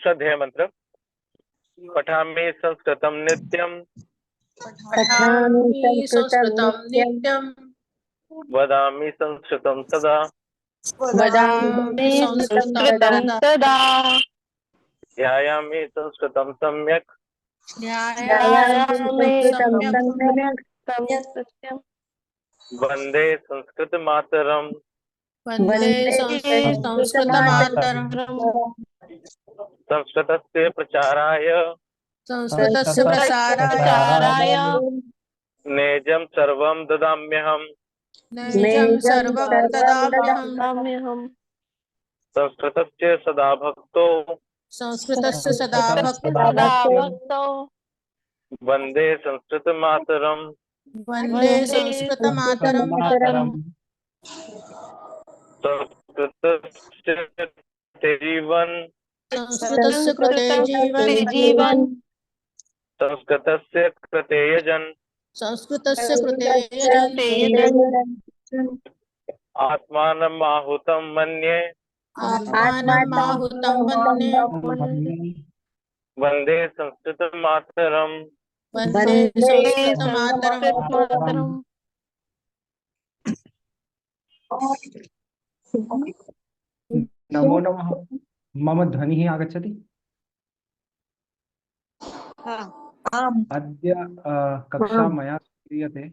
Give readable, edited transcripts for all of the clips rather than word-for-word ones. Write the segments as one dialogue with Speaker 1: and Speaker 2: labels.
Speaker 1: श्रद्धेय मंत्र। पठामि संस्कृतं नित्यं
Speaker 2: पठामि संस्कृतं नित्यं
Speaker 1: वदामि संस्कृतं सदा
Speaker 2: वदामि संस्कृतं
Speaker 3: सदा
Speaker 1: ध्यायामि संस्कृतं सम्यक्
Speaker 2: ध्यायामि सम्यक्
Speaker 1: वन्दे संस्कृतमातरम्
Speaker 2: वन्दे संस्कृतमातरम्
Speaker 1: संस्कृतस्य प्रचाराय
Speaker 2: संस्कृतस्य प्रसाराय
Speaker 1: नेजं सर्वं ददाम्यहम्
Speaker 2: निजं सर्वं ददाम्यहम्
Speaker 1: संस्कृतस्य सदा भक्तो
Speaker 2: संस्कृतस्य सदा भक्तो
Speaker 1: वन्दे संस्कृतमातरम्
Speaker 2: वन्दे संस्कृतमातरम्
Speaker 1: संस्कृतस्य जीवन
Speaker 2: संस्कृतस्य कृते जीवन
Speaker 1: संस्कृतस्य कृते यजन
Speaker 2: संस्कृतस्य कृते यजन्
Speaker 1: आत्मानम् आहुतं मन्ये
Speaker 2: आत्मानम् आहुतं मन्ये
Speaker 1: वन्दे संस्कृतमातरम्
Speaker 2: वन्दे संस्कृतमातरम्
Speaker 4: नमो नमः। मम ध्वनिः आगच्छति? अद्य कक्षा मया क्रियते।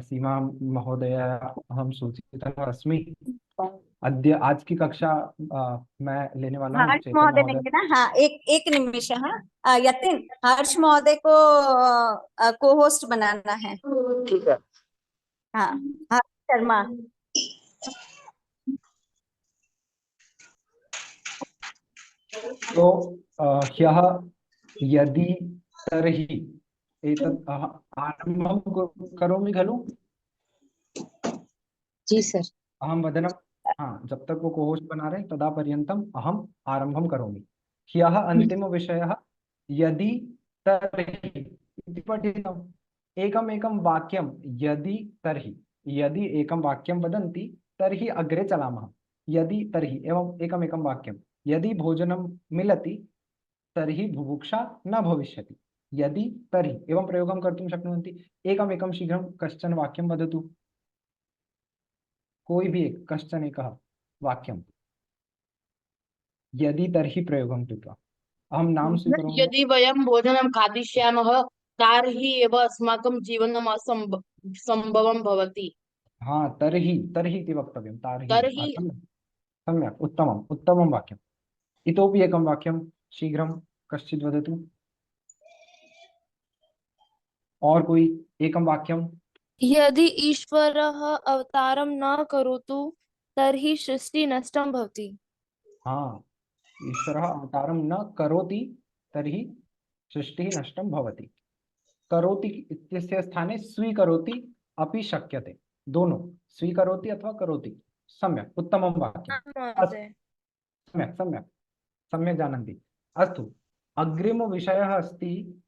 Speaker 4: सीमा महोदय अहं सूचितः अस्मि। अद्य आज की कक्षा मैं लेने वाला हूँ
Speaker 5: हर्ष महोदय लेंगे ना। हाँ, एक निमिष। हाँ, यतिन, हर्ष महोदय को को होस्ट बनाना है।
Speaker 1: ठीक है।
Speaker 5: हाँ, हर्ष शर्मा।
Speaker 4: तो ह्यः यदि तर्हि एतत् आरम्भं करोमि खलु?
Speaker 3: जी सर।
Speaker 4: अहं वदनं, हाँ, जब तक वो को-होस्ट बना रहे तदा पर्यन्तम् अहम् आरम्भं करोमि। ह्यः अन्तिमविषयः यदि तर्हि इति पठितम्। एकमेकं वाक्यं यदि तर्हि, यदि एकं वाक्यं वदन्ति तर्हि अग्रे चलामः। यदि तर्हि एवम् एकमेकं वाक्यं। यदि भोजनं मिलति तर्हि बुभुक्षा न भविष्यति। यदि तर्हि एवं प्रयोगं कर्तुं शक्नुवन्ति। एकमेकं शीघ्रं कश्चन वाक्यं वदतु। कोई भी एक कश्चन एकः वाक्यं यदि तर्हि प्रयोगं कृत्वा। अहं नाम स्वीकरोमि।
Speaker 3: यदि वयं भोजनं खादिष्यामः तर्हि एव अस्माकं जीवनम् असम्भवं भवति।
Speaker 4: हाँ, तर्हि तर्हि इति वक्तव्यं।
Speaker 3: तर्हि
Speaker 4: सम्यक्, उत्तमम् उत्तमं वाक्यम्। इतोपि एकं वाक्यं शीघ्रं कश्चित् वदतु। और कोई एकं वाक्यं।
Speaker 6: यदि ईश्वरः अवतारं न करोतु तर्हि सृष्टि नष्टं भवति।
Speaker 4: हाँ, ईश्वरः अवतारं न करोति तर्हि सृष्टिः नष्टं भवति। करोति इत्यस्य स्थाने स्वीकरोति अपि शक्यते। दोनों, स्वीकरोति अथवा करोति। सम्यक्, उत्तमं वाक्यं। सम्यक् सम्यक् सम्यक् जानन्ति। अस्तु, अग्रिमविषयः अस्ति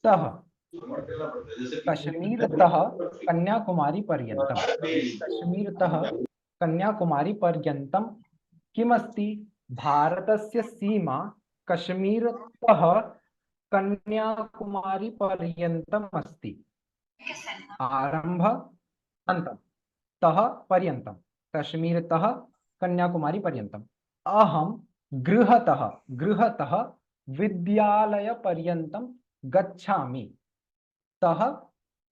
Speaker 4: तः। कश्मीरतः कन्याकुमारी पर्यन्तं। कश्मीरतः कन्याकुमारी पर्यन्तं किमस्ति? भारतस्य सीमा कश्मीरतः कन्याकुमारी पर्यन्तम् अस्ति। आरम्भ अन्तं तः पर्यन्तं, कश्मीरतः कन्याकुमारी पर्यन्तम्। अहं गृहतः विद्यालयपर्यन्तं गच्छामि। तः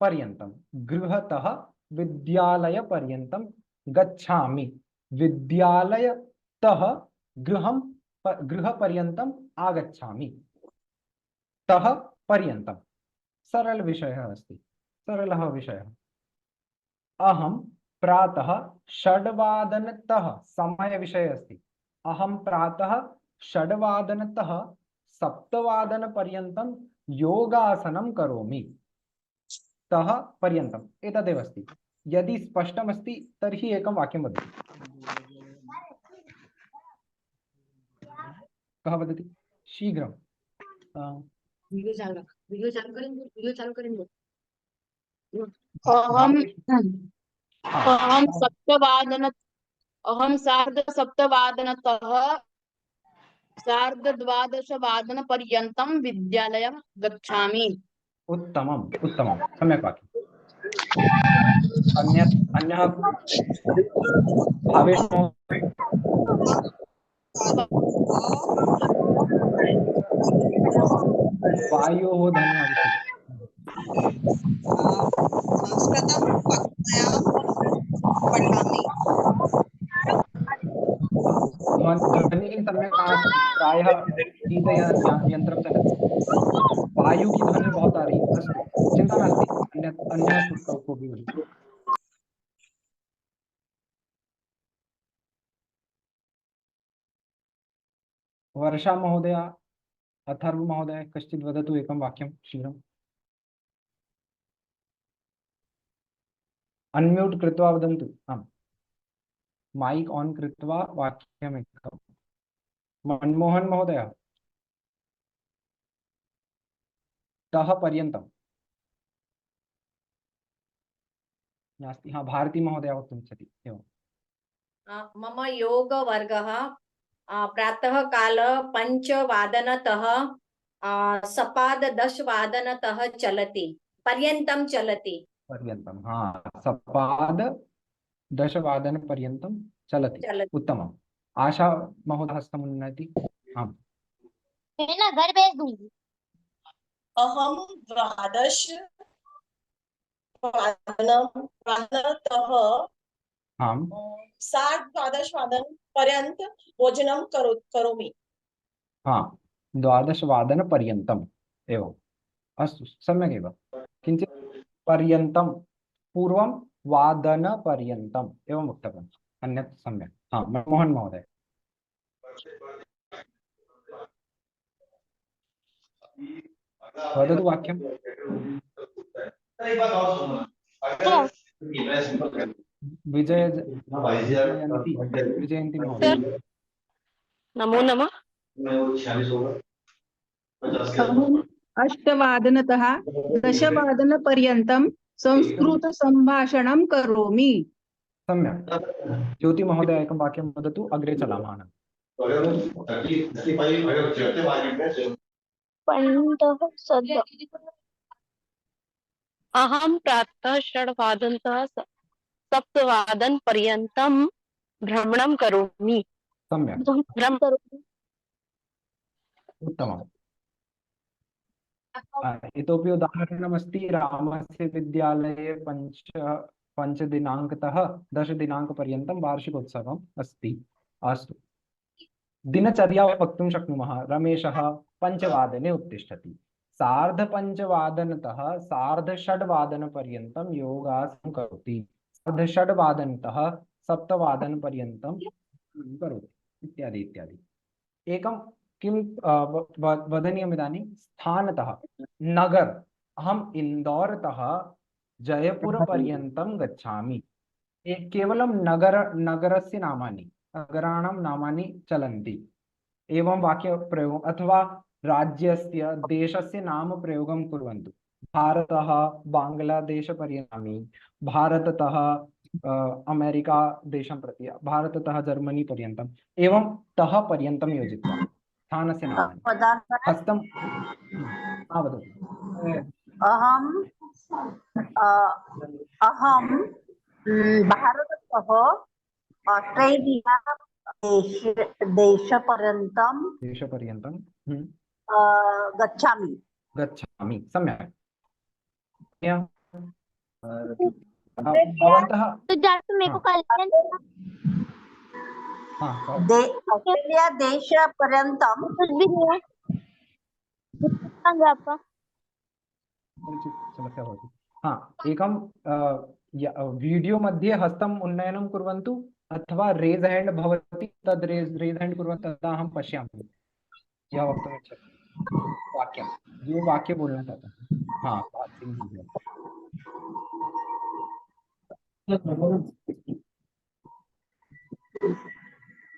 Speaker 4: पर्यन्तं, गृहतः विद्यालयपर्यन्तं गच्छामि। विद्यालयतः गृहपर्यन्तम् आगच्छामि। तः पर्यन्तं सरल विषयः अस्ति, सरलः विषयः। अहं प्रातः 6 वादनतः समयविषयः अस्ति। अहं प्रातः 6 वादनतः 7 वादनपर्यन्तं योगासनं करोमि। तः पर्यन्तम् एतदेव अस्ति। यदि स्पष्टमस्ति तर्हि एकं वाक्यं वदतु। कः वदति? शीघ्रं।
Speaker 3: अहं सार्धसप्तवादनतः सार्धद्वादशवादनपर्यन्तं विद्यालयं गच्छामि।
Speaker 4: उत्तमम् उत्तमं सम्यक् वाक्यम्। अन्यः भावेश महोदय। वायोः ध्वनिः आगच्छति।
Speaker 7: संस्कृतं कक्षायां पठामि।
Speaker 4: ध्वनिः सम्यक् नास्ति, प्रायः शीतयन्त्रं चलति। वायु की ध्वनि बहुत आ रही है। अस्तु, चिंता नास्ति, अन्यः कोऽपि वदतु। वर्षा महोदय, अथर्व महोदय, कश्चित् वदतु एकं वाक्यं शीघ्रम्। अन्म्यूट् कृत्वा वदन्तु। आम्, माइक ऑन कृत्वा वाक्यमेकम्। मनमोहन महोदय, तः पर्यन्तं नास्ति। हाँ, भारती महोदय वक्तुमिच्छति। एवं
Speaker 8: मम योगवर्गः प्रातःकाल 5:00 सपाद 10:00 चलति, पर्यन्तं चलति।
Speaker 4: पर्यन्तं, हाँ, सपाद 10 पर्यन्तं चलति। उत्तमम्। आशा महोदय हस्तमुन्नयति। आम्,
Speaker 6: मैं ना घर भेज दूंगी।
Speaker 7: अहं 12:00
Speaker 4: आम्,
Speaker 7: 12:30 पर्यन्त भोजनं करोमि।
Speaker 4: हाँ, 12 पर्यन्तम् एवम्। अस्तु, सम्यगेव। किञ्चित् पर्यन्तं पूर्वं वादनपर्यन्तम् एवं वक्तव्यम्। अन्यत् सम्यक्। हाँ, मनमोहन महोदय। वदतु वाक्यं। विजयन्ती महोदय।
Speaker 6: नमो नमः।
Speaker 9: अहम् 8:00 10:00 संस्कृतसम्भाषणं करोमि।
Speaker 4: सम्यक्। ज्योति महोदय एकं वाक्यं वदतु, अग्रे चलामः।
Speaker 6: अहं प्रातः 6:00 7:00 भ्रमणं करोमि।
Speaker 4: सम्यक्,
Speaker 6: भ्रमणं करोमि।
Speaker 4: उत्तमम्। इतोपि उदाहरणमस्ति। रामस्य विद्यालये 5 दिनाङ्कतः 10 दिनाङ्कपर्यन्तं वार्षिकोत्सवम् अस्ति। अस्तु, दिनचर्या वक्तुं शक्नुमः। रमेशः 5 वादने उत्तिष्ठति, 5:30तः 6:30पर्यन्तं योगासनं करोति, 6:30तः 7:00 करोति, इत्यादि इत्यादि। एकं किं वदनीयम् इदानीं, स्थानतः नगर। अहम् इन्दोरतः जयपुरपर्यन्तं गच्छामि। केवलं नगरस्य नामानि, नगराणां नामानि चलन्ति। एवं वाक्यप्रयोगम् अथवा राज्यस्य देशस्य नाम प्रयोगं कुर्वन्तु। भारतः बाङ्ग्लादेशपर्यन्तम्, भारततः अमेरिका देशं प्रति, भारततः जर्मनी पर्यन्तम्, एवं तः पर्यन्तं योजित्वा स्थानस्य नामानि। हस्तं वदतु।
Speaker 8: अहं भारततः ऑस्ट्रेलिया देशपर्यन्तं
Speaker 4: गच्छामि। सम्यक्। भवन्तः
Speaker 6: मेरे को कल
Speaker 8: ऑस्ट्रेलिया देशपर्यन्तं
Speaker 6: कुछ भी नहीं है। आपका
Speaker 4: समस्या भवति। हाँ, एकं वीडियो मध्ये हस्तम् उन्नयनं कुर्वन्तु, अथवा रेज हैंड भवति, तद् रेज हैंड कुर्वन्तु, तदा अहं पश्यामि यः वक्तुमिच्छति वाक्यं, जो वाक्य बोलना चाहता है। हाँ,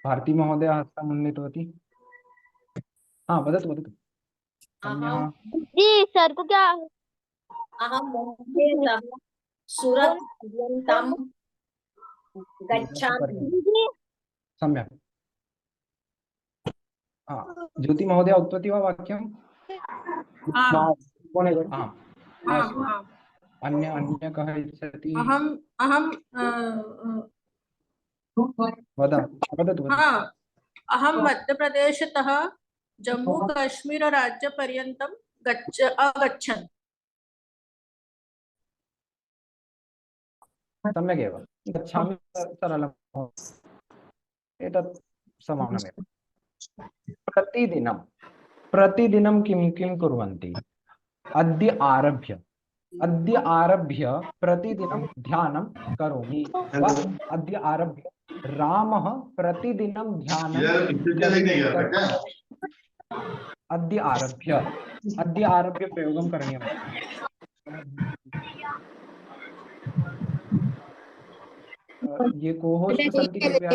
Speaker 4: भारती महोदय हस्तम् उन्नीतवती। हाँ, वदतु वदतु।
Speaker 6: जी सर को क्या।
Speaker 8: अहं मुम्बैतः सूरत् पर्यन्तं गच्छामि।
Speaker 4: सम्यक्। ज्योति महोदय उक्तवती वा वाक्यं? अस्तु, अन्य कः इच्छति? वदतु।
Speaker 2: अहं मध्यप्रदेशतः जम्मू काश्मीर राज्यपर्यन्तं अगच्छन्।
Speaker 4: सम्यगेव, गच्छामि सरलं, एतत् समानमेव। प्रतिदिनं किं कुर्वन्ति? अद्य आरभ्य प्रतिदिनं ध्यानं करोमि वा अद्य आरभ्य रामः प्रतिदिनं ध्यानं अद्य आरभ्य प्रयोगं करणीयम्। ये को-होस्ट सन्ति कृपया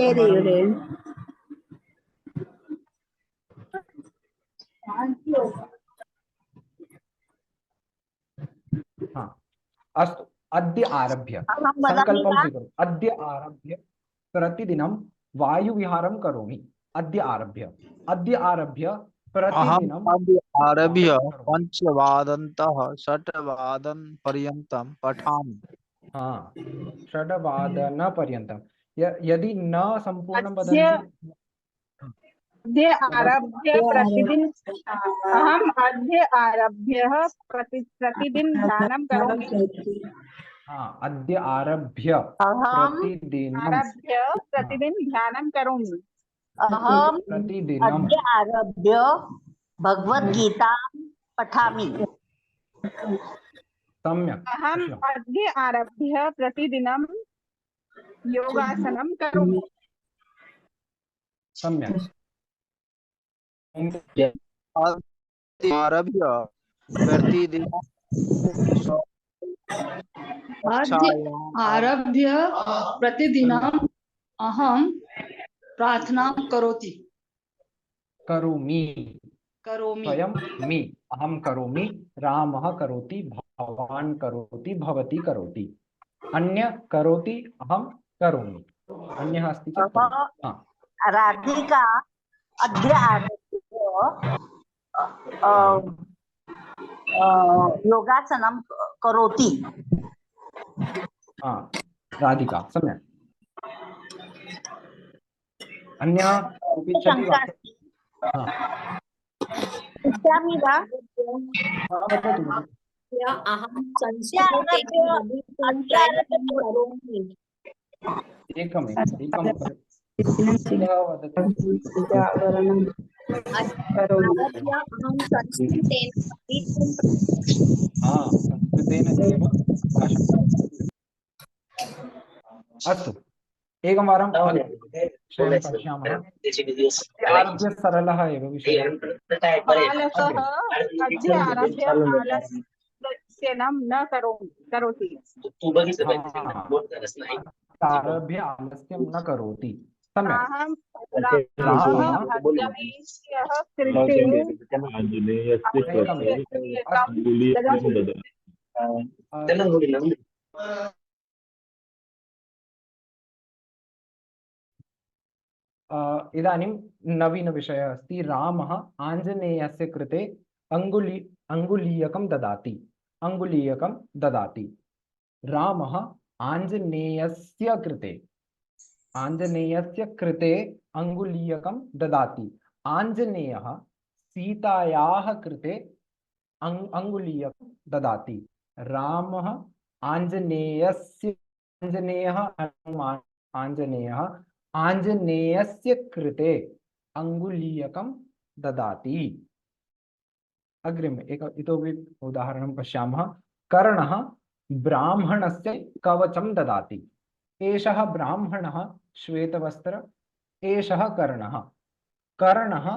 Speaker 4: अस्तु, अद्य आरभ्य संकल्पं स्वीकरोतु। अद्य आरभ्य प्रतिदिनं वायुविहारं करोमि। अद्य आरभ्य प्रतिदिनं
Speaker 10: आरभ्य 5:00-तः 6:00 पठामि।
Speaker 4: 6:00 यदि न संपूर्णं वदन्ति
Speaker 9: अद्य आरभ्य प्रतिदिन अहम अद्य आरभ्य प्रतिदिन ध्यानं करोमि।
Speaker 4: अद्य आरभ्य
Speaker 9: प्रतिदिन ध्यानं करोमि।
Speaker 8: अहम
Speaker 4: प्रतिदिनं
Speaker 8: अद्य आरभ्य भगवद्गीता पठामि।
Speaker 4: सम्यक्।
Speaker 9: अहम अद्य आरभ्य प्रतिदिनं योगासनं करोमि।
Speaker 4: सम्यक्।
Speaker 10: आरभ्य प्रतिदिन
Speaker 3: आरभ्य प्रतिदिनम् अहं प्रार्थनां करोमि।
Speaker 4: स्वयं मी, अहं करोमि, रामः करोति, भवान् करोति, भवती करोति, अन्य करोति, अहं करोमि, अन्यः अस्ति चेत्
Speaker 8: राधिका अद्य आरभ्य योगासनं करोति।
Speaker 4: राधिका सम्यक्। अन्यः कोऽपि इच्छति वा?
Speaker 8: इच्छामि वा?
Speaker 7: अहं संस्कृतं करोमि।
Speaker 4: एकमेव
Speaker 7: अहं संस्कृतेन
Speaker 4: एव अस्तु, एकवारं विषयं पश्यामः। आरभ्य सरलः एव विषयः।
Speaker 9: अद्य आरभ्य आलस्यं न करोति।
Speaker 4: आरभ्य आलस्यं न करोति। सम्यक्। इदानीं नवीनविषयः अस्ति। रामः आञ्जनेयस्य कृते अङ्गुलीयकं ददाति। रामः आञ्जनेयस्य कृते अङ्गुलीयकं ददाति। आञ्जनेयः सीतायाः कृते अङ्गुलीयकं ददाति। रामः आञ्जनेयस्य कृते अङ्गुलीयकं ददाति। अग्रिमे इतोपि उदाहरणं पश्यामः। कर्णः ब्राह्मणस्य कवचं ददाति। एषः ब्राह्मणः श्वेतवस्त्र, एषः कर्णः। कर्णः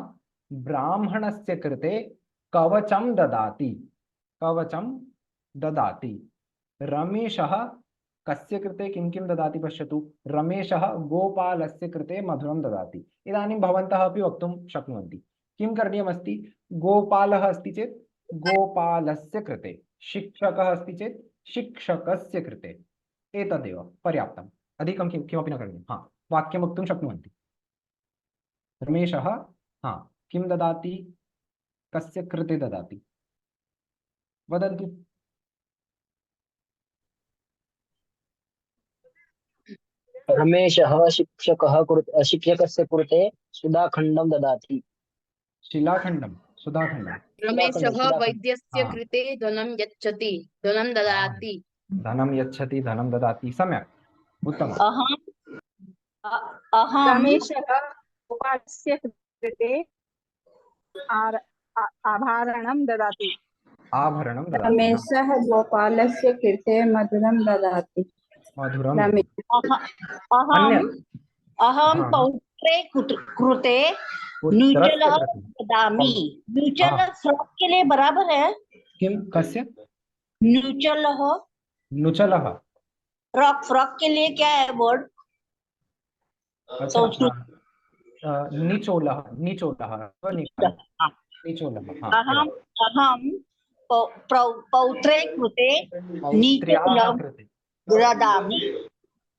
Speaker 4: ब्राह्मणस्य कृते कवचं ददाति। रमेशः कस्य कृते किं ददाति पश्यतु। रमेशः गोपालस्य कृते मधुरं ददाति। इदानीं भवन्तः अपि वक्तुं शक्नुवन्ति। किं करणीयमस्ति? गोपालः अस्ति चेत् गोपालस्य कृते, शिक्षकः अस्ति चेत् शिक्षकस्य कृते। एतदेव पर्याप्तम्। अधिकं किमपि न करणीयं। वाक्यं वक्तुं शक्नुवन्ति। रमेशः किं ददाति, कस्य कृते ददाति, वदन्तु।
Speaker 11: रमेशः शिक्षकस्य कृते सुधाखण्डं ददाति।
Speaker 4: शिलाखण्डं, सुधाखण्डं।
Speaker 3: रमेशः
Speaker 11: सुधाखण्डं।
Speaker 3: वैद्यस्य
Speaker 4: हाँ।
Speaker 3: कृते धनं यच्छति, धनं ददाति।
Speaker 4: धनं यच्छति, धनं ददाति, सम्यक्, उत्तमम्।
Speaker 5: अहं
Speaker 9: रमेशः गोपालस्य कृते आभरणं ददाति।
Speaker 4: आभरणं ददाति,
Speaker 5: रमेशः गोपालस्य कृते मधुरं ददाति।
Speaker 4: मधुरम्।
Speaker 5: अहम् अहं
Speaker 4: हाँ।
Speaker 5: पौत्रे कृते
Speaker 4: पुत्रस्य
Speaker 5: न्यूचलः
Speaker 4: कृते।
Speaker 5: ददामि। न्यूचल
Speaker 4: हाँ।
Speaker 5: फ्रॉक के लिए बराबर है।
Speaker 4: किं, कस्य,
Speaker 5: न्यूचलः
Speaker 4: नुचलः,
Speaker 5: फ्रॉक के लिए क्या है वर्ड?
Speaker 4: अच्छा, निचोलः, निचोलः, निचोलः, हाँ।
Speaker 5: अहम् अहं पौत्रे कृते
Speaker 4: पौत्र्याः
Speaker 5: नीचलं
Speaker 4: कृते,
Speaker 5: ददामि।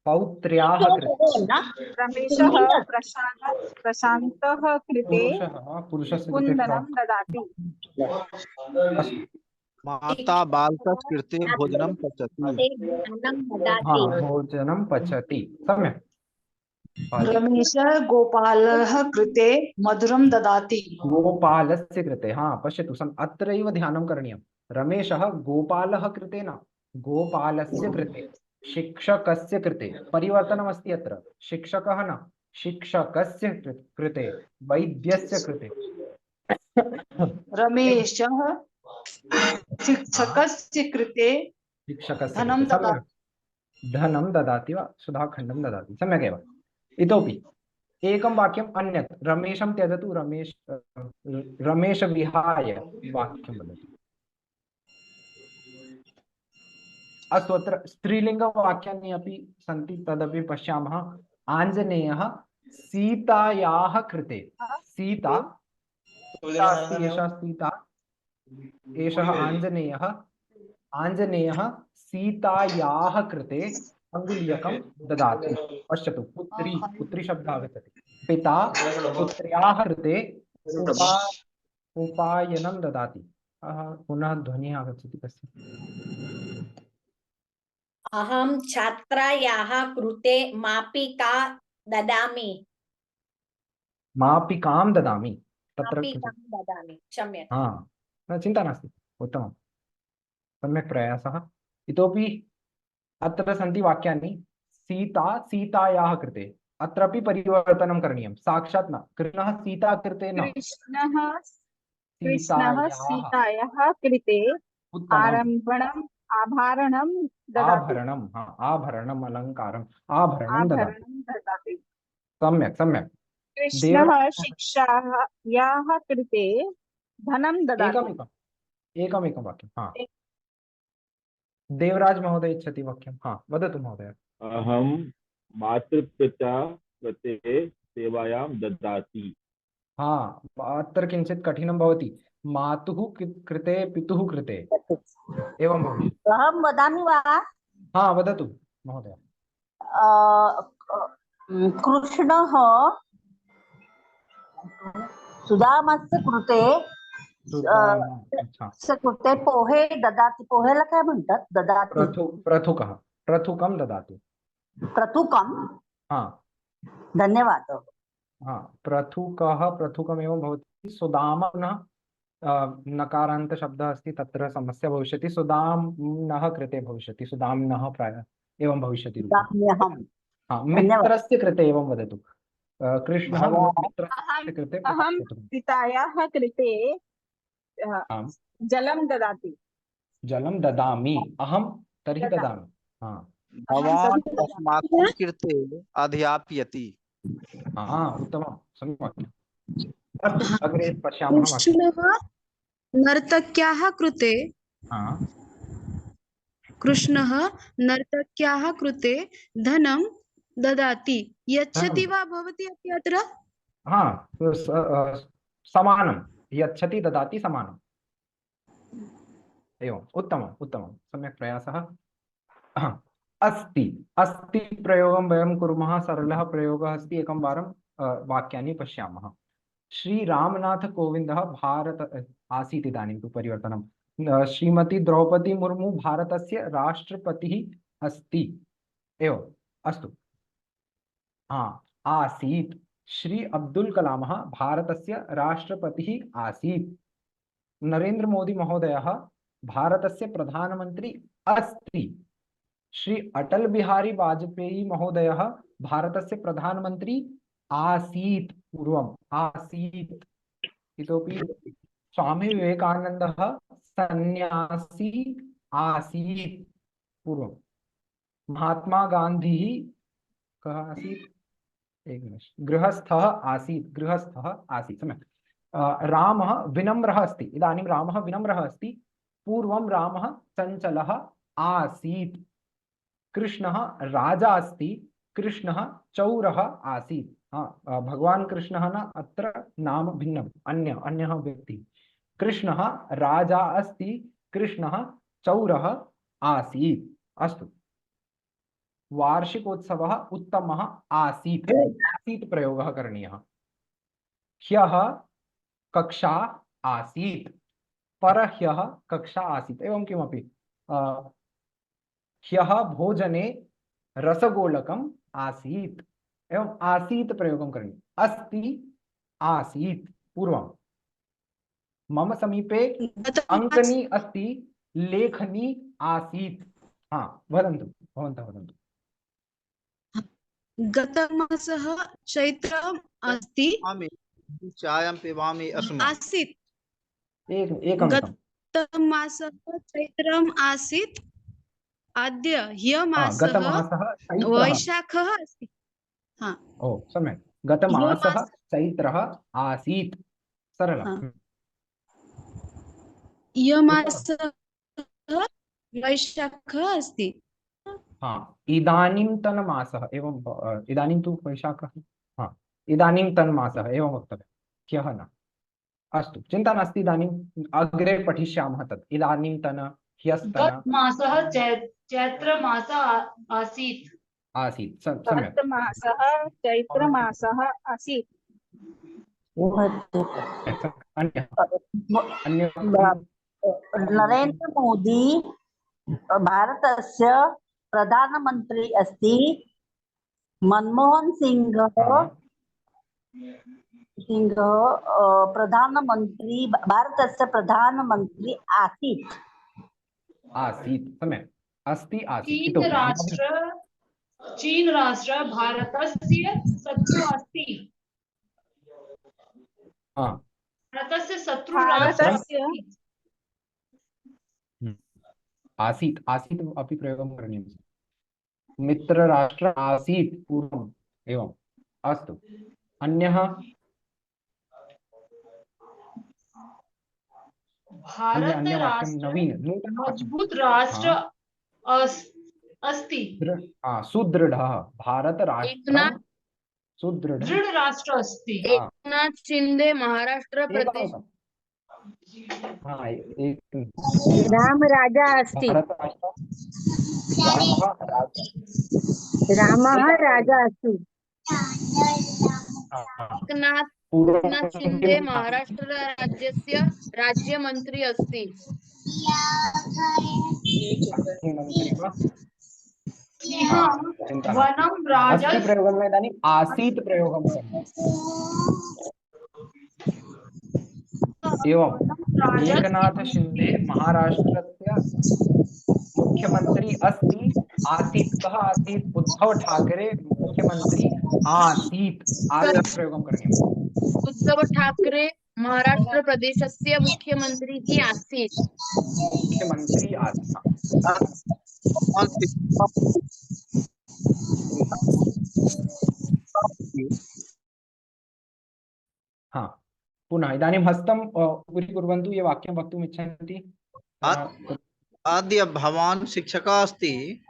Speaker 4: पौत्र्याः कृते,
Speaker 9: रमेशः प्रशान्तः कृते
Speaker 4: पुरुषस्य कृते
Speaker 9: कुन्दनं ददाति।
Speaker 4: अस्तु।
Speaker 10: माता बालकस्य कृते भोजनं पचति।
Speaker 4: हाँ, भोजनं पचति, सम्यक्।
Speaker 12: रमेशः गोपालः कृते मधुरं ददाति।
Speaker 4: गोपालस्य कृते, हाँ पश्यतु, अत्रैव ध्यानं करणीयं। रमेशः गोपालः कृते न, गोपालस्य कृते, शिक्षकस्य कृते, परिवर्तनमस्ति अत्र। शिक्षकः न, शिक्षकस्य कृते, वैद्यस्य कृते।
Speaker 12: रमेशः शिक्षकस्य कृते
Speaker 4: शिक्षकस्य
Speaker 12: धनं
Speaker 4: कृते,
Speaker 12: ददाति।
Speaker 4: सम्यक्, धनं ददाति वा सुधाखण्डं ददाति, सम्यगेव। इतोपि एकं वाक्यम् अन्यत्, रमेशं त्यजतु, रमेश विहाय वाक्यं वदतु। अस्तु, अत्र स्त्रीलिङ्गवाक्यानि अपि सन्ति, तदपि पश्यामः। आञ्जनेयः सीतायाः कृते, सीता अस्ति, एषा सीता, एषः आञ्जनेयः, आञ्जनेयः सीतायाः कृते अङ्गुलीयकं ददाति। पश्यतु, पुत्री, पुत्री शब्दः आगच्छति। पिता पुत्र्याः कृते उपायनं ददाति। पुनः ध्वनिः आगच्छति तस्य।
Speaker 8: अहं छात्रायाः कृते मापिका ददामि।
Speaker 4: मापिकां ददामि, तत्र
Speaker 8: मापिकां ददामि, क्षम्यताम्।
Speaker 4: हाँ, न, चिन्ता नास्ति, उत्तमं, सम्यक् प्रयासः। इतोपि अत्र सन्ति वाक्यानि। सीता सीतायाः कृते, अत्रापि परिवर्तनं करणीयं, साक्षात् न, कृष्णः सीता कृते न,
Speaker 9: कृष्णः
Speaker 4: सीतायाः।
Speaker 9: सीतायाः कृते
Speaker 4: उत्तमम्।
Speaker 9: आभरणं ददाति।
Speaker 4: आभरणं, हाँ, आभरणम्, अलङ्कारम्, आभरणं ददाति,
Speaker 9: आभरणं ददाति।
Speaker 4: सम्यक् सम्यक्।
Speaker 9: कृष्णः शिक्षायाः कृते धनं ददाति।
Speaker 4: एकमेकं वाक्यं, हाँ। देवराज महोदय इच्छति वाक्यं, हाँ वदतु महोदय।
Speaker 1: अहं मातृपिता कृते सेवायां ददाति।
Speaker 4: हाँ, अत्र किञ्चित् कठिनं भवति। मातुः कृते, पितुः कृते, एवं भवति।
Speaker 5: अहं वदामि वा?
Speaker 4: हाँ वदतु महोदय।
Speaker 5: कृष्णः सुदामस्य कृते कृते पोहे ददाति। पोहेला काय म्हणतात? ददाति,
Speaker 4: प्रथुकं ददाति।
Speaker 5: प्रथुकं,
Speaker 4: हाँ
Speaker 5: धन्यवादः।
Speaker 4: हाँ, प्रथुकमेव भवति। सुदाम न, नकारान्त शब्दः अस्ति, तत्र समस्या भविष्यति। सुदाम्नः कृते भविष्यति, सुदाम्नः प्रायः एवं भविष्यति रूपं। हाँ, मित्रस्य कृते एवं वदतु। कृष्णः मित्रस्य कृते,
Speaker 9: अहं पितायाः कृते जलं ददाति।
Speaker 4: जलं ददामि, अहं तर्हि ददामि। हाँ,
Speaker 10: भवान् अस्माकं कृते अध्यापयति।
Speaker 4: हाँ, उत्तमं, सम्यक्। अस्तु, अग्रे पश्यामः।
Speaker 6: कृष्णः नर्तक्याः कृते,
Speaker 4: हाँ,
Speaker 6: कृष्णः नर्तक्याः कृते धनं ददाति। यच्छति वा भवति अपि अत्र?
Speaker 4: हाँ, समानं, यच्छति ददाति समानम्। एवम्, उत्तमम् उत्तमं, सम्यक् प्रयासः। अस्ति, अस्ति प्रयोगं वयं कुर्मः। सरलः प्रयोगः अस्ति, एकं वारं वाक्यानि पश्यामः। श्री रामनाथ कोविंदः भारत आसीत्, इदानीं तु परिवर्तनं, श्रीमती द्रौपदी मुर्मू भारतस्य राष्ट्रपतिः अस्ति एवम्, अस्तु, आसीत्। श्री अब्दुल कलामः भारतस्य राष्ट्रपतिः आसीत्। नरेंद्र मोदी महोदयः भारतस्य प्रधानमन्त्री अस्ति। श्री अटल बिहारी वाजपेयी महोदयः भारतस्य प्रधानमन्त्री आसीत्, पूर्वम् आसीत्। इतोपि स्वामी विवेकानन्दः सन्यासी आसीत्, पूर्वम्। महात्मा गान्धी कः आसीत्? एक निमिष, गृहस्थः आसीत्, गृहस्थः आसीत्, सम्यक्। रामः विनम्रः अस्ति, इदानीं रामः विनम्रः अस्ति, पूर्वं रामः चञ्चलः आसीत्। कृष्णः राजा अस्ति, कृष्णः चौरः आसीत्। भगवान् कृष्णः न, अत्र नाम भिन्नम्, अन्यः व्यक्तिः। कृष्णः राजा अस्ति, कृष्णः चौरः आसीत्, अस्तु। वार्षिकोत्सवः उत्तमः आसीत्, आसीत् प्रयोगः करणीयः। ह्यः कक्षा आसीत्, परह्यः कक्षा आसीत्, एवं किमपि। ह्यः भोजने रसगोलकम् आसीत्, एवं आसीत् प्रयोगं करणीयम्। अस्ति आसीत्, पूर्वम्। मम समीपे अङ्कनी अस्ति, लेखनी आसीत्। वदन्तु, भवन्तः वदन्तु।
Speaker 13: गतमासः चैत्रम् अस्ति,
Speaker 10: चायं पिबामि अस्मि।
Speaker 13: आसीत्।
Speaker 4: एकं
Speaker 13: गतमासः चैत्रम् आसीत्, अद्य ह्यमासः वैशाखः अस्ति।
Speaker 4: ओ, सम्यक्। गतमासः चैत्रः आसीत्, सरलम्।
Speaker 13: ह्यमासः वैशाखः अस्ति।
Speaker 4: इदानीन्तनमासः, एवं, इदानीं तु वैशाखः, इदानीन्तनमासः एवं वक्तव्यं, ह्यः न। अस्तु, चिन्ता नास्ति, इदानीम् अग्रे पठिष्यामः तत्। इदानीन्तन, ह्यस्तन।
Speaker 12: मासः चैत्रमासः आसीत्,
Speaker 4: आसीत्, सम्यक्।
Speaker 9: मासः चैत्रमासः आसीत्।
Speaker 14: नरेंद्र मोदी भारतस्य प्रधानमन्त्री अस्ति। मनमोहन सिंह प्रधानमन्त्री, भारतस्य प्रधानमन्त्री आसीत्।
Speaker 4: आसीत्, सम्यक्। अस्ति, आसीत्।
Speaker 12: चीन राष्ट्र भारतस्य शत्रु अस्ति। भारतस्य शत्रु राष्ट्र
Speaker 4: आसीत्, आसीत् अपि प्रयोगं करणीयम्। मित्रराष्ट्र आसीत्, पूर्वम्, एवम्, अस्तु। अन्यः?
Speaker 12: भारत राष्ट्र मजबूत राष्ट्र अस्ति।
Speaker 4: सुदृढः, भारत राष्ट्र सुदृढ
Speaker 12: राष्ट्र अस्ति।
Speaker 3: एकनाथ शिंदे महाराष्ट्र प्रदेश।
Speaker 14: राम राजा अस्ति। रामः राजा अस्ति।
Speaker 3: एकनाथ शिंदे महाराष्ट्र राज्यस्य राज्यमन्त्री अस्ति।
Speaker 12: वनं राजा
Speaker 4: प्रयोगं में इदानीम् आसीत् प्रयोगं एवं। एकनाथ शिंदे महाराष्ट्रस्य मुख्यमंत्री अस्ति। आसीत्, कः आसीत्? उद्धव ठाकरे मुख्यमंत्री आसीत्, आसीत् प्रयोगं करणीयम्।
Speaker 3: उद्धव ठाकरे महाराष्ट्र प्रदेशस्य मुख्यमंत्री ही आसीत्।
Speaker 4: मुख्यमंत्री आसीत्। पुनः इदानीं हस्तं उपरि ये वाक्यं वक्तुम् इच्छन्ति।
Speaker 10: अद्य भवान् शिक्षकः अस्ति।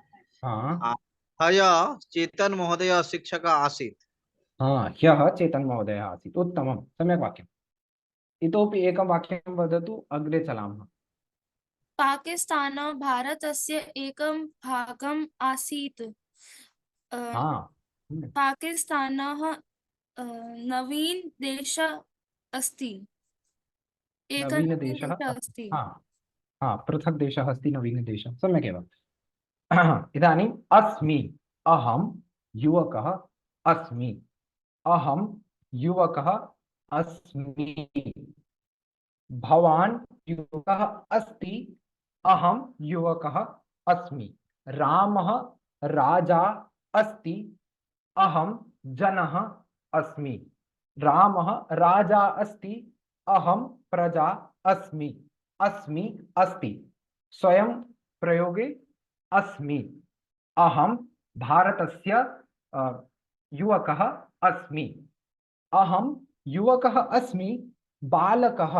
Speaker 10: ह्यः चेतन महोदय शिक्षकः आसीत्।
Speaker 4: ह्यः चेतन महोदय आसीत्, उत्तमं, सम्यक् वाक्यम्। इतोपि एकं वाक्यं वदतु, अग्रे चलामः।
Speaker 6: पाकिस्तान भारतस्य एकं भागम् आसीत्। पाकिस्तानः नवीन देशः अस्ति एकः
Speaker 4: नवीनदेशः
Speaker 6: नवीनदेशः
Speaker 4: अस्ति।
Speaker 6: अस्ति
Speaker 4: हाँ पृथक् देशः अस्ति, नवीनदेशः, सम्यक् एव। इदानीम् अस्मि, अहं युवकः अस्मि, अहं युवकः अस्मि, भवान् युवकः अस्ति, अहं युवकः अस्मि, रामः राजा अस्ति, अहं जनः अस्मि, रामः राजा अस्ति, अहं प्रजा अस्मि, अस्मि अस्ति, स्वयं प्रयोगे अस्मि, अहं भारतस्य युवकः अस्मि, अहं युवकः अस्मि, बालकः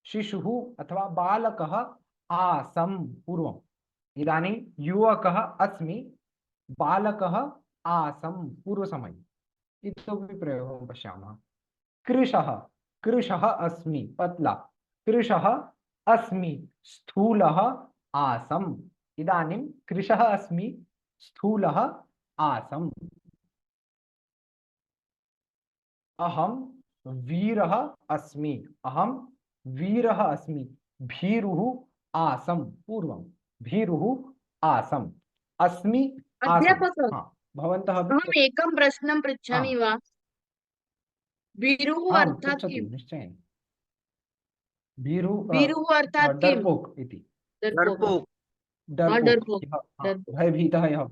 Speaker 4: शिशुः अथवा बालकः आसं पूर्वम्। इदानीं युवकः अस्मि, बालकः आसं पूर्वसमये। इतोपि प्रयोगं पश्यामः। कृशः, कृशः अस्मि, पतला, कृशः अस्मि, स्थूलः आसम्। इदानीं कृशः अस्मि, स्थूलः आसम्। अहं वीरः अस्मि, अहं वीरः अस्मि, भीरुः आसम् पूर्वं, भीरुः आसम्, अस्मि आसम्।
Speaker 3: अध्यापक,
Speaker 4: हाँ, भवन्तः
Speaker 3: अहम् एकं प्रश्नं पृच्छामि वा? भीरुः
Speaker 4: आम्
Speaker 3: अर्थात्
Speaker 4: पृच्छतु,
Speaker 3: किम्?
Speaker 4: निश्चयेन। भीरुः
Speaker 3: भीरुः अर्थात् किम्?
Speaker 4: डरपोक इति।
Speaker 3: डरपोक।
Speaker 4: डरपोक,
Speaker 3: डरपोक।
Speaker 4: हाँ, भयभीतः यः,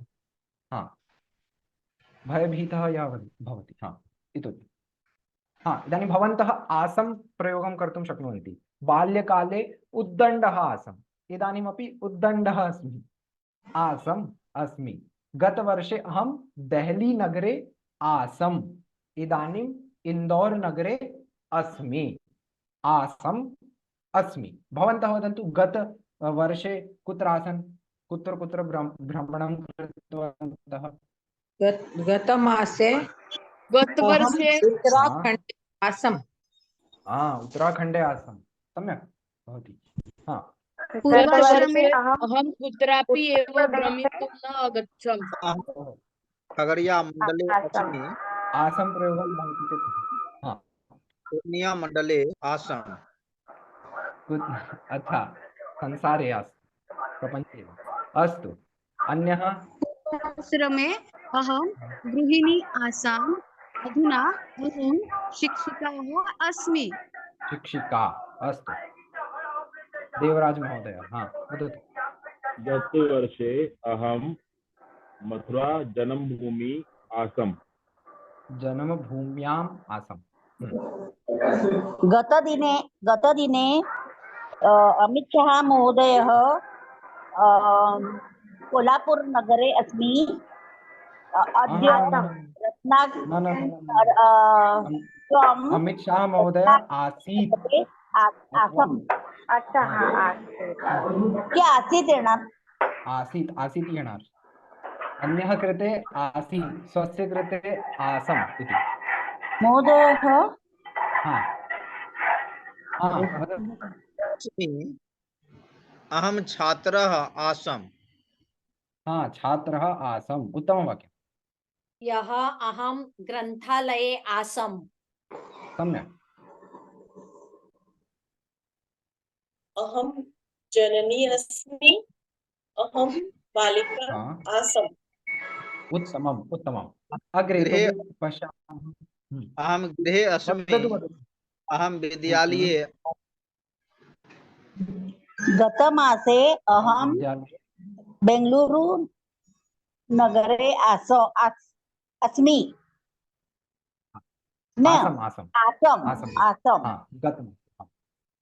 Speaker 4: हाँ, भयभीतः यः भवति, हाँ, इतोपि। हाँ, इदानीं भवन्तः आसं प्रयोगं कर्तुं शक्नुवन्ति। बाल्यकाले उद्दण्डः आसम्, इदानीमपि उद्दण्डः अस्मि, आसम् अस्मि। गतवर्षे अहं देहली नगरे आसम्, इदानीम् इन्दोर नगरे अस्मि, आसम् अस्मि। भवन्तः वदन्तु गत वर्षे कुत्र आसन्, कुत्र कुत्र भ्रमणं कृतवन्तः?
Speaker 15: गतमासे
Speaker 3: गतवर्षे
Speaker 15: उत्तराखण्डे आसम्।
Speaker 4: उत्तराखण्डे आसम्, सम्यक् भवति। हाँ,
Speaker 3: गतवर्षे अहं कुत्रापि एव भ्रमितुं न अगच्छम्।
Speaker 10: खगड़िया मंडले अस्मि,
Speaker 4: आसं प्रयोगं भवति चेत्, हाँ,
Speaker 10: पूर्णिया मंडले आसम्।
Speaker 4: अच्छा, संसारे अस्ति, प्रपञ्चे। अस्तु, अन्यः?
Speaker 13: आश्रमे अहं गृहिणी आसाम्, अधुना अहं शिक्षिका अस्मि।
Speaker 4: शिक्षिका, अस्तु। देवराज महोदय, हाँ वदतु।
Speaker 1: गतवर्षे अहं मथुरा जन्मभूमि आसम्।
Speaker 4: जन्मभूम्याम् आसम्।
Speaker 14: गतदिने अमित शाह महोदयः कोल्हापुर नगरे अस्मि। अद्य
Speaker 4: अमित शाह महोदय आसीत्
Speaker 14: आसम्। अच्छा, हाँ, क्या आसीत् येणार?
Speaker 4: आसीत् येणार। अन्यः कृते आसीत्, स्वस्य कृते आसम् इति।
Speaker 14: महोदयः,
Speaker 4: हाँ,
Speaker 10: अहं छात्रः आसम्।
Speaker 4: हाँ, छात्रः आसम्, उत्तमवाक्यम्।
Speaker 8: यः अहं ग्रन्थालये आसम्।
Speaker 4: सम्यक्।
Speaker 16: अहं जननी अस्मि, अहं बालिका आसम्।
Speaker 4: उत्तमम्, उत्तमम्। अग्रे पश्यामः।
Speaker 10: अहं गृहे अस्मि, अहं विद्यालये।
Speaker 14: गतमासे अहं बेंगलुरु नगरे अस्मि। आसम्।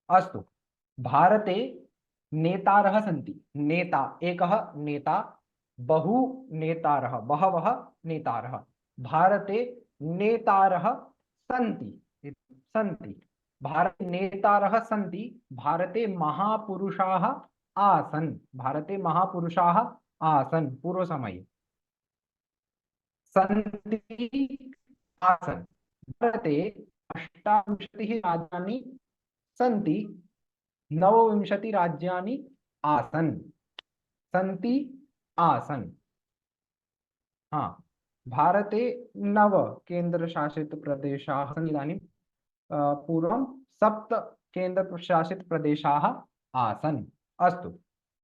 Speaker 4: अस्तु, भारते नेतारः सन्ति। नेता, एकः नेता, बहु नेतारः, बहवः नेतारः। भारते नेतारः सन्ति, भारते नेतारः सन्ति, भारते महापुरुषाः आसन्, भारते महापुरुषाः आसन् पूर्वसमये, सन्ति आसन्। भारते 28 राज्यानि सन्ति, 29 राज्यानि आसन्, सन्ति आसन्। हाँ, भारते 9 केन्द्रशासित प्रदेशाः सन्ति। इदानीं पूर्वं 7 केन्द्रशासितप्रदेशाः आसन्। अस्तु,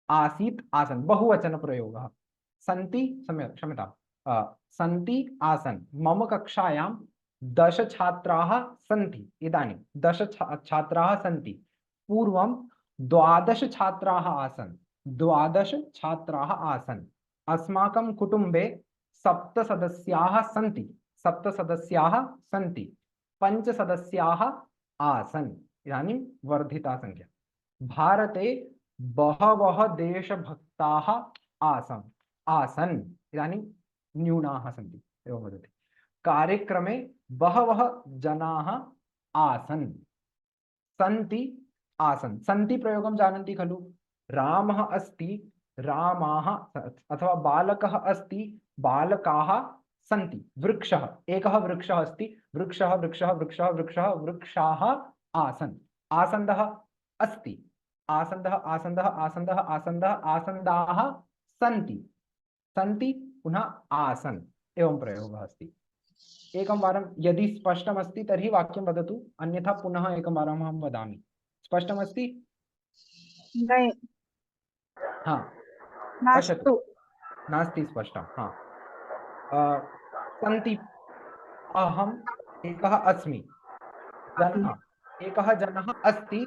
Speaker 4: आसीत् आसन् बहुवचनप्रयोगः। सन्ति, सम्यक्, क्षम्यतां, सन्ति आसन्। मम कक्षायां 10 छात्राः सन्ति। इदानीं 10 छात्राः सन्ति। पूर्वं 12 छात्राः आसन्। 12 छात्राः आसन्। अस्माकं कुटुम्बे 7 सदस्याः सन्ति। 7 सदस्याः सन्ति। 5 सदस्याः आसन्। इदानीं वर्धिता संख्या। भारते बहवः देशभक्ताः आसन्। इदानीं न्यूनाः सन्ति एवं वदति। कार्यक्रमे बहवः जनाः आसन्। सन्ति आसन्। सन्ति प्रयोगं जानन्ति खलु? रामः अस्ति, रामाः, अथवा बालकः अस्ति, बालकाः सन्ति। वृक्षः, एकः वृक्षः अस्ति, वृक्षः वृक्षः वृक्षः वृक्षः वृक्षाः आसन्। आसन्दः अस्ति, आसन्दः आसन्दः आसन्दः आसन्दः आसन्दाः सन्ति। सन्ति पुनः आसन् एवं प्रयोगः अस्ति। एकं वारं यदि स्पष्टमस्ति तर्हि वाक्यं वदतु, अन्यथा पुनः एकं वारम् अहं वदामि। स्पष्टमस्ति? हाँ, पश्यतु, नास्ति स्पष्टं। हाँ, सन्ति, अहम् एकः अस्मि, जनः, एकः जनः अस्ति,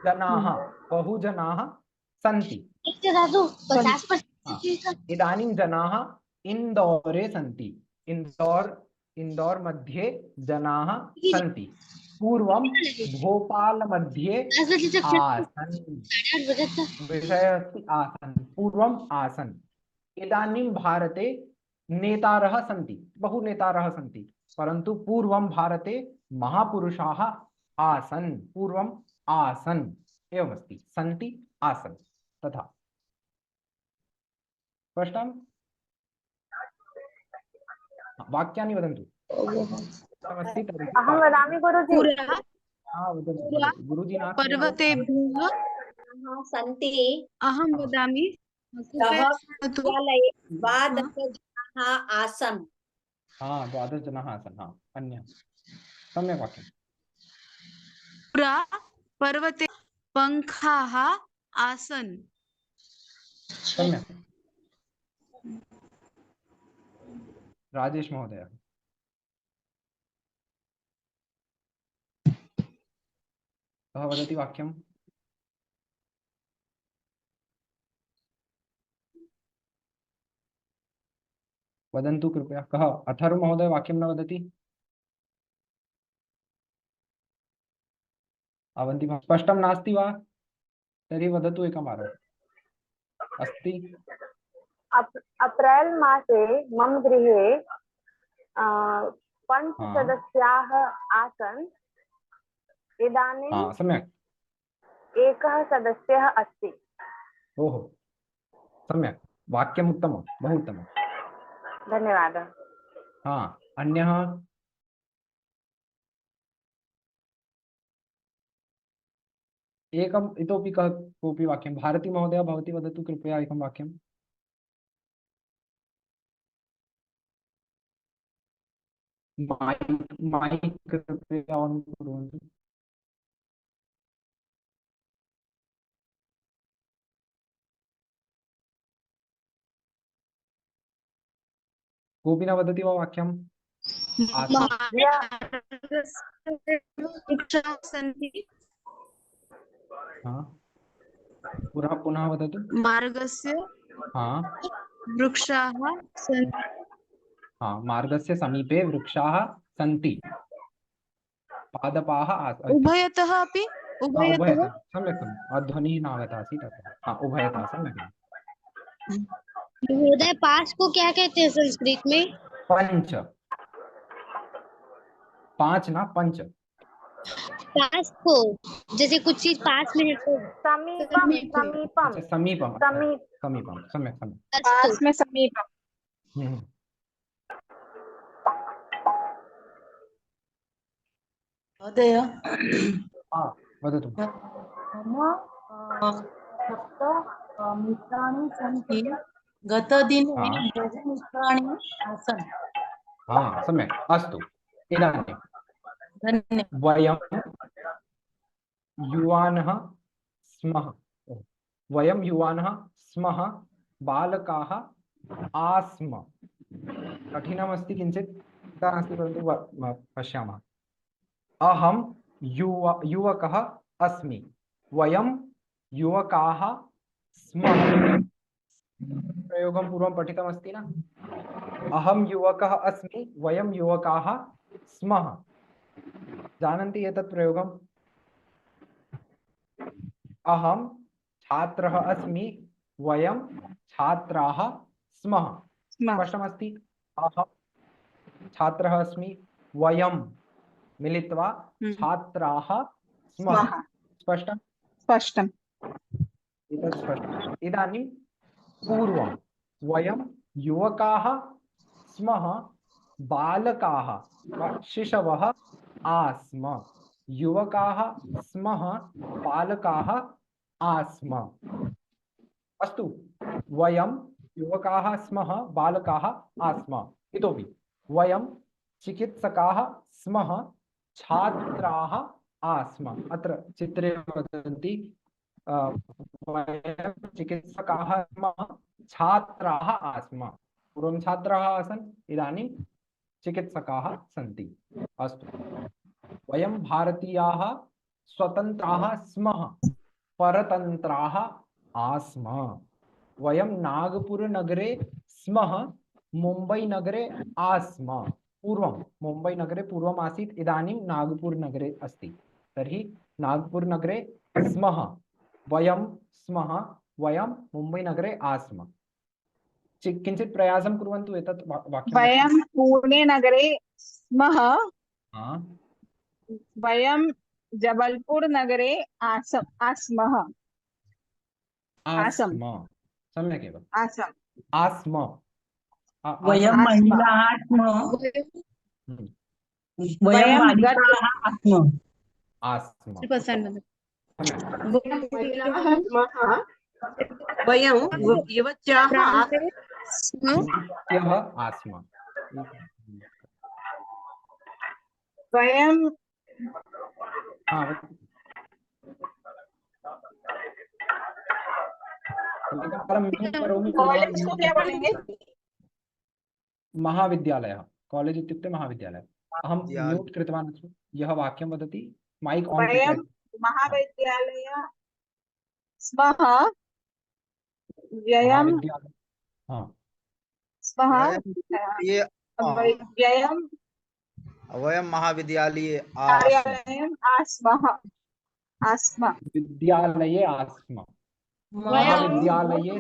Speaker 4: जनाः, बहुजनाः सन्ति। इदानीं जनाः इन्दोरे सन्ति। इंदौर मध्ये जनाः सन्ति। पूर्वं भोपाल मध्ये आसन्। विषयः अस्ति आसन्, पूर्वम् आसन्। इदानीं भारते नेतारः सन्ति, बहु नेतारः सन्ति, परन्तु पूर्वं भारते महापुरुषाः आसन्। पूर्वम् आसन् एवमस्ति, सन्ति आसन् तथा। स्पष्टम्? वाक्यानि वदन्तु।
Speaker 13: अहं वदामि गुरुजी।
Speaker 4: गुरुजी
Speaker 13: पर्वतेभ्यः
Speaker 8: सन्ति।
Speaker 13: अहं वदामि।
Speaker 8: विद्यालये 12 जनाः आसन्।
Speaker 4: हाँ, 12 जनाः आसन्। हाँ, अन्यः सम्यक् वाक्यम्।
Speaker 13: पुरा पर्वते पंखाः आसन्।
Speaker 4: सम्यक्। राजेश महोदय। कः वदति वाक्यम्? वदन्तु कृपया। कः? अथर्व महोदय वाक्यं न वदति? अवन्ति महोदय स्पष्टं नास्ति वा? तर्हि वदतु एकवारम्। अस्ति?
Speaker 9: अप्रैल मासे मम गृहे 5 सदस्याः आसन्। इदानीं
Speaker 4: सम्यक्।
Speaker 9: एकः सदस्यः अस्ति।
Speaker 4: ओहो, सम्यक्, वाक्यम् उत्तमं, बहु उत्तमं।
Speaker 9: धन्यवादः।
Speaker 4: हाँ, अन्यः? एकम् इतोपि कः कोऽपि वाक्यं? भारती महोदय भवती वदतु कृपया एकं वाक्यं। माइक कृपया ऑन कुर्वन्तु। कोऽपि न वदति वा वाक्यम्? पुनः वदतु।
Speaker 13: मार्गस्य वृक्षाः सन्ति।
Speaker 4: हाँ, मार्गस्य समीपे वृक्षाः सन्ति। पादपाः
Speaker 13: उभयतः अपि।
Speaker 4: उभयतः सम्यक्। ध्वनिः नागता आसीत् अतः। हाँ, उभयतः सम्यक्।
Speaker 17: महोदय, पास को क्या कहते हैं संस्कृत में?
Speaker 4: पंच। 5 ना 5।
Speaker 17: पास को जैसे कुछ चीज पास में है तो
Speaker 9: समीपम।
Speaker 4: समीपम समीपम सम्यक् सम्यक्।
Speaker 9: पास में समीपम।
Speaker 15: महोदय,
Speaker 4: वदतु।
Speaker 15: मम 7 मित्राणि सन्ति। गतदिने बहु मित्राणि आसन्।
Speaker 4: हाँ, सम्यक्। अस्तु, इदानीं वयं युवानः स्मः वयं युवानः स्मः बालकाः आस्म। कठिनमस्ति किञ्चित्, चिन्ता नास्ति, परन्तु पश्यामः। अहं युवकः अस्मि, वयं युवकाः स्मः। प्रयोगं पूर्वं पठितमस्ति न? अहं युवकः अस्मि, वयं युवकाः स्मः। जानन्ति एतत् प्रयोगम्? अहं छात्रः अस्मि, वयं छात्राः स्मः। स्पष्टमस्ति? अहं छात्रः अस्मि, वयं मिलित्वा छात्राः स्मः। स्पष्टं?
Speaker 9: स्पष्टम्।
Speaker 4: एतत् स्पष्टम्। इदानीं पूर्वं वयं युवकाः स्मः, बालकाः शिशवः आस्म। युवकाः स्मः, बालकाः आस्म। अस्तु, वयं युवकाः स्मः, बालकाः आस्म। इतोपि वयं चिकित्सकाः स्मः, छात्राः आस्म। अत्र चित्रे वदन्ति वयं चिकित्सकाः स्मः, छात्राः आस्म। पूर्वं छात्राः आसन्, इदानीं चिकित्सकाः सन्ति। अस्तु, वयं भारतीयाः स्वतन्त्राः स्मः, परतन्त्राः आस्म। वयं नागपुरनगरे स्मः, मुम्बईनगरे आस्म। पूर्वं मुम्बईनगरे पूर्वम् आसीत्, इदानीं नागपुरनगरे अस्ति। तर्हि नागपुरनगरे स्मः, वयं स्मः, वयं मुम्बईनगरे आस्म। किञ्चित् प्रयासं कुर्वन्तु एतत् वाक्यं।
Speaker 9: वयं पुणे नगरे स्मः, वयं जबलपुर नगरे आस्मः।
Speaker 4: आस्म, सम्यक् एव। आस्म।
Speaker 14: वयं महिलाः स्मः, वयं बालिकाः आस्म।
Speaker 4: आस्म।
Speaker 15: वयं युवत्याः
Speaker 4: आस्म।
Speaker 9: वयं कॉलेज को क्या बोलेंगे?
Speaker 4: महाविद्यालयः। कॉलेज इत्युक्ते महाविद्यालयः। अहं म्यूट् कृतवान् अस्मि। यः वाक्यं वदति मैक् आन्।
Speaker 9: वयं महाविद्यालय स्मः, व्ययं स्मः,
Speaker 10: वयं महाविद्यालये
Speaker 9: कार्यालयं आस्मः।
Speaker 4: विद्यालये आस्म।
Speaker 12: महाविद्यालये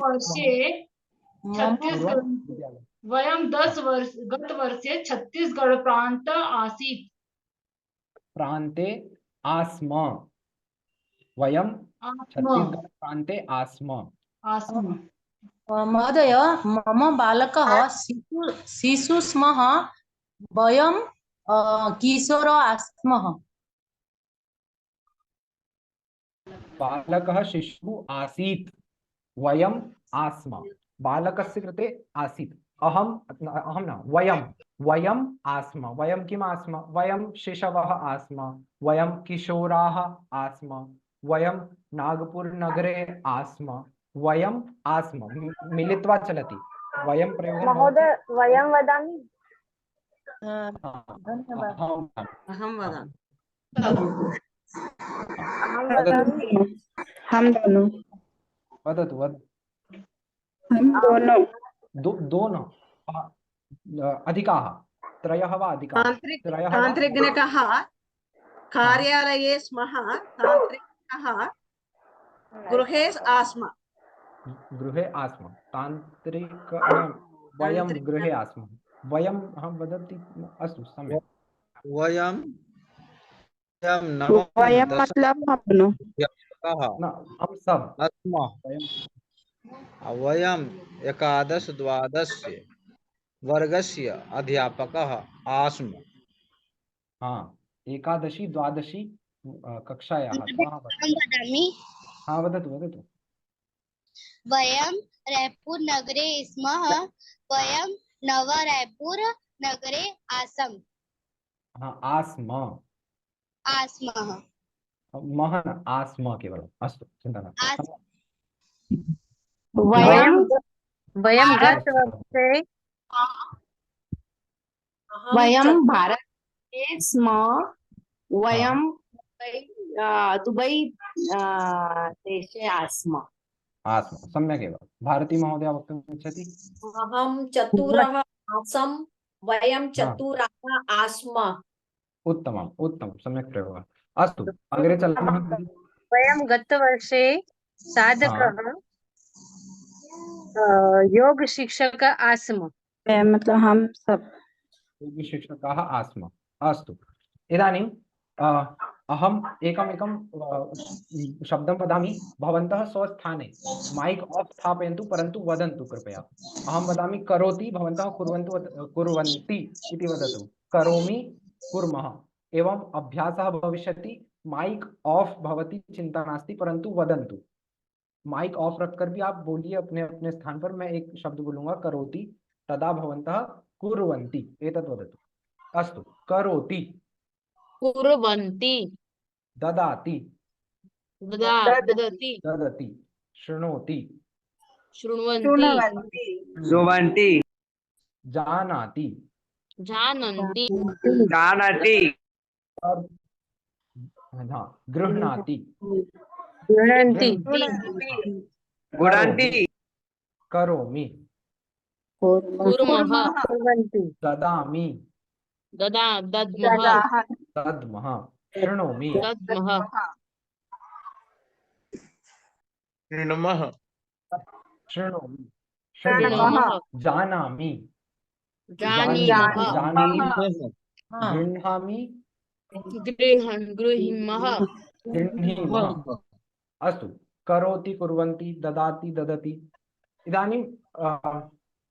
Speaker 12: वयं 10 वर्ष गतवर्षे छत्तीसगढ़ प्रान्त आसीत्।
Speaker 4: प्रान्ते आस्म। वयं छत्तीसगढ़ प्रान्ते आस्म।
Speaker 15: महोदय, मम बालकः शिशु स्मः, वयं किशोर आस्मः।
Speaker 4: बालकः शिशुः आसीत्, वयम् आस्म। बालकस्य कृते आसीत्। अहं न, वयम् आस्म। वयं किम् आस्म? वयं शिशवः आस्म, वयं किशोराः आस्म, वयं नागपुरनगरे आस्म, वयम् आस्म। मिलित्वा चलति। वयं प्रयोगः।
Speaker 9: महोदय, वयं वदामि।
Speaker 15: अहं वदामि।
Speaker 4: वदतु। दोनों अधिकाः, त्रयः वा अधिकाः?
Speaker 15: तान्त्रिकः कार्यालये स्मः, तान्त्रिकः गृहे आस्म।
Speaker 4: गृहे आस्म। तान्त्रिक वयं गृहे आस्म। वयं अहं वदति। अस्तु, सम्यक्।
Speaker 10: वयं
Speaker 13: मतलब
Speaker 4: हम सब
Speaker 10: वयं 11-12 वर्गस्य अध्यापकः आस्म।
Speaker 4: हाँ, 11-12 कक्षायाः। हाँ, वदतु।
Speaker 17: वयं रायपुर नगरे स्मः, वयं नव रायपुर नगरे आसम्।
Speaker 4: हाँ, आस्म।
Speaker 17: आस्मः
Speaker 4: महन आस्म केवलम् अस्तु चिन्ता नास्ति
Speaker 3: वयं वयं गतवर्षे वयं भारते स्म वयं दुबै देशे आस्म
Speaker 4: आस्म सम्यगेव भारती महोदय वक्तुम् इच्छति
Speaker 8: अहं चतुरः आसम् वयं चतुराः आस्म
Speaker 4: उत्तमम् उत्तमं सम्यक् प्रयोगः अस्तु अग्रे चलामः
Speaker 3: वयं गतवर्षे साधकः योग शिक्षक आस्म
Speaker 14: मतलब हम सब
Speaker 4: शिक्षकाः आस्म अस्तु इदानीं अहम् एकमेकं शब्दं वदामि भवन्तः स्वस्थाने माइक ऑफ स्थापयन्तु परन्तु वदन्तु कृपया अहं वदामि करोति भवन्तः कुर्वन्तु कुर्वन्ति इति वदतु करोमि कुर्मः एवं अभ्यासः भविष्यति माइक ऑफ भवति चिंता नास्ति परंतु वदन्तु माइक ऑफ रखकर भी आप बोलिए अपने अपने स्थान पर मैं एक शब्द बोलूंगा करोति तदा भवन्तः कुर्वन्ति एतत् वदतु अस्तु करोति
Speaker 3: कुर्वन्ति
Speaker 4: ददाति
Speaker 3: ददति
Speaker 4: ददति शृणोति
Speaker 3: शृण्वन्ति
Speaker 18: शृण्वन्ति
Speaker 4: जानाति
Speaker 3: जानन्ति
Speaker 18: जानाति
Speaker 4: गृह्णाति
Speaker 3: गृह्णन्ति
Speaker 18: गृह्णन्ति
Speaker 4: करोमि
Speaker 3: कुर्मः कुर्वन्ति
Speaker 4: ददामि
Speaker 3: दद्मः
Speaker 4: दद्मः शृणोमि
Speaker 3: दद्मः
Speaker 18: शृणुमः
Speaker 4: शृणोमि
Speaker 3: शृणुमः
Speaker 4: जानामि
Speaker 3: जानीमः
Speaker 4: गृह्णामि
Speaker 3: गृहीमः
Speaker 4: गृह्णीमः अस्तु करोति कुर्वन्ति ददाति ददति इदानीं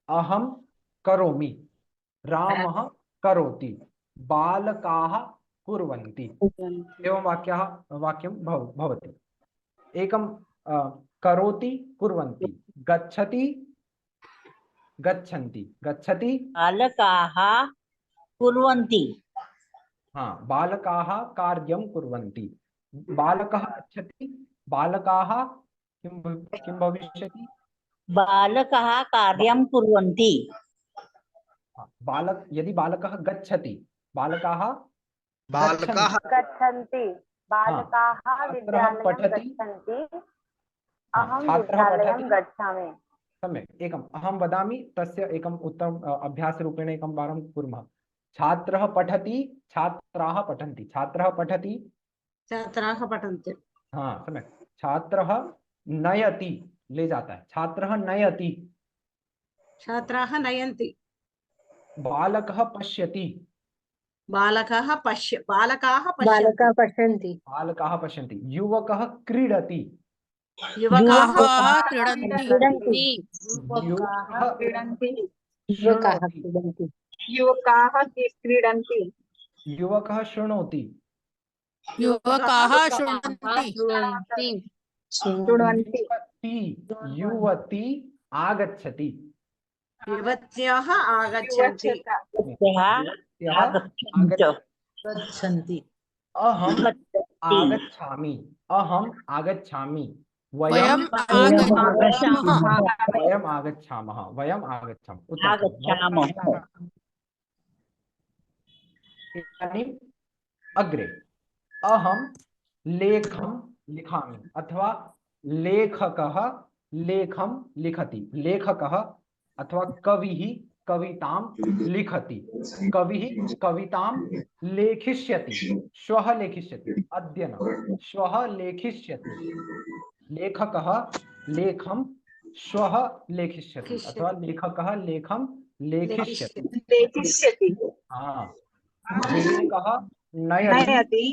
Speaker 4: अहं करोमि रामः करोति बालकाः कुर्वन्ति एवं वाक्यं भवति एकं करोति कुर्वन्ति गच्छति गच्छन्ति गच्छति
Speaker 14: बालकाः कुर्वन्ति
Speaker 4: हाँ बालकाः कार्यं कुर्वन्ति बालकः गच्छति बालकाः किं भविष्यति
Speaker 14: बालकाः कार्यं कुर्वन्ति
Speaker 4: बालक यदि बालकः गच्छति बालकाः
Speaker 9: गच्छन्ति बालकाः विद्यालयं गच्छन्ति अहं विद्यालयं गच्छामि
Speaker 4: सम्यक् एकम् अहं वदामि तस्य एकम् उत्तमम् अभ्यासरूपेण एकं वारं कुर्मः छात्रः पठति छात्राः पठन्ति छात्रः पठति
Speaker 15: छात्राः पठन्ति
Speaker 4: हाँ सम्यक् छात्रः नयति ले जाता है छात्रः नयति
Speaker 15: छात्राः नयन्ति
Speaker 4: बालकः पश्यति
Speaker 15: बालकाः
Speaker 4: पश्यन्ति युवकः क्रीडति
Speaker 15: युवकाः
Speaker 9: क्रीडन्ति युवकाः क्रीडन्ति
Speaker 4: युवकः शृणोति
Speaker 2: युवकाः शृण्वन्ति
Speaker 4: युवती आगच्छति
Speaker 15: युवत्याः आगच्छन्ति
Speaker 14: गच्छन्ति
Speaker 4: अहम् आगच्छामि
Speaker 2: वयम् आगच्छामः
Speaker 4: इदानीम् अग्रे अहं लेखं लिखामि अथवा लेखकः लेखं लिखति लेखकः अथवा कविः कवितां लिखति कविः कवितां लेखिष्यति श्वः लेखिष्यति अद्य न श्वः लेखिष्यति लेखकः लेखं श्वः लेखिष्यति अथवा लेखकः लेखं लेखिष्यति हाँ लेखकः नयति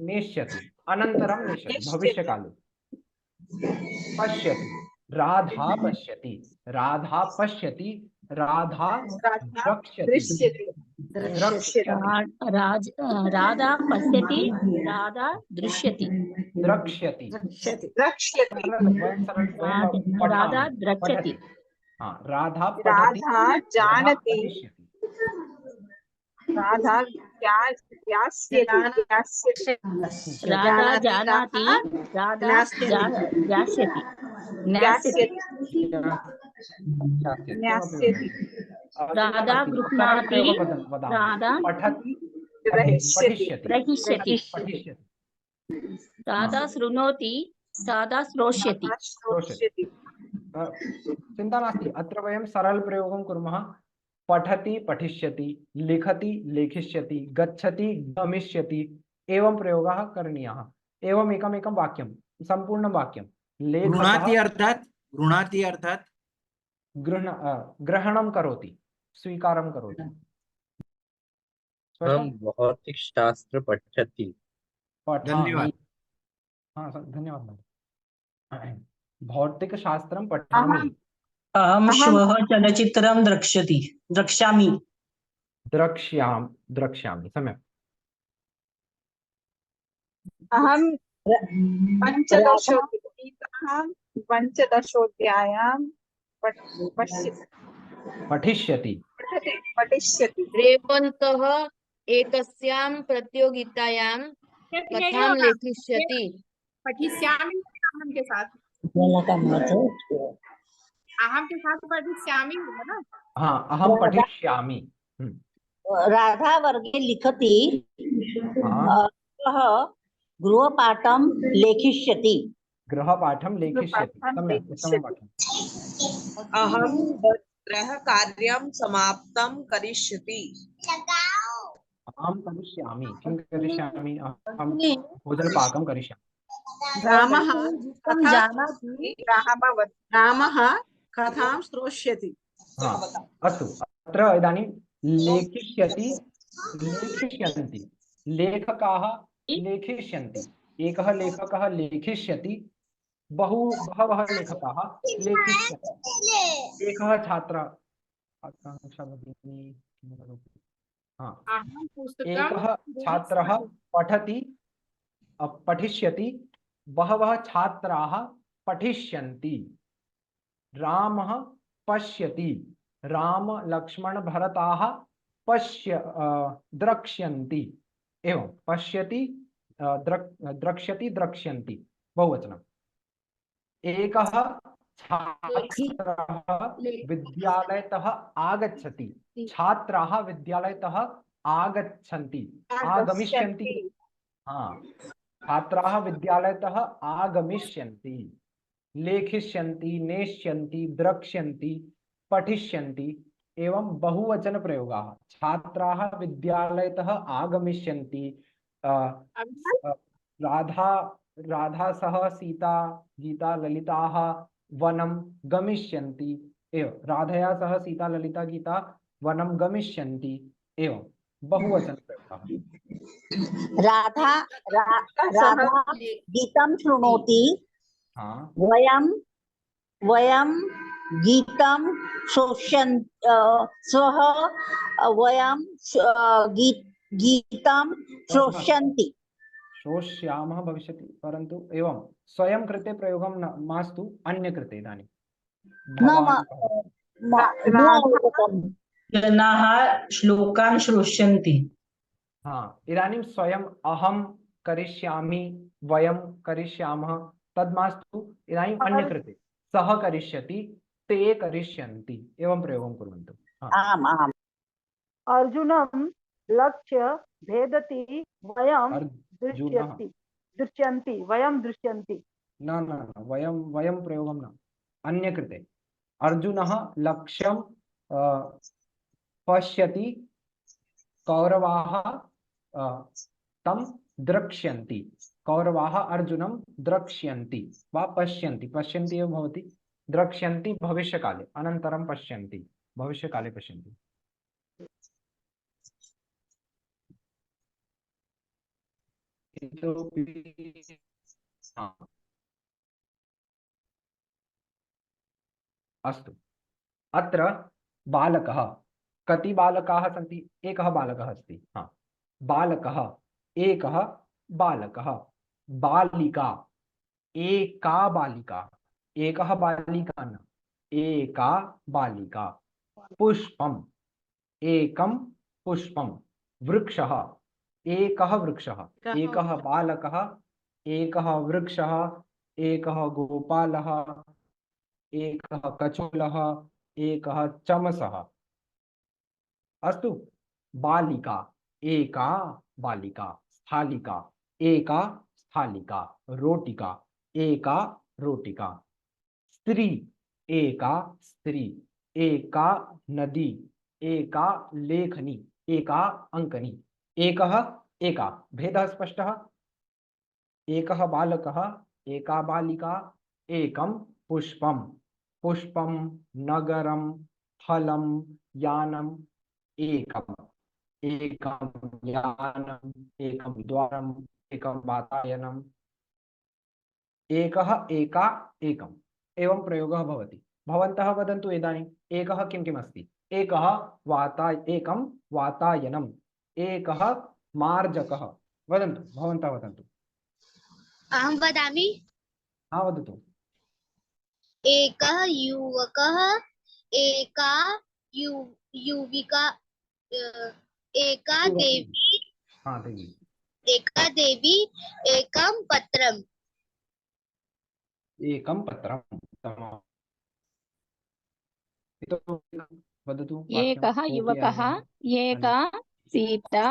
Speaker 4: नेष्यति अनन्तरं नेष्यति भविष्यकाले पश्यति राधा पश्यति राधा पश्यति राधा द्रक्ष्यति
Speaker 7: राधा पश्यति राधा दृश्यति
Speaker 4: द्रक्ष्यति
Speaker 7: राधा द्रक्ष्यति
Speaker 4: हाँ राधा
Speaker 9: जानति राधा ज्ञास्यति
Speaker 7: राधा जानाति राधा ज्ञास्यति
Speaker 9: ज्ञास्यति
Speaker 7: राधा गृह्णाति राधा
Speaker 4: पठति
Speaker 9: ग्रहिष्यति
Speaker 7: ग्रहिष्यति राधा शृणोति राधा श्रोष्यति
Speaker 9: श्रोष्यति
Speaker 4: चिंता नास्ति। अत्र वयं सरलप्रयोगं कुर्मः। पठति पठिष्यति, लिखति लेखिष्यति, गच्छति गमिष्यति, एवं प्रयोगः करणीयः। एवम् एकमेकं वाक्यं, सम्पूर्णं वाक्यं।
Speaker 19: गृह्णाति अर्थात्
Speaker 4: ग्रहणं करोति, स्वीकारं करोति।
Speaker 20: हम भौतिक शास्त्र पठति।
Speaker 19: धन्यवाद।
Speaker 4: हाँ धन्यवाद। भौतिकशास्त्रं पठामि।
Speaker 14: अहं श्वः चलचित्रं द्रक्ष्यामि।
Speaker 4: द्रक्ष्यामि सम्यक्।
Speaker 9: अहं पञ्चदशोऽध्यायां
Speaker 4: पठिष्यति।
Speaker 3: रेवन्तः एकस्यां प्रतियोगितायां कथां लेखिष्यति।
Speaker 9: पठिष्यामि अहं के साथ पठिष्यामि है ना।
Speaker 4: हाँ अहं पठिष्यामि।
Speaker 14: राधा वर्गे लिखति, सः गृहपाठं लेखिष्यति।
Speaker 4: सम्यक्, उत्तमं पाठम्।
Speaker 15: अहं गृहकार्यं समाप्तं करिष्यति।
Speaker 4: अहं करिष्यामि। किं करिष्यामि? अहं भोजनपाकं करिष्यामि।
Speaker 15: रामः कथां श्रोष्यति।
Speaker 4: अस्तु, अत्र इदानीं लेखिष्यन्ति, लेखकाः लेखिष्यन्ति, एकः लेखकः लेखिष्यति, बहवः लेखकाः लेखिष्यन्ति। एकः छात्रः एकः छात्रः पठिष्यति, बहवः छात्राः पठिष्यन्ति। रामः पश्यति, राम लक्ष्मण भरताः द्रक्ष्यन्ति। एवं पश्यति, द्रक्ष्यति, द्रक्ष्यन्ति, बहुवचनम्। एकः छात्रः विद्यालयतः आगच्छति, छात्राः विद्यालयतः आगच्छन्ति, आगमिष्यन्ति। छात्राः विद्यालयतः आगमिष्यन्ति। लेखिष्यन्ति, नेष्यन्ति, द्रक्ष्यन्ति, पठिष्यन्ति, एवं बहुवचन प्रयोगाः। छात्राः विद्यालयतः आगमिष्यन्ति। राधा सह सीता गीता ललिताः वनं गमिष्यन्ति। एवं राधया सह सीता ललिता गीता वनं गमिष्यन्ति। एवं बहुवचन प्रयोगाः।
Speaker 14: राधा गीतं शृणोति। वयं गीतं गीतं श्रोष्यन्ति।
Speaker 4: श्रोष्यामः भविष्यति, परन्तु एवं स्वयं कृते प्रयोगं मास्तु, अन्य कृते। इदानीं
Speaker 14: जनाः श्लोकान् श्रोष्यन्ति।
Speaker 4: इदानीं स्वयं अहं करिष्यामि, वयं करिष्यामः तद् मास्तु। इदानीम् अन्य कृते सः करिष्यति, ते करिष्यन्ति, एवं प्रयोगं कुर्वन्तु।
Speaker 9: अर्जुनं लक्ष्य भेदति, वयं दृश्यन्ति, वयं दृश्यन्ति।
Speaker 4: न वयं प्रयोगं न, अन्य कृते। अर्जुनः लक्ष्यं पश्यति, कौरवाः तं द्रक्ष्यन्ति। कौरवाः अर्जुनं द्रक्ष्यन्ति वा पश्यन्ति, पश्यन्ति एव भवति। द्रक्ष्यन्ति भविष्यकाले, अनन्तरं पश्यन्ति, भविष्यकाले पश्यन्ति। अस्तु, अत्र बालकः, कति बालकाः सन्ति? एकः बालकः अस्ति। बालकः, एकः बालकः। बालिका, एका बालिका, एकः बालिका न, एका बालिका। पुष्पम्, एकं पुष्पम्, वृक्षः एकः वृक्षः, एकः बालकः, एकः वृक्षः, एकः गोपालः, एकः कचोलः, एकः चमसः। अस्तु, बालिका एका बालिका, स्थालिका एका स्थालिका, रोटिका एका रोटिका, स्त्री एका स्त्री, एका नदी, एका लेखनी, एका अंकनी, एकः एका। भेदः स्पष्टः। एकः बालकः, एका बालिका, एकं पुष्पं, पुष्पं नगरं फलं यानम्, एकम्, एकं यानम्, एकं द्वारम्, एकं वातायनम्, एकः एका एकम्, एवं प्रयोगः भवति। भवन्तः वदन्तु इदानीम् एकः किं किम् अस्ति? एकः एकं वातायनम्, एकः मार्जकः। वदन्तु, भवन्तः वदन्तु।
Speaker 17: अहं वदामि।
Speaker 4: हाँ, वदतु।
Speaker 17: एकः युवकः, एका युविका, एका देवी,
Speaker 4: हाँ देवी,
Speaker 17: एका देवी, एकं पत्रम्,
Speaker 4: एकं पत्रम्। तमाम्। वदतु।
Speaker 7: एकः युवकः, एका सीता,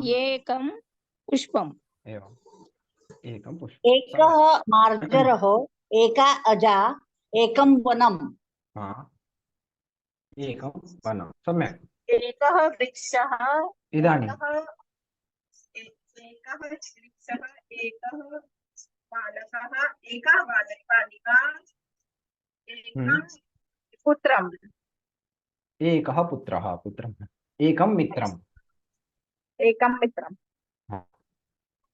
Speaker 7: एकं पुष्पम्।
Speaker 4: एवम्, एकं पुष्पम्।
Speaker 14: एकः मार्जरः, एका अजा, एकं वनम्।
Speaker 4: हाँ, एकं वनं। सम्यक्।
Speaker 15: एकः वृक्षः,
Speaker 4: इदानीम्
Speaker 15: एकः वृक्षः, एकः बालकः, एका बालिका, एकं पुत्रम्।
Speaker 4: एकः पुत्रः, पुत्रम्, एकं मित्रम्,
Speaker 9: एकं मित्रम्।
Speaker 4: हाँ।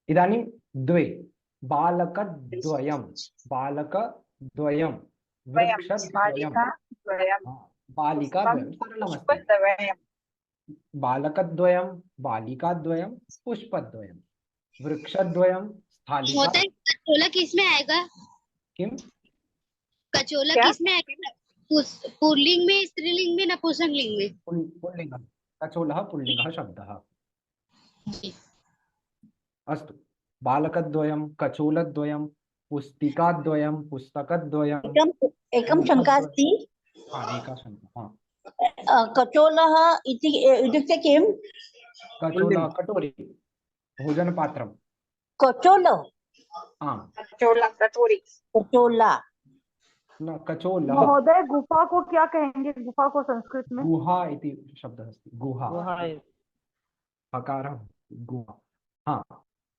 Speaker 4: इदानीं द्वे, बालकद्वयं, बालकद्वयं, वृक्षद्वयं, बालिकाद्वयं, सरलमस्ति। बालकद्वयं, बालिकाद्वयं, पुष्पद्वयं, वृक्षद्वयं, स्थालिका।
Speaker 17: महोदय, कचोला किसमें आएगा?
Speaker 4: किम?
Speaker 17: कचोला किसमें आएगा? पुल्लिंग में, स्त्रीलिंग में, नपुंसकलिंग में?
Speaker 4: पुल्लिंगः। कचोलः पुल्लिंगः शब्दः। अस्तु, बालकद्वयं, कचोलद्वयं, पुस्तिकाद्वयं, पुस्तकद्वयं।
Speaker 14: एकं शङ्का अस्ति।
Speaker 4: हाँ, एका शङ्का। हाँ।
Speaker 14: कचोलः इत्युक्ते किं?
Speaker 4: कचोलः कटोरी, भोजनपात्रं।
Speaker 14: कचोल?
Speaker 4: हाँ,
Speaker 9: कचोला, कटोरी।
Speaker 14: कचोला
Speaker 4: न, कचोलः।
Speaker 9: महोदय, गुफा को क्या कहेंगे? गुफा को संस्कृत में?
Speaker 4: गुहा इति शब्दः अस्ति। गुहा, हकारः गुहा। हाँ,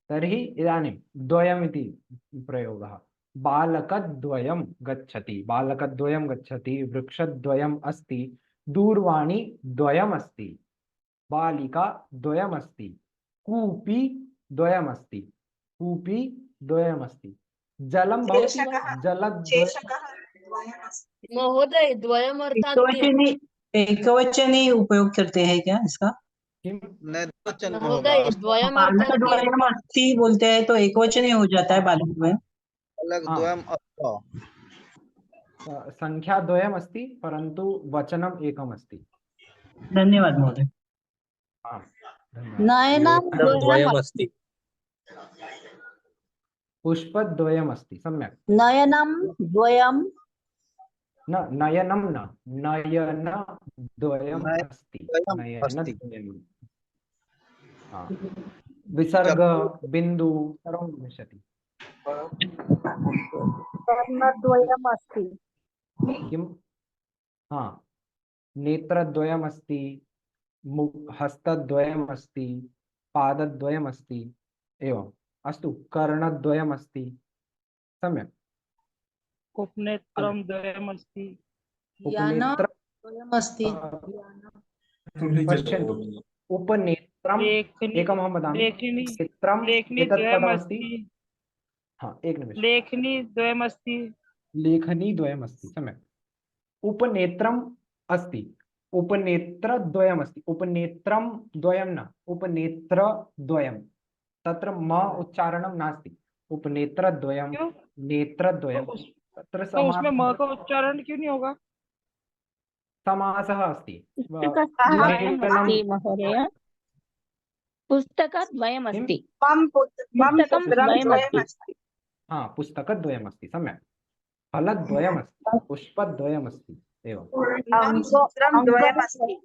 Speaker 4: तर्हि इदानीं द्वयम् इति प्रयोगः। बालकद्वयं गच्छति, बालकद्वयं गच्छति, वृक्षद्वयम् अस्ति, दूरवाणी द्वयम् अस्ति, बालिका द्वयम् अस्ति, कूपी द्वयम् अस्ति, कूपी द्वयम् अस्ति, जलं भवति वा? जलद्वयम्।
Speaker 3: महोदय, द्वयम् अर्थात
Speaker 14: एकवचने उपयोग करते हैं क्या इसका?
Speaker 3: महोदय, द्वयम् अर्थात
Speaker 14: बालकद्वयम् अस्ति बोलते हैं तो एकवचने हो जाता है बालकद्वयम्।
Speaker 4: संख्या द्वयम् अस्ति, परन्तु वचनम् एकम् अस्ति।
Speaker 14: धन्यवाद महोदय।
Speaker 4: हाँ,
Speaker 14: नयनं
Speaker 20: द्वयम् अस्ति,
Speaker 4: पुष्पद्वयम् अस्ति। सम्यक्।
Speaker 14: नयनं द्वयं,
Speaker 4: न, नयनं न, नयनद्वयम् अस्ति, नयनद्वयम्। हाँ, विसर्ग बिंदु सर्वं गमिष्यति।
Speaker 9: कर्णद्वयम् अस्ति।
Speaker 4: किं? हाँ, नेत्रद्वयम् अस्ति, हस्तद्वयम् अस्ति, पादद्वयम् अस्ति। एवम्। अस्तु, कर्णद्वयम् अस्ति। सम्यक्।
Speaker 12: उपनेत्रं द्वयम् अस्ति।
Speaker 14: यानद्वयम् अस्ति।
Speaker 4: पश्यन्तु, उपनेत्रम् एकम् अहं वदामि। नेत्रम् एतत् पदमस्ति। हाँ, एक निमिषम्।
Speaker 12: लेखनी द्वयम् अस्ति।
Speaker 4: लेखनी द्वयम् अस्ति। सम्यक्। उपनेत्रम् अस्ति, उपनेत्रद्वयम् अस्ति, उपनेत्रं द्वयं न, उपनेत्रद्वयं। तत्र म उच्चारणं नास्ति। उपनेत्रद्वयं, नेत्रद्वयं। तत्र
Speaker 12: उसमें म का उच्चारण क्यों नहीं होगा?
Speaker 4: समासः अस्ति।
Speaker 7: महोदय, पुस्तकद्वयमस्ति
Speaker 9: मम
Speaker 7: पुस्तकं
Speaker 9: पुत्रं
Speaker 7: द्वयमस्ति
Speaker 4: हाँ, पुस्तकद्वयमस्ति, सम्यक्। फलद्वयमस्ति, पुष्पद्वयमस्ति, एवं।
Speaker 9: मम पुत्रं द्वयमस्ति।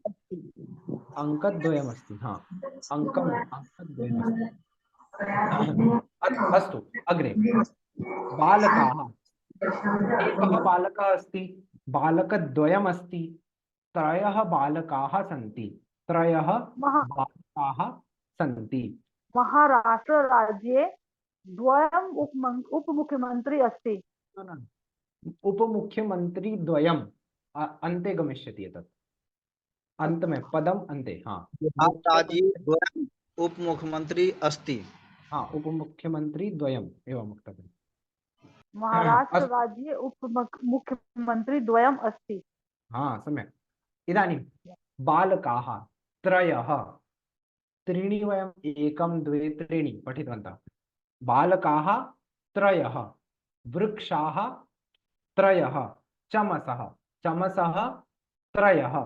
Speaker 4: अङ्कद्वयमस्ति, हाँ, अङ्कद्वयमस्ति। अस्तु, अग्रे। बालकाः, एकः बालकः अस्ति, बालकद्वयमस्ति, त्रयः बालकाः सन्ति, त्रयः बालकाः सन्ति।
Speaker 9: महाराष्ट्र राज्ये द्वयम् उपमुख्यमन्त्री अस्ति।
Speaker 4: उपमुख्यमन्त्री द्वयम् अन्ते गमिष्यति एतत्, अंत में, पदम अन्ते, हाँ।
Speaker 10: राज्ये द्वयम् उपमुख्यमंत्री अस्ति।
Speaker 4: हाँ, उपमुख्यमंत्री द्वयम् एवं वक्तव्यम्।
Speaker 9: महाराष्ट्र राज्ये उपमुख्यमन्त्री द्वयम् अस्ति।
Speaker 4: हाँ, सम्यक्। इदानीं बालकाः त्रयः, त्रीणि वयम् एकं द्वे त्रीणि पठितवन्तः। बालकाः त्रयः, वृक्षाः त्रयः, चमसः त्रयः,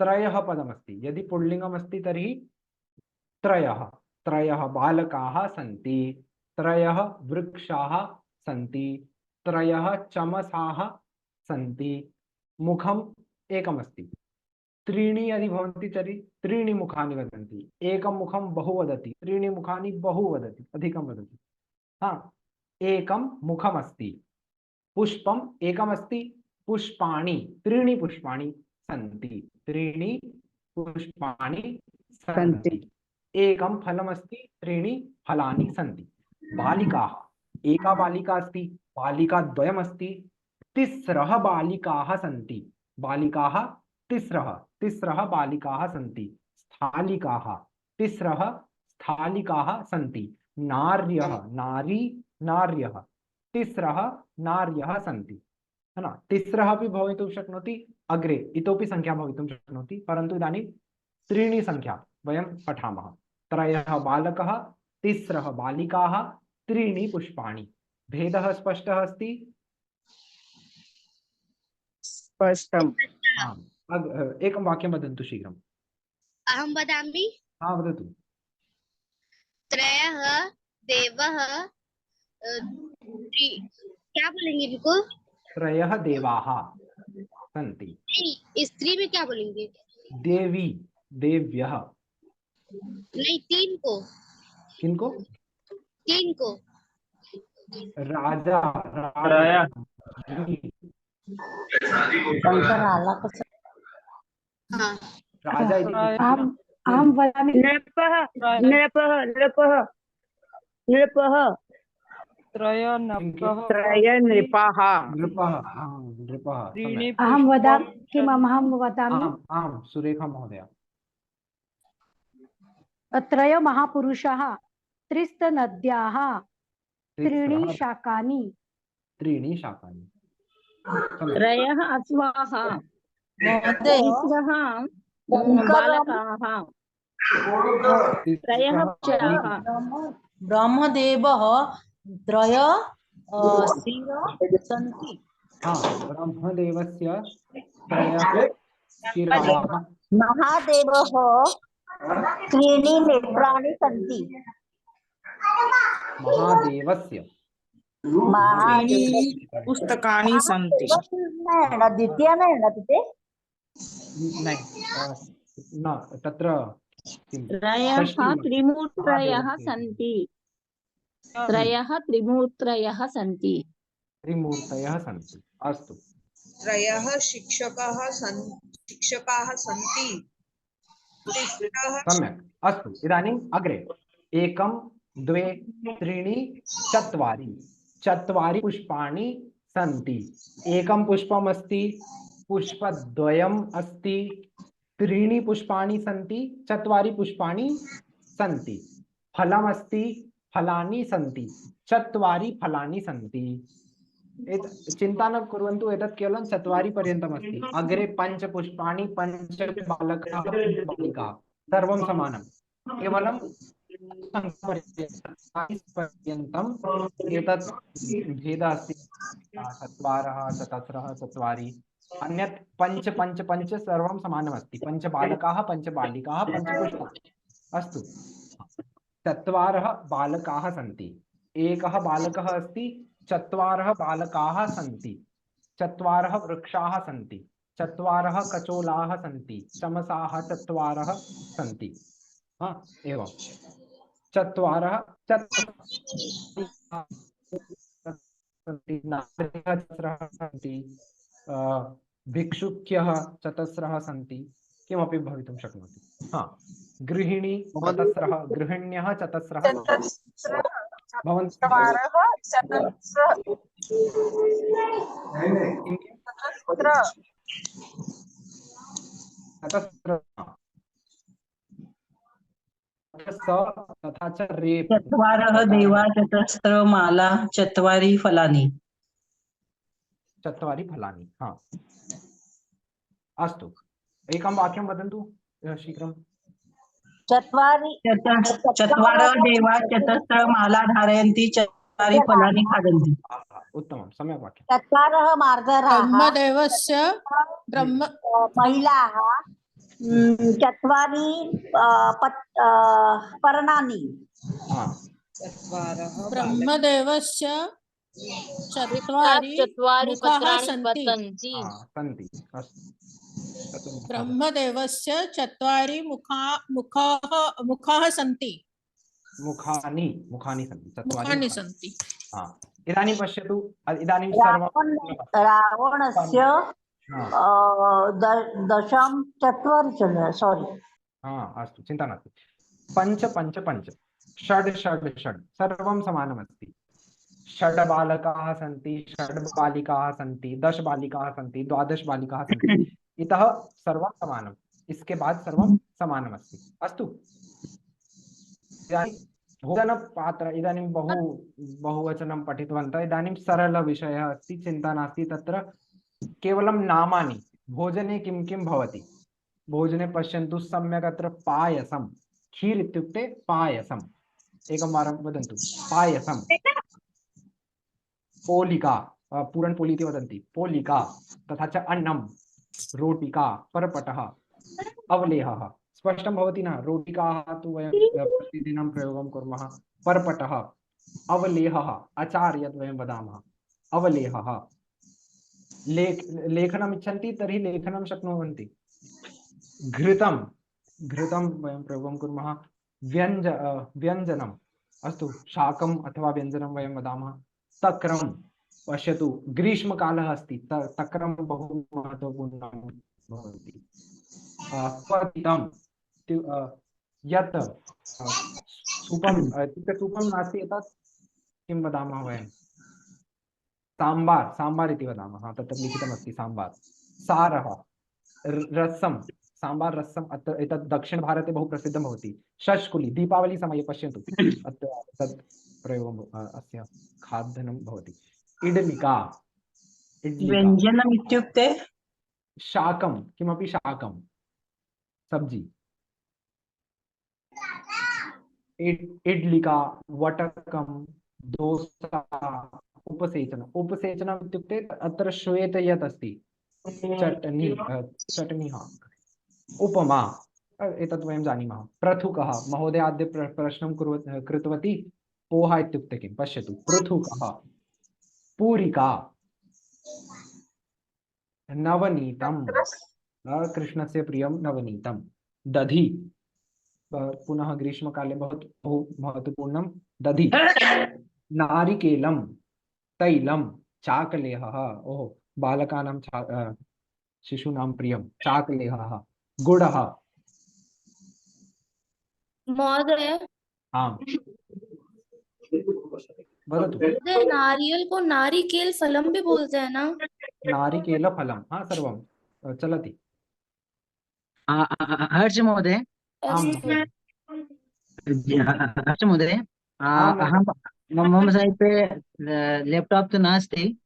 Speaker 4: त्रयः पदमस्ति। यदि पुल्लिङ्गमस्ति तर्हि त्रयः बालकाः सन्ति, त्रयः वृक्षाः सन्ति, त्रयः चमसाः सन्ति, मुखम् एकमस्ति। त्रीणि यदि भवन्ति तर्हि त्रीणि मुखानि वदन्ति, एकं मुखं बहु वदति, त्रीणि मुखानि बहु वदति, अधिकं वदति। हाँ, एकं मुखमस्ति। पुष्पम् एकमस्ति, पुष्पाणि त्रीणि पुष्पाणि सन्ति, त्रीणि पुष्पाणि सन्ति। एकं फलमस्ति, त्रीणि फलानि सन्ति। बालिकाः, एका बालिका अस्ति, बालिकाद्वयमस्ति, तिस्रः बालिकाः सन्ति, बालिकाः तिस्रः बालिकाः सन्ति। स्थालिकाः तिस्रः स्थालिकाः सन्ति। नार्यः नार्यः तिस्रः नार्यः सन्ति, है ना। तिस्रः अपि भवितुं शक्नोति, अग्रे इतोपि संख्या भवितुं शक्नोति, परन्तु इदानीं त्रीणि संख्या वयं पठामः। त्रयः बालकः, तिस्रः बालिकाः, त्रीणि पुष्पाणि। भेदः स्पष्टः अस्ति?
Speaker 12: स्पष्टम्।
Speaker 4: एकं वाक्यं वदन्तु शीघ्रम्।
Speaker 17: अहं वदामि।
Speaker 4: हाँ, वदतु।
Speaker 17: त्रयः देवः, क्या बोलेंगे इनको?
Speaker 4: त्रयः देवाः सन्ति।
Speaker 17: स्त्री में क्या बोलेंगे?
Speaker 4: देवी, देव्यः।
Speaker 17: नहीं, तीन को।
Speaker 4: किनको?
Speaker 17: तीन को।
Speaker 4: राजा,
Speaker 17: हाँ।
Speaker 4: राजा
Speaker 9: अहं वदामि। नृपः
Speaker 12: त्रय नृपाः।
Speaker 9: अहं वदामि किम्? अहं वदामि।
Speaker 4: आम्, सुरेखा महोदया।
Speaker 9: त्रय महापुरुषाः, त्रिस्तनद्याः, त्रीणि शाकानि।
Speaker 7: त्रयः अश्वाः, तिस्रः बालकाः, त्रयः पक्षाः।
Speaker 3: ब्रह्मदेवः त्रय शिरः सन्ति।
Speaker 4: ब्रह्मदेवस्य त्रयः शिराः।
Speaker 5: महादेवः त्रीणि नेत्राणि सन्ति।
Speaker 4: महादेवस्य
Speaker 12: पुस्तकानि सन्ति।
Speaker 5: द्वितीय न एणति
Speaker 4: न, तत्र
Speaker 7: त्रयः त्रिमूर्तयः सन्ति, त्रयः त्रिमूर्तयः सन्ति।
Speaker 4: अस्तु।
Speaker 15: त्रयः शिक्षकाः सन्ति।
Speaker 4: सम्यक्, अस्तु। इदानीम् अग्रे। एकं द्वे त्रीणि चत्वारि पुष्पाणि सन्ति। एकं पुष्पम् अस्ति, पुष्पद्वयम् अस्ति, त्रीणि पुष्पाणि सन्ति, चत्वारि पुष्पाणि सन्ति। फलमस्ति, फलानि सन्ति, चत्वारि फलानि सन्ति। चिंता न कुर्वन्तु, एतत् केवलं चत्वारि पर्यन्तम् अस्ति। अग्रे पञ्च पुष्पाणि, पञ्च बालकाः, बालिकाः, सर्वं समानं। केवलं पर्यन्तम् एतत् भेदः अस्ति। चत्वारः, चतस्रः, चत्वारि, अन्यत् पञ्च पञ्च पञ्च सर्वं समानमस्ति। पञ्च बालकाः, पञ्च बालिकाः, पञ्च पुष्पाणि, अस्तु, चत्वारः बालकाः सन्ति, एकः बालकः अस्ति, चत्वारः बालकाः सन्ति, चत्वारः वृक्षाः सन्ति, चत्वारः कचोलाः सन्ति, चमसाः चत्वारः सन्ति। हाँ, एवं चत्वारः चतस्रः सन्ति, भिक्षुक्यः चतस्रः सन्ति, किमपि भवितुं शक्नोति। हाँ, गृहिणी चतस्रः, गृहिण्यः चतस्रः, तथा च रेप,
Speaker 14: चत्वारः देवा चतस्र माला चत्वारि फलानि।
Speaker 4: चत्वारि फलानि। हाँ, अस्तु, एकं वाक्यं वदन्तु शीघ्रं।
Speaker 14: चत्वारः देवा चतस्र माला धारयन्ति चत्वारि फलानि खादन्ति।
Speaker 4: उत्तमं, सम्यक् वाक्यं।
Speaker 5: चत्वारः मार्दराः
Speaker 2: ब्रह्मदेवस्य
Speaker 5: महिलाः चत्वारि पर्णानि।
Speaker 2: ब्रह्मदेवस्य चत्वारि मुखाः सन्ति। ब्रह्मदेवस्य चत्वारि मुखाः सन्ति।
Speaker 4: मुखानि सन्ति,
Speaker 2: मुखानि सन्ति।
Speaker 4: इदानीं पश्यतु, इदानीं
Speaker 5: रावणस्य दशं चत्वारि, सोरि।
Speaker 4: अस्तु, चिन्ता नास्ति। पञ्च पञ्च पञ्च, षड् षड् षड्, सर्वं समानमस्ति। षड् बालकाः सन्ति, षड् बालिकाः सन्ति, 10 बालिकाः सन्ति, 12 बालिकाः सन्ति, इतः सर्वं समानम्, इसके बाद सर्वं समानमस्ति। अस्तु, भोजनपात्र, इदानीं बहुवचनं पठितवन्तः, इदानीं सरलविषयः अस्ति, चिन्ता नास्ति। तत्र केवलं नामानि, भोजने किं किं भवति। भोजने पश्यन्तु सम्यक्, अत्र पायसं, खीर् इत्युक्ते पायसम्, एकं वारं वदन्तु, पायसं। पोलिका, पूरणपोली इति वदन्ति, पोलिका, तथा च अन्नं, रोटिका, पर्पटः, अवलेहः। स्पष्टं भवति न? रोटिकाः तु वयं प्रतिदिनं प्रयोगं कुर्मः, पर्पटः, अवलेहः, अचार् यद् वयं वदामः, अवलेहः। लेखनम् इच्छन्ति तर्हि लेखनं शक्नुवन्ति। घृतं, घृतं वयं प्रयोगं कुर्मः। व्यञ्जनम्, अस्तु, शाकम् अथवा व्यञ्जनं वयं वदामः। तक्रं, पश्यतु, ग्रीष्मकालः अस्ति, तक्रं बहु महत्वपूर्णं भवति। क्वथितं, यत् सूपम् इत्युक्ते सूपं नास्ति, एतत् किं वदामः वयं, साम्बार् इति वदामः, तत्र लिखितमस्ति साम्बार्। सारः, रसं, साम्बार् रसम्, अत्र एतत् दक्षिणभारते बहु प्रसिद्धं भवति। शष्कुली, दीपावलीसमये पश्यन्तु, अत्र तत् प्रयोगम् अस्य खाद्यं भवति। इड्लिका,
Speaker 14: व्यञ्जनम् इत्युक्ते
Speaker 4: शाकं, किमपि शाकं, सब्जी। इड्लिका, वटकं, दोसा, उपसेचनम्, उपसेचनम् इत्युक्ते अत्र श्रूयते यत् अस्ति चटनी, हाँ, उपमा, एतत् वयं जानीमः। पृथुकः, महोदय अद्य प्रश्नं कृतवती, पोहा इत्युक्ते किं, पश्यतु, पृथुकः। पूरिका, नवनीतं, कृष्णस्य प्रियं नवनीतं। दधि, पुनः ग्रीष्मकाले बहु महत्वपूर्णं, दधि। नारिकेलं, तैलं, चाकलेहः, ओहो, बालकानां शिशूनां प्रियं चाकलेहः। गुडः।
Speaker 6: महोदय,
Speaker 4: आम्, वदतु।
Speaker 6: नारियल को नारिकेल फलम भी बोलते हैं ना?
Speaker 4: नारिकेल फलम, हाँ, सर्वं चलति।
Speaker 11: हर्ष महोदय, हर्ष महोदय, अहं मम समीपे लैपटॉप तु नास्ति,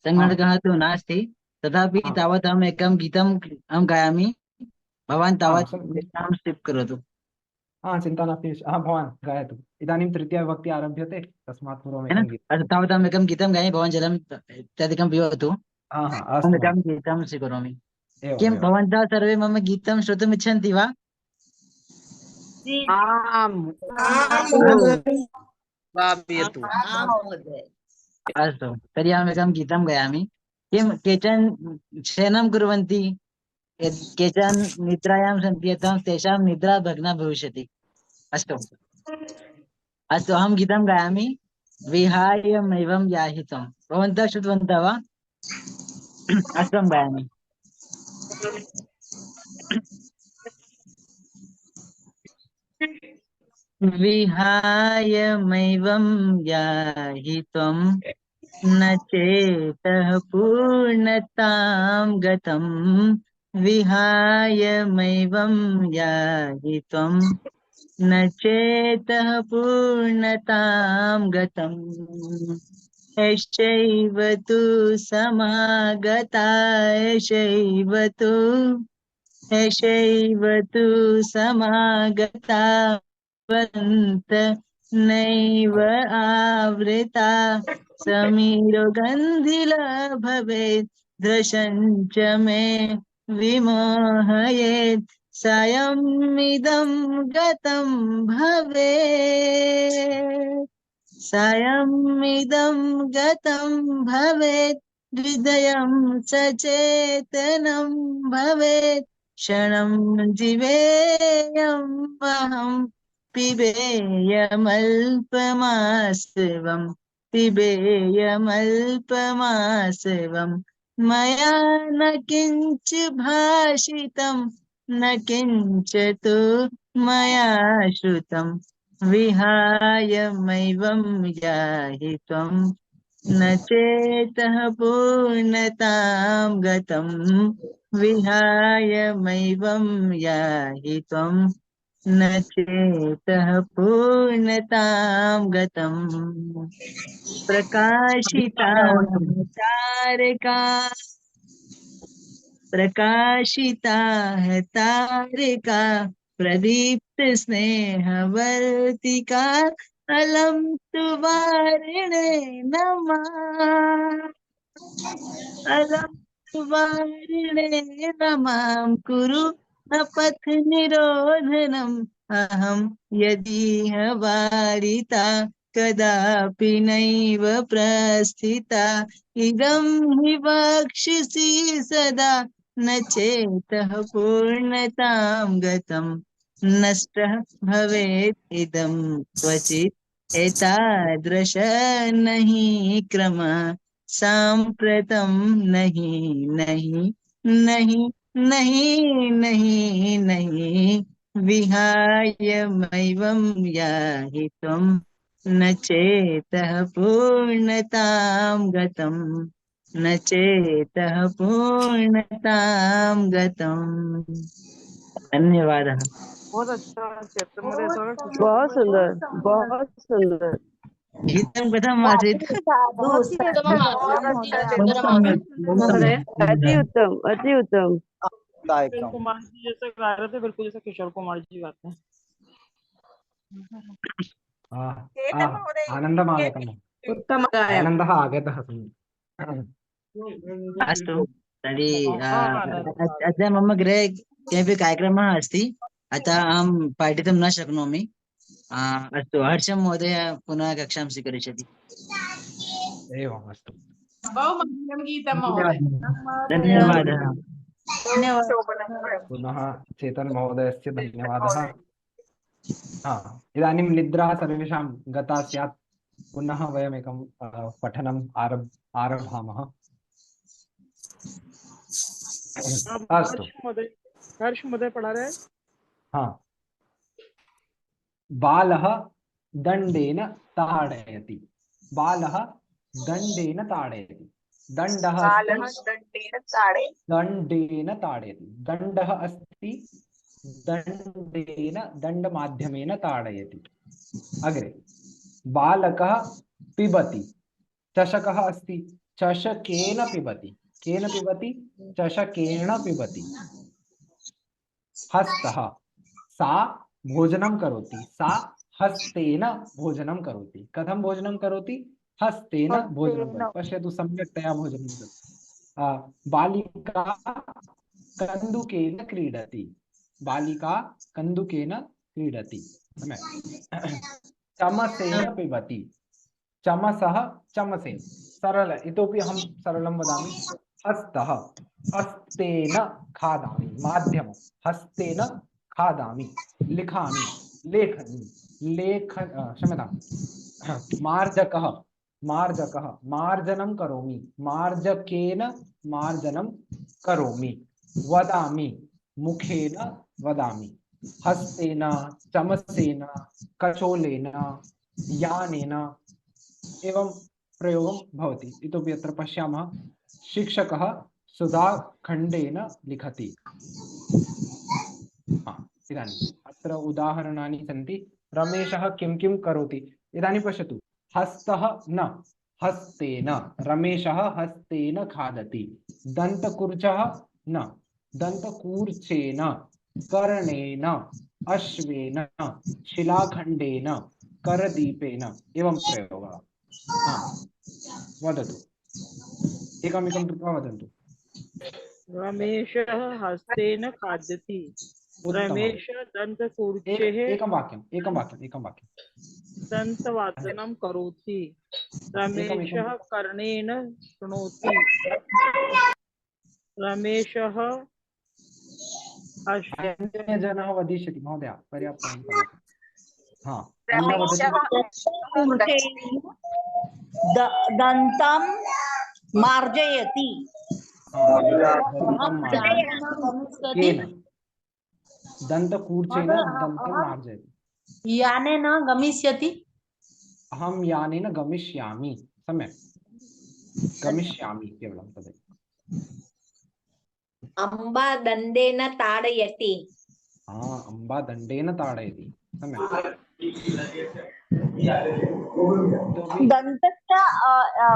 Speaker 11: सङ्गणकः तु नास्ति, तथापि तावत् अहम् एकं गीतम् अहं गायामि, भवान् तावत् स्किप् करोतु।
Speaker 4: चिन्ता नास्ति, भवान् गायतु। इदानीं तृतीया विभक्ति आरभ्यते, तस्मात् पूर्वम्
Speaker 11: तावत् अहम् एकं गीतं गायामि, भवान् जलम् इत्यादिकं पिबतु, एकं गीतं स्वीकरोमि। किं भवन्तः सर्वे मम गीतं श्रोतुम् इच्छन्ति वा?
Speaker 10: वापयतु।
Speaker 11: अस्तु तर्हि अहमेकं गीतं गायामि। किं केचन शयनं कुर्वन्ति, केचन निद्रायां सन्ति, अतः तेषां निद्रा भग्ना भविष्यति। अस्तु अस्तु अहं गीतं गायामि। विहायमेवं याहितं। भवन्तः श्रुतवन्तः वा? अस्तु अहं गायामि। विहायमेवं याहितं न चेतः पूर्णतां गतं। विहायमेवं याहितं न चेतः पूर्णतां गतम्। एषैव तु समागता एषैव तु समागता वदन्त नैव आवृता। समीरो गन्धिल भवेत् दृशञ्च मे विमोहयेत्। सायमिदं गतं भवेत्, सायमिदं गतं भवेत्। हृदयं सचेतनं भवेत्। क्षणं जीवेयम् अहं पिबेयमल्पमास्वं, पिबेयमल्पमास्वं। मया न किञ्च भाषितं, न किञ्च तु मया श्रुतं। विहायमेवं याहितं न चेतः पूर्णतां गतं। विहायमेवं याहितं न चेतः पूर्णतां गतम्। प्रकाशिता तारका, प्रकाशिता है तारिका। प्रदीप्त स्नेहवर्तिका। अलम तु वारिणे नमः, अलम तु वारिणे नमः। कुरु न पथ निरोधनम्। अहं यदीह वारिता कदापि नैव प्रस्थिता। इदं हि वक्ष्यसि सदा न चेतः पूर्णतां गतम्। नष्टः भवेत् इदं क्वचित्, एतादृश नहि क्रमः। साम्प्रतं नहि नहि नहि नहीं नहीं नहीं। विहायमेवं याहितं न चेतः पूर्णतां गतम्, न चेतः पूर्णतां गतम्। धन्यवादः।
Speaker 12: बहुत अच्छा चैप्टर मध्ये सगळं
Speaker 21: बहुत सुंदर, बहुत सुंदर।
Speaker 11: गीतं कथम् आसीत्?
Speaker 3: बहुत ही उत्तमम् आसीत्, सुन्दरम् आसीत्।
Speaker 21: अति उत्तम, अति उत्तम।
Speaker 12: किशोर कुमार जी जैसे गा रहे थे, बिल्कुल जैसे किशोर कुमार जी गाते हैं।
Speaker 4: आनन्दम् आगतम्, आनन्दः आगतः।
Speaker 11: अस्तु तर्हि अद्य मम गृहे किमपि कार्यक्रमः अस्ति, अतः अहं पाठितुं न शक्नोमि। अस्तु हर्षं महोदय पुनः कक्षां स्वीकरिष्यति।
Speaker 4: एवम् अस्तु,
Speaker 12: बहु मधुरं गीतं महोदय।
Speaker 11: धन्यवादः।
Speaker 4: पुनः चेतन महोदयस्य धन्यवादः। इदानीं निद्रा सर्वेषां गता स्यात्। पुनः वयमेकं पठनम् आरभामः। अस्तु,
Speaker 12: हर्ष महोदय पढ़ा रहे हैं।
Speaker 4: हाँ, बालः दण्डेन ताडयति। बालः दण्डेन ताडयति। दण्डः दण्डेन ताडयति। दण्डः अस्ति, दण्डेन दण्डमाध्यमेन ताडयति। अग्रे बालकः पिबति। चषकः अस्ति, चषकेन पिबति। केन पिबति? चषकेन पिबति। हस्तः, सा भोजनं करोति। सा हस्तेन भोजनं करोति। कथं भोजनं करोति? हस्तेन भोजनं करोति। पश्यतु, सम्यक्तया भोजनं करोति। बालिका कन्दुकेन क्रीडति। बालिका कन्दुकेन क्रीडति चमसेन पिबति चमसः चमसेन सरल इतोपि हम सरलं वदामि हस्तः हस्तेन खादामि माध्यमं हस्तेन खादामि लिखामि लेखनी क्षम्यतां मार्जकः मार्जकः मार्जनं करोमि मार्जकेन मार्जनं करोमि वदामि मुखेन वदामि हस्तेन चमसेन कचोलेन यानेन एवं प्रयोगं भवति। इतोपि अत्र पश्यामः शिक्षकः सुधाखण्डेन लिखति। इदानीम् अत्र उदाहरणानि सन्ति। रमेशः किं किं करोति। इदानीं पश्यतु हस्तः न हस्तेन रमेशः हस्तेन खादति दन्तकूर्चः न दन्तकूर्चेन कर्णेन अश्वेन शिलाखण्डेन करदीपेन एवं प्रयोगः। वदतु एकमेकं कृत्वा वदन्तु।
Speaker 12: रमेशः हस्तेन खादति रमेश दन्तकूर्चेः
Speaker 4: एकं वाक्यं
Speaker 12: दन्तवादनं करोति रमेशः कर्णेन शृणोति रमेशः
Speaker 4: अन्यजनः वदिष्यति महोदय पर्याप्तं।
Speaker 7: दन्तं मार्जयति
Speaker 4: दन्तकूर्चेन दन्तं मार्जयति
Speaker 3: यानेन गमिष्यति
Speaker 4: अहं यानेन गमिष्यामि सम्यक् गमिष्यामि केवलं तदेव।
Speaker 8: अम्बा दण्डेन ताडयति
Speaker 4: अम्बा दण्डेन ताडयति सम्यक्।
Speaker 7: दन्तस्य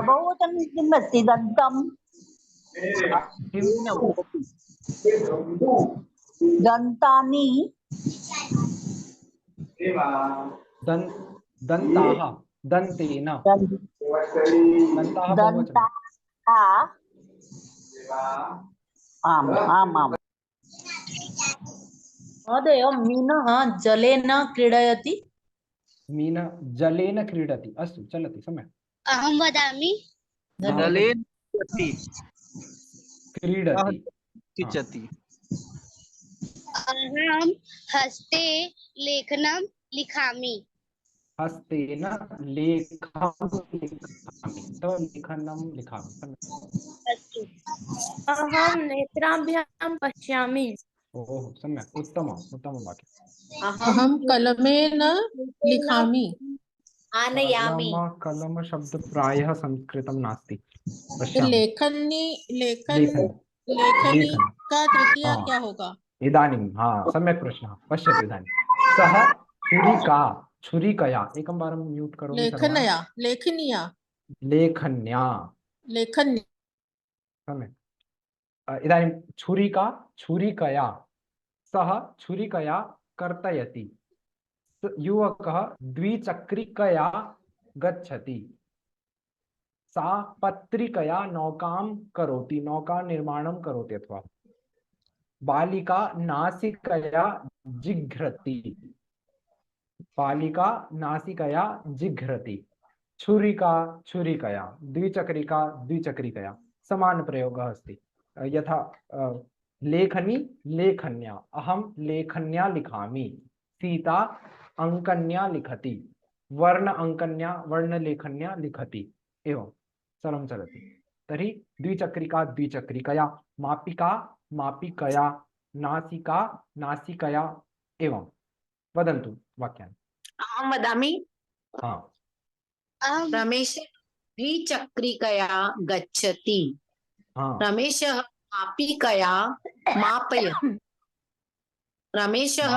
Speaker 7: बहुवचनं किम् अस्ति दन्तं दन्तानि
Speaker 4: दन्ताः दन्तेन दन्ताः बहुवचनं।
Speaker 7: आम् आम् आम्
Speaker 3: महोदय मीनः जलेन क्रीडयति
Speaker 4: मीनः जलेन क्रीडति अस्तु चलति सम्यक्।
Speaker 17: अहं वदामि
Speaker 10: जलेन
Speaker 4: क्रीडति
Speaker 10: तिष्ठति
Speaker 17: अहं हस्ते लेखनं लिखामि
Speaker 4: हस्तेन लेखनं लिखामि
Speaker 6: अस्तु अहं नेत्राभ्यां पश्यामि।
Speaker 4: ओह सम्यक् उत्तमं वाक्यम्।
Speaker 2: अहं कलमेन लिखामि
Speaker 8: आनयामि
Speaker 4: कलम शब्द प्रायः संस्कृतं नास्ति।
Speaker 2: लेखनी का तृतीया क्या होगा।
Speaker 4: इदानीं सम्यक् प्रश्नः। पश्यतु इदानीं सः छुरिकया एकं वारं म्यूट् करोमि। लेखन्या सम्यक्। इदानीं छुरिकया सः छुरिकया कर्तयति युवकः द्विचक्रिकया गच्छति सा पत्रिकया नौकां करोति नौका निर्माणं करोति अथवा बालिका नासिकया जिघ्रति छुरिकया द्विचक्रिकया समान प्रयोगः अस्ति। यथा लेखन्या अहं लेखन्या लिखामि सीता अंकन्या लिखति वर्णलेखन्या लिखति एवं सर्वं चलति। तर्हि द्विचक्रिकया मापिकया नासिकया एवं वदन्तु वाक्यानि।
Speaker 8: अहं वदामि रमेश द्विचक्रिकया गच्छति रमेशः मापिकया मापयति रमेशः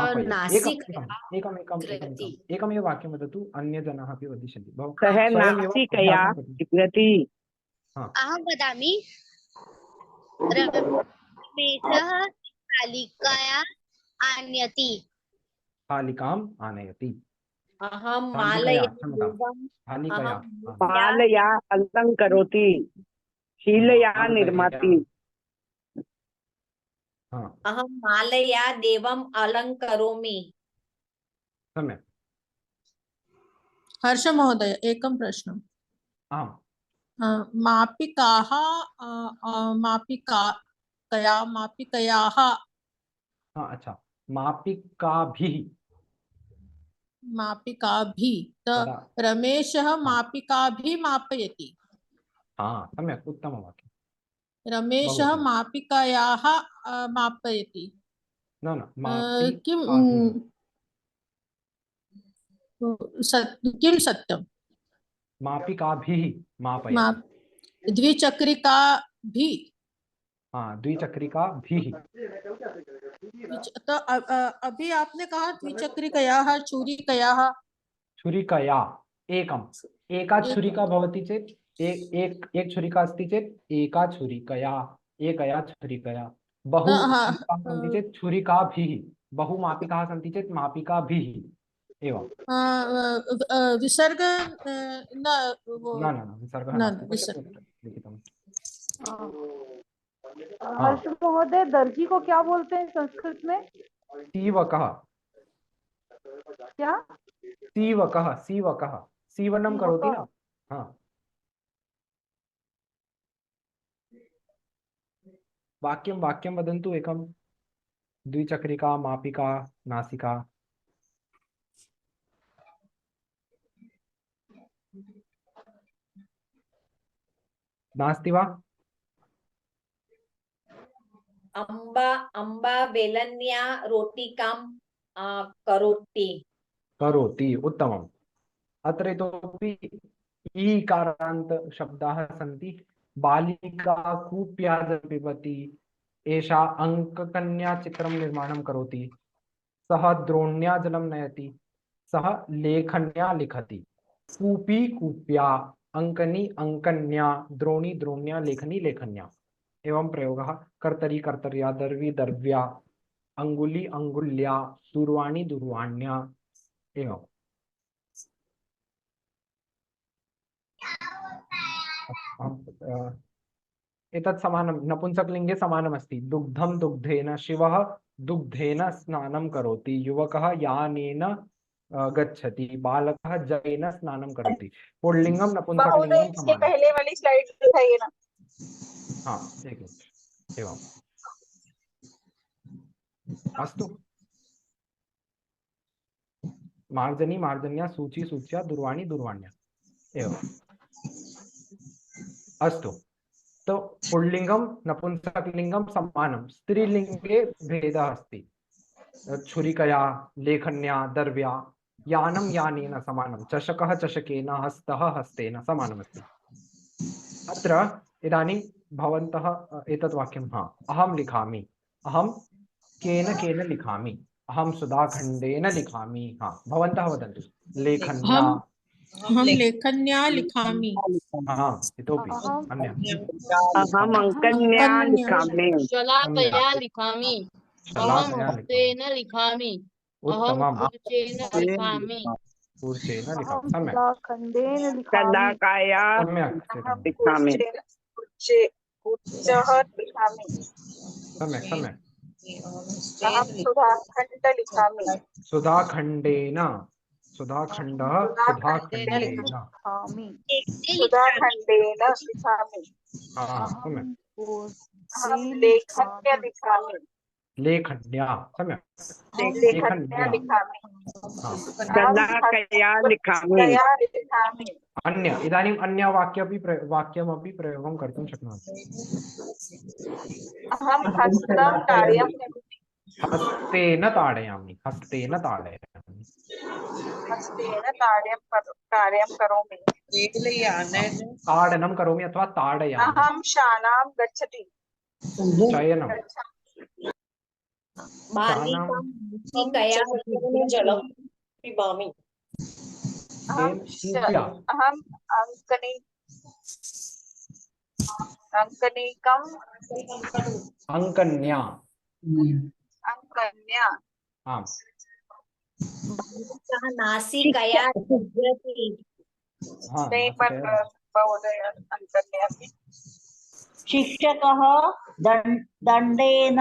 Speaker 4: एकमेव वाक्यं वदतु अन्यजनाः अपि वदिष्यन्ति।
Speaker 21: सः नासिकया लिखति।
Speaker 17: अहं वदामि रमेशः
Speaker 4: स्थालिकाम् आनयति
Speaker 8: अहं
Speaker 21: मालया अलङ्करोति शीलया निर्माति
Speaker 8: अहं मालया देवम् अलङ्करोमि
Speaker 4: सम्यक्।
Speaker 2: हर्ष महोदय एकं प्रश्नम्।
Speaker 4: आम्।
Speaker 2: मापिकाः मापिकयाः
Speaker 4: अच्छा, मापिकाभिः।
Speaker 2: तो रमेशः मापिकाभिः मापयति।
Speaker 4: सम्यक्, उत्तमवाक्यं।
Speaker 2: रमेशः
Speaker 4: बहु
Speaker 2: मापिकायाः मापयति।
Speaker 4: न
Speaker 2: किं
Speaker 4: मापिकाभिः।
Speaker 2: किं सत्यं?
Speaker 4: मापिकाभिः मापयति।
Speaker 2: द्विचक्रिकाभिः।
Speaker 4: द्विचक्रिकाभिः।
Speaker 2: तो अभी आपने कहा द्विचक्रिकयाः छुरिकयाः।
Speaker 4: छुरिकया एकम्, एका छुरिका भवति चेत् एक छुरिका अस्ति चेत् एका छुरिकया, एकया छुरिकया। बहु छुरिकाः सन्ति चेत् छुरिकाभिः, बहु मापिकाः सन्ति चेत् मापिकाभिः एवं।
Speaker 2: विसर्ग
Speaker 4: न विसर्गः नास्ति,
Speaker 2: विसर्ग।
Speaker 4: लिखितम्।
Speaker 9: हर्ष महोदय, दर्जी को क्या बोलते हैं संस्कृत में?
Speaker 4: सीवकः।
Speaker 9: क्या?
Speaker 4: सीवकः, सीवकः सीवनं करोति न। हाँ, वाक्यं वदन्तु एकं। द्विचक्रिका, मापिका, नासिका। नास्ति वा?
Speaker 8: अम्बा बेलन्या रोटिकां करोति।
Speaker 4: उत्तमम्। अत्र इतोपि ईकारान्त शब्दाः सन्ति। बालिका कूप्या जलं पिबति, एषा अङ्ककन्या चित्रं निर्माणं करोति, सः द्रोण्या जलं नयति, सः लेखन्या लिखति। कूपी कूप्या, अङ्कनी अङ्कन्या, द्रोणी द्रोण्या, लेखनी लेखन्या। एवं प्रयोगः। कर्तरी कर्तर्या, दर्वी दर्व्या, अंगुली अंगुल्या, दूरवाणी दूरवाण्या। एवं। एतत् समानं नपुंसकलिङ्गे समानमस्ति। दुग्धं दुग्धेन, शिवः दुग्धेन स्नानं करोति, युवकः यानेन गच्छति, बालकः जलेन स्नानं करोति। पुल्लिङ्गं नपुंसकलिङ्गं समानम्।
Speaker 5: पहले वाली स्लाइड दिखाइए ना।
Speaker 4: हाँ, एक मिनट। एवं। अस्तु। मार्जनी मार्जन्या, सूची सूच्या, दूरवाणी दूरवाण्या। एवं। अस्तु। तो पुल्लिङ्गं नपुंसकलिङ्गं समानं। स्त्रीलिङ्गे भेदः अस्ति। छुरिकया, लेखन्या, दर्व्या। यानं यानेन समानं, चषकः चषकेन, हस्तः हस्तेन समानमस्ति। अत्र इदानीं भवन्तः एतत् वाक्यं अहं लिखामि, अहं केन केन लिखामि, अहं सुधाखण्डेन लिखामि। भवन्तः वदन्तु। लेखन्या।
Speaker 2: अहं लेखन्या लिखामि।
Speaker 4: इतोपि अन्य।
Speaker 21: अहम अंकन्या लिखामि।
Speaker 3: शलाकया लिखामि। अहं हस्तेन लिखामि। अहं कूर्चेन लिखामि।
Speaker 4: कूर्चेन लिखामि। सम्यक्।
Speaker 21: शलाकया लिखामि।
Speaker 4: सम्यक् सम्यक्।
Speaker 5: अहं सुधाखण्ड लिखामि।
Speaker 4: सुधाखण्डेन, सुधाखण्डः सुधाखण्डेन।
Speaker 5: सुधाखण्डेन लिखामि।
Speaker 4: सम्यक्।
Speaker 5: अहं लेखन्या लिखामि।
Speaker 4: लेखन्या। सम्यक्।
Speaker 5: लेखन्या लिखामि।
Speaker 21: शलाकया लिखामि।
Speaker 4: अन्य, इदानीम् अन्यवाक्यमपि प्रयोगं कर्तुं शक्नोति।
Speaker 5: अहं हस्तं ताडयामि।
Speaker 4: हस्तेन ताडयामि। हस्तेन ताडयामि।
Speaker 5: हस्तेन कार्यं करोमि।
Speaker 4: ताडनं करोमि अथवा ताडयामि।
Speaker 5: अहं शालां गच्छति।
Speaker 4: चयनं।
Speaker 16: बालिकाया जलं पिबामि।
Speaker 5: अहं
Speaker 4: अङ्कन्या। आम्।
Speaker 8: बालिका नासिकया जिघ्रति।
Speaker 7: शिक्षकः दण्डेन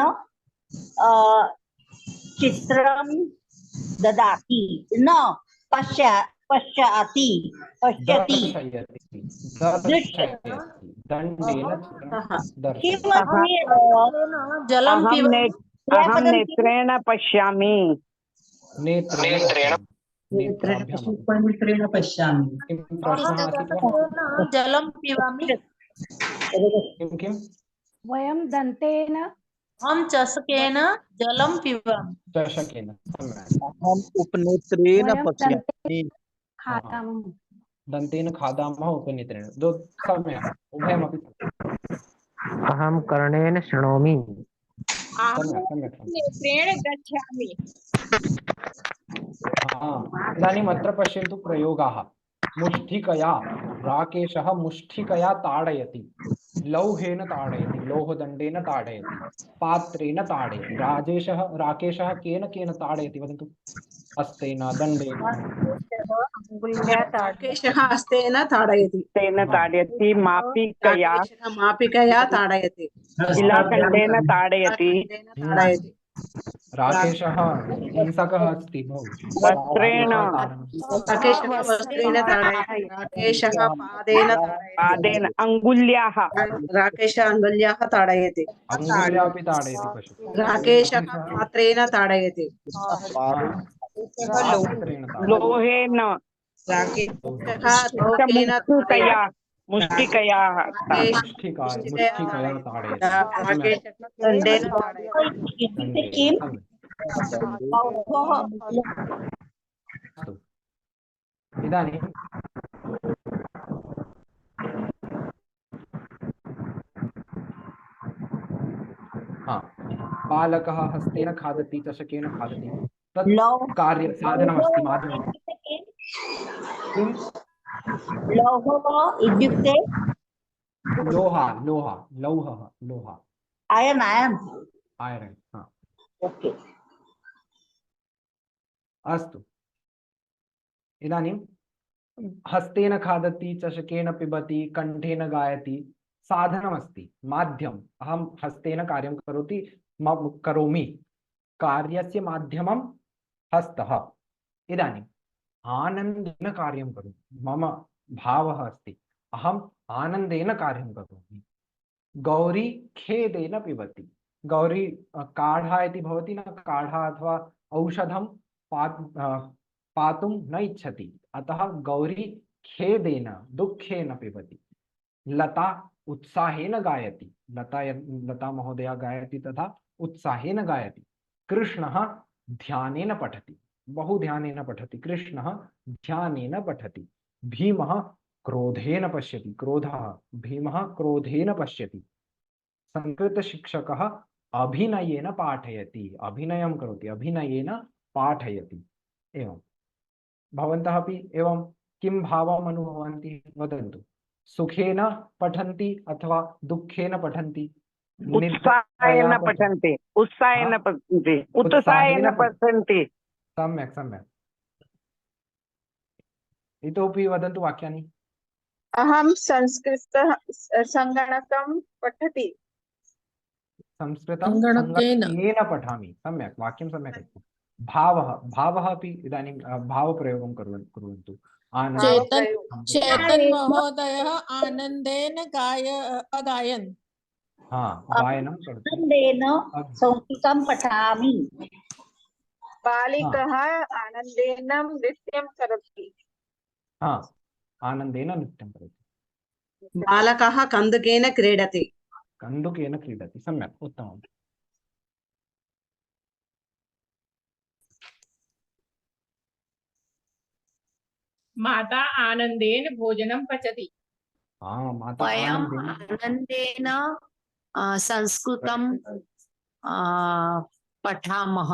Speaker 7: चित्रं ददाति न पश्यति पश्यति
Speaker 4: दर्शयति दर्शयति दंडेन
Speaker 7: किमस्ति
Speaker 2: जलं
Speaker 21: अहं नेत्रेण पश्यामि
Speaker 4: नेत्रेण
Speaker 14: नेत्रेण पश्यामि
Speaker 4: किं प्रश्नः आसीत् वा?
Speaker 2: जलं पिबामि
Speaker 4: किं
Speaker 9: वयं दन्तेन
Speaker 2: अहं चषकेन जलं पिबामि
Speaker 4: चषकेन सम्यक्
Speaker 10: अहम् उपनेत्रेण
Speaker 9: वयं
Speaker 10: पश्यामि
Speaker 9: खादामः
Speaker 4: दन्तेन खादामः उपनेत्रेण सम्यक् उभयमपि
Speaker 20: अहं कर्णेन शृणोमि
Speaker 4: सम्यक् सम्यक्
Speaker 8: नेत्रेण गच्छामि
Speaker 4: इदानीम् अत्र पश्यन्तु प्रयोगाः। मुष्टिकया राकेशः मुष्टिकया ताडयति लौहेन ताडयति लोहदण्डेन ताडयति पात्रेण ताडयति राकेशः केन केन ताडयति वदन्तु? हस्तेन दण्डेन
Speaker 12: राकेशः हस्तेन ताडयति
Speaker 21: तेन ताडयति मापिकया
Speaker 12: मापिकया ताडयति
Speaker 21: शिलाखण्डेन ताडयति
Speaker 4: राकेशः हिंसकः अस्ति बहु
Speaker 21: वस्त्रेण
Speaker 12: राकेशः वस्त्रेण ताडयति राकेशः
Speaker 21: पादेन अङ्गुल्याः
Speaker 12: राकेशः अङ्गुल्याः ताडयति
Speaker 4: अङ्गुल्यापि ताडयति पश्यतु
Speaker 12: राकेशः पात्रेण ताडयति
Speaker 21: लोहेन मुष्टिकया
Speaker 4: मुष्टिकया ताडयति
Speaker 12: दण्डेन ताडयति
Speaker 4: इदानीं बालकः हस्तेन खादति चषकेन खादति तत् कार्यसाधनमस्ति माध्यमम्
Speaker 7: लौहः इत्युक्ते
Speaker 4: लौहः
Speaker 7: आयरन्
Speaker 4: ओके अस्तु इदानीं हस्तेन खादति चषकेन पिबति कण्ठेन गायति साधनमस्ति माध्यम अहं हस्तेन कार्यं करोमि कार्यस्य माध्यमं हस्तः इदानीम् आनन्देन कार्यं करोमि मम भावः अस्ति अहम् आनन्देन कार्यं करोमि गौरी खेदेन पिबति गौरी काढा इति भवति न काढा अथवा औषधं पातुं न इच्छति अतः गौरी खेदेन दुःखेन पिबति लता उत्साहेन गायति लता महोदया गायति तथा उत्साहेन गायति कृष्णः ध्यानेन पठति बहु ध्यानेन पठति कृष्णः ध्यानेन पठति भीमः क्रोधेन पश्यति भीमः क्रोधेन पश्यति संस्कृतशिक्षकः अभिनयेन पाठयति अभिनयं करोति अभिनयेन पाठयति एवं भवन्तः अपि एवं किं भावम् अनुभवन्ति वदन्तु सुखेन पठन्ति अथवा दुःखेन पठन्ति
Speaker 21: उत्साहेन पठन्ति
Speaker 4: सम्यक् इतोपि वदन्तु वाक्यानि
Speaker 21: अहं संगणकं पठति
Speaker 4: संस्कृतं संगणकेन पठामि सम्यक् वाक्यं सम्यक् अस्ति भावः अपि इदानीं भावप्रयोगं कुर्वन्तु
Speaker 2: चेतन महोदयः आनन्देन अगायन्
Speaker 4: गायनं
Speaker 7: आनन्देन संस्कृतं पठामि
Speaker 21: बालिकः आनन्देन नृत्यं करोति
Speaker 4: आनन्देन नृत्यं करोति
Speaker 12: बालकः कन्दुकेन क्रीडति
Speaker 4: सम्यक् उत्तमम्
Speaker 8: माता आनन्देन भोजनं पचति
Speaker 6: वयम् आनन्देन संस्कृतं
Speaker 4: पठामः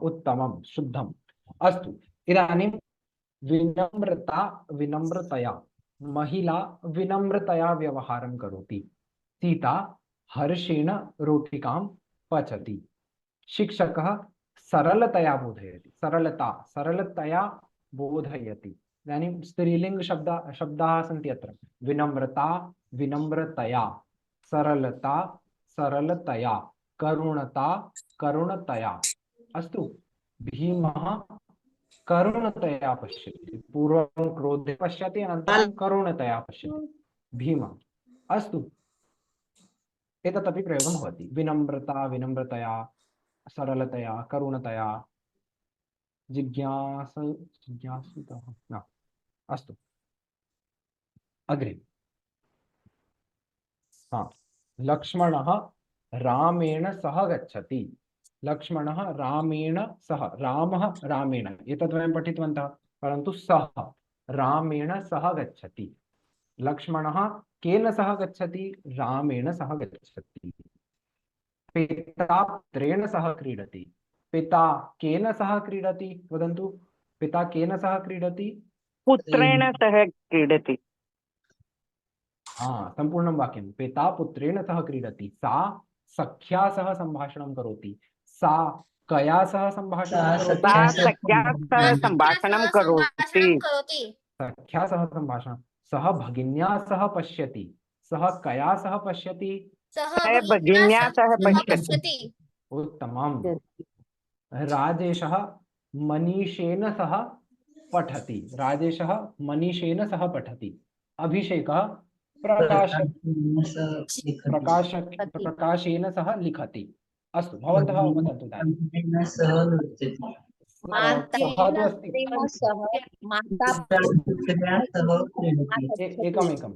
Speaker 4: उत्तमं शुद्धम् अस्तु इदानीं विनम्रतया महिला विनम्रतया व्यवहारं करोति सीता हर्षेण रोटिकां पचति शिक्षकः सरलतया बोधयति इदानीं स्त्रीलिंग शब्दाः सन्ति अत्र विनम्रता विनम्रतया सरलतया करुणतया अस्तु भीमः करुणतया पश्यति, पूर्वं क्रोधे पश्यति, अनन्तरं करुणतया पश्यति भीमः। अस्तु, एतदपि प्रयोगं भवति, विनम्रता विनम्रतया, सरलतया करुणतया, जिज्ञासुतः न। अस्तु, अग्रे। हाँ, लक्ष्मणः रामेण सह गच्छति। लक्ष्मणः रामेण सह, रामः रामेण, एतद् वयं पठितवन्तः, परन्तु सः रामेण सह गच्छति। लक्ष्मणः केन सह गच्छति? रामेण सह गच्छति। पिता पुत्रेण सह क्रीडति। पिता केन सह क्रीडति? वदन्तु, पिता केन सह क्रीडति?
Speaker 21: पुत्रेण सह क्रीडति।
Speaker 4: हाँ, संपूर्णं वाक्यं, पिता पुत्रेण सह क्रीडति। सा सख्या सह सम्भाषणं करोति। सा कया सह सम्भाषणं करोति?
Speaker 21: सा सख्या सह सम्भाषणं करोति।
Speaker 4: सख्या सह सम्भाषणं। सः भगिन्या सह पश्यति। सः कया सह पश्यति?
Speaker 21: सः भगिन्या सह पश्यति।
Speaker 4: उत्तमम्। राजेशः मनीषेण सह पठति। राजेशः मनीषेण सह पठति। अभिषेकः प्रकाशेन सह लिखति। अस्तु, भवन्तः वदन्तु इदानीं। एकमेकं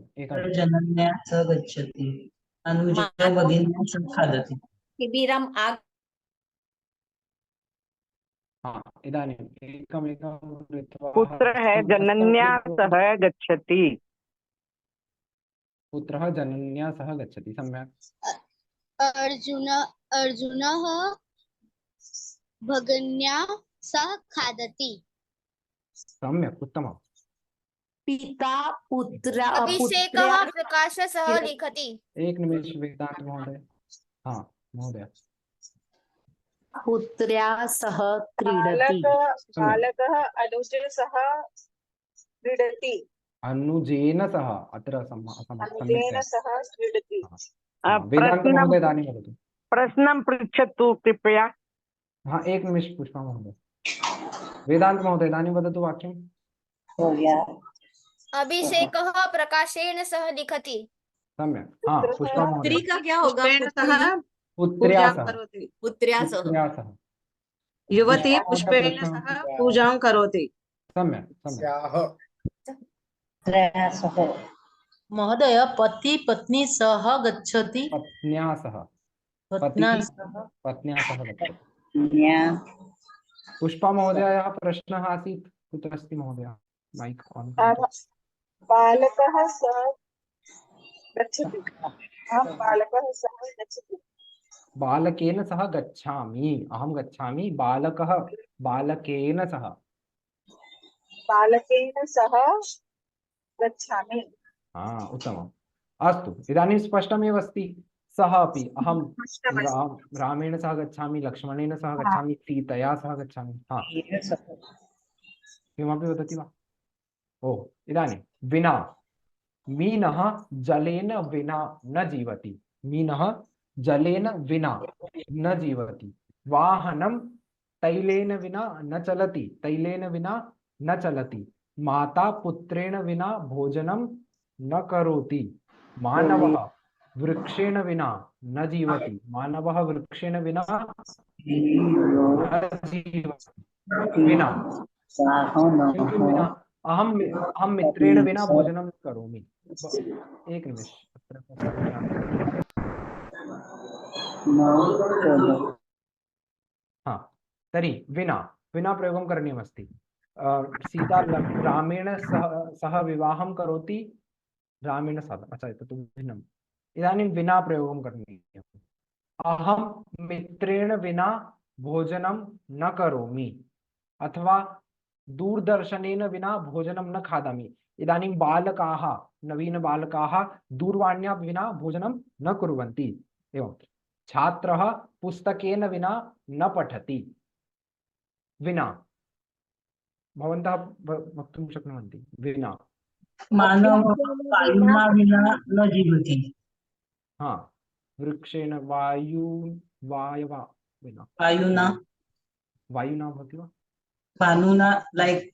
Speaker 14: जनन्या सह गच्छति, अनुजा भगिन्या सह खादति।
Speaker 8: शिबिरम्
Speaker 4: हाँ, इदानीम् एकमेकं कृत्वा
Speaker 21: पुत्रः जनन्या सह गच्छति।
Speaker 4: पुत्रः जनन्या सह गच्छति, सम्यक्।
Speaker 17: अर्जुनः भगिन्या सह खादति।
Speaker 4: सम्यक्, उत्तमम्।
Speaker 8: पिता पुत्र
Speaker 6: अभिषेकः प्रकाश सह लिखति।
Speaker 4: एक निमिष वेदांत महोदय। हाँ महोदय।
Speaker 8: पुत्र्या सह क्रीडति।
Speaker 21: बालकः अनुजेन सह क्रीडति।
Speaker 4: अनुजेन सह, अत्र
Speaker 21: अनुजेन सह क्रीडति।
Speaker 4: वेदांत महोदय इदानीं वदतु।
Speaker 21: प्रश्नं पृच्छतु कृपया।
Speaker 4: हाँ, एक निमिष पुष्पा महोदय। वेदांत महोदय इदानीं वदतु वाक्यं।
Speaker 6: अभिषेकः प्रकाशेन सह लिखति।
Speaker 4: सम्यक्। हाँ, पुष्पा महोदय।
Speaker 2: पुत्री का क्या होगा?
Speaker 4: पुत्र्या सह।
Speaker 2: पुत्र्या सह।
Speaker 4: पुत्र्या सह।
Speaker 2: युवती पुष्पेण सह पूजां करोति।
Speaker 4: सम्यक् सम्यक्।
Speaker 2: महोदय, पति पत्नी सह गच्छति।
Speaker 4: पत्न्या सह।
Speaker 2: पत्न्या
Speaker 4: सह गच्छति। पुष्पा महोदयायाः प्रश्नः आसीत्, कुत्र अस्ति महोदय? Mike on.
Speaker 21: बालकः सह गच्छति। बालकः सह गच्छति।
Speaker 4: बालकेन सह गच्छामि। अहं गच्छामि। बालकः बालकेन सह।
Speaker 21: बालकेन सह गच्छामि।
Speaker 4: हाँ, उत्तमम्। अस्तु, इदानीं स्पष्टमेव अस्ति। सः अपि, अहं रामेण सह गच्छामि, लक्ष्मणेन सह गच्छामि, सीतया सह गच्छामि। हाँ, किमपि वदति वा? ओ, इदानीं विना। मीनः जलेन विना न जीवति। मीनः जलेन विना न जीवति। वाहनं तैलेन विना न चलति। तैलेन विना न चलति। माता पुत्रेण विना भोजनं न करोति। मानवः वृक्षेण विना न जीवति। मानवः वृक्षेण विना न जीवति। विना अहं मित्रेण विना भोजनं न करोमि। एक निमिष। हाँ, तर्हि विना विना प्रयोगं करणीयमस्ति। सीता रामेण सह विवाहं करोति। रामेण सह, अच्छा, एतत् भिन्नम्। इदानीं विना प्रयोगं करणीयम्। अहं मित्रेण विना भोजनं न करोमि, अथवा दूरदर्शनेन विना भोजनं न खादामि। इदानीं बालकाः, नवीनबालकाः दूरवाण्या विना भोजनं न कुर्वन्ति। एवं छात्रः पुस्तकेन विना न पठति। विना भवन्तः वक्तुं शक्नुवन्ति। विना
Speaker 14: मानवः वायुना विना न जीवति।
Speaker 4: हाँ, वृक्षेण वायुवा विना।
Speaker 14: वायुना
Speaker 4: वायुना भवति वा?
Speaker 14: भानुना लाइक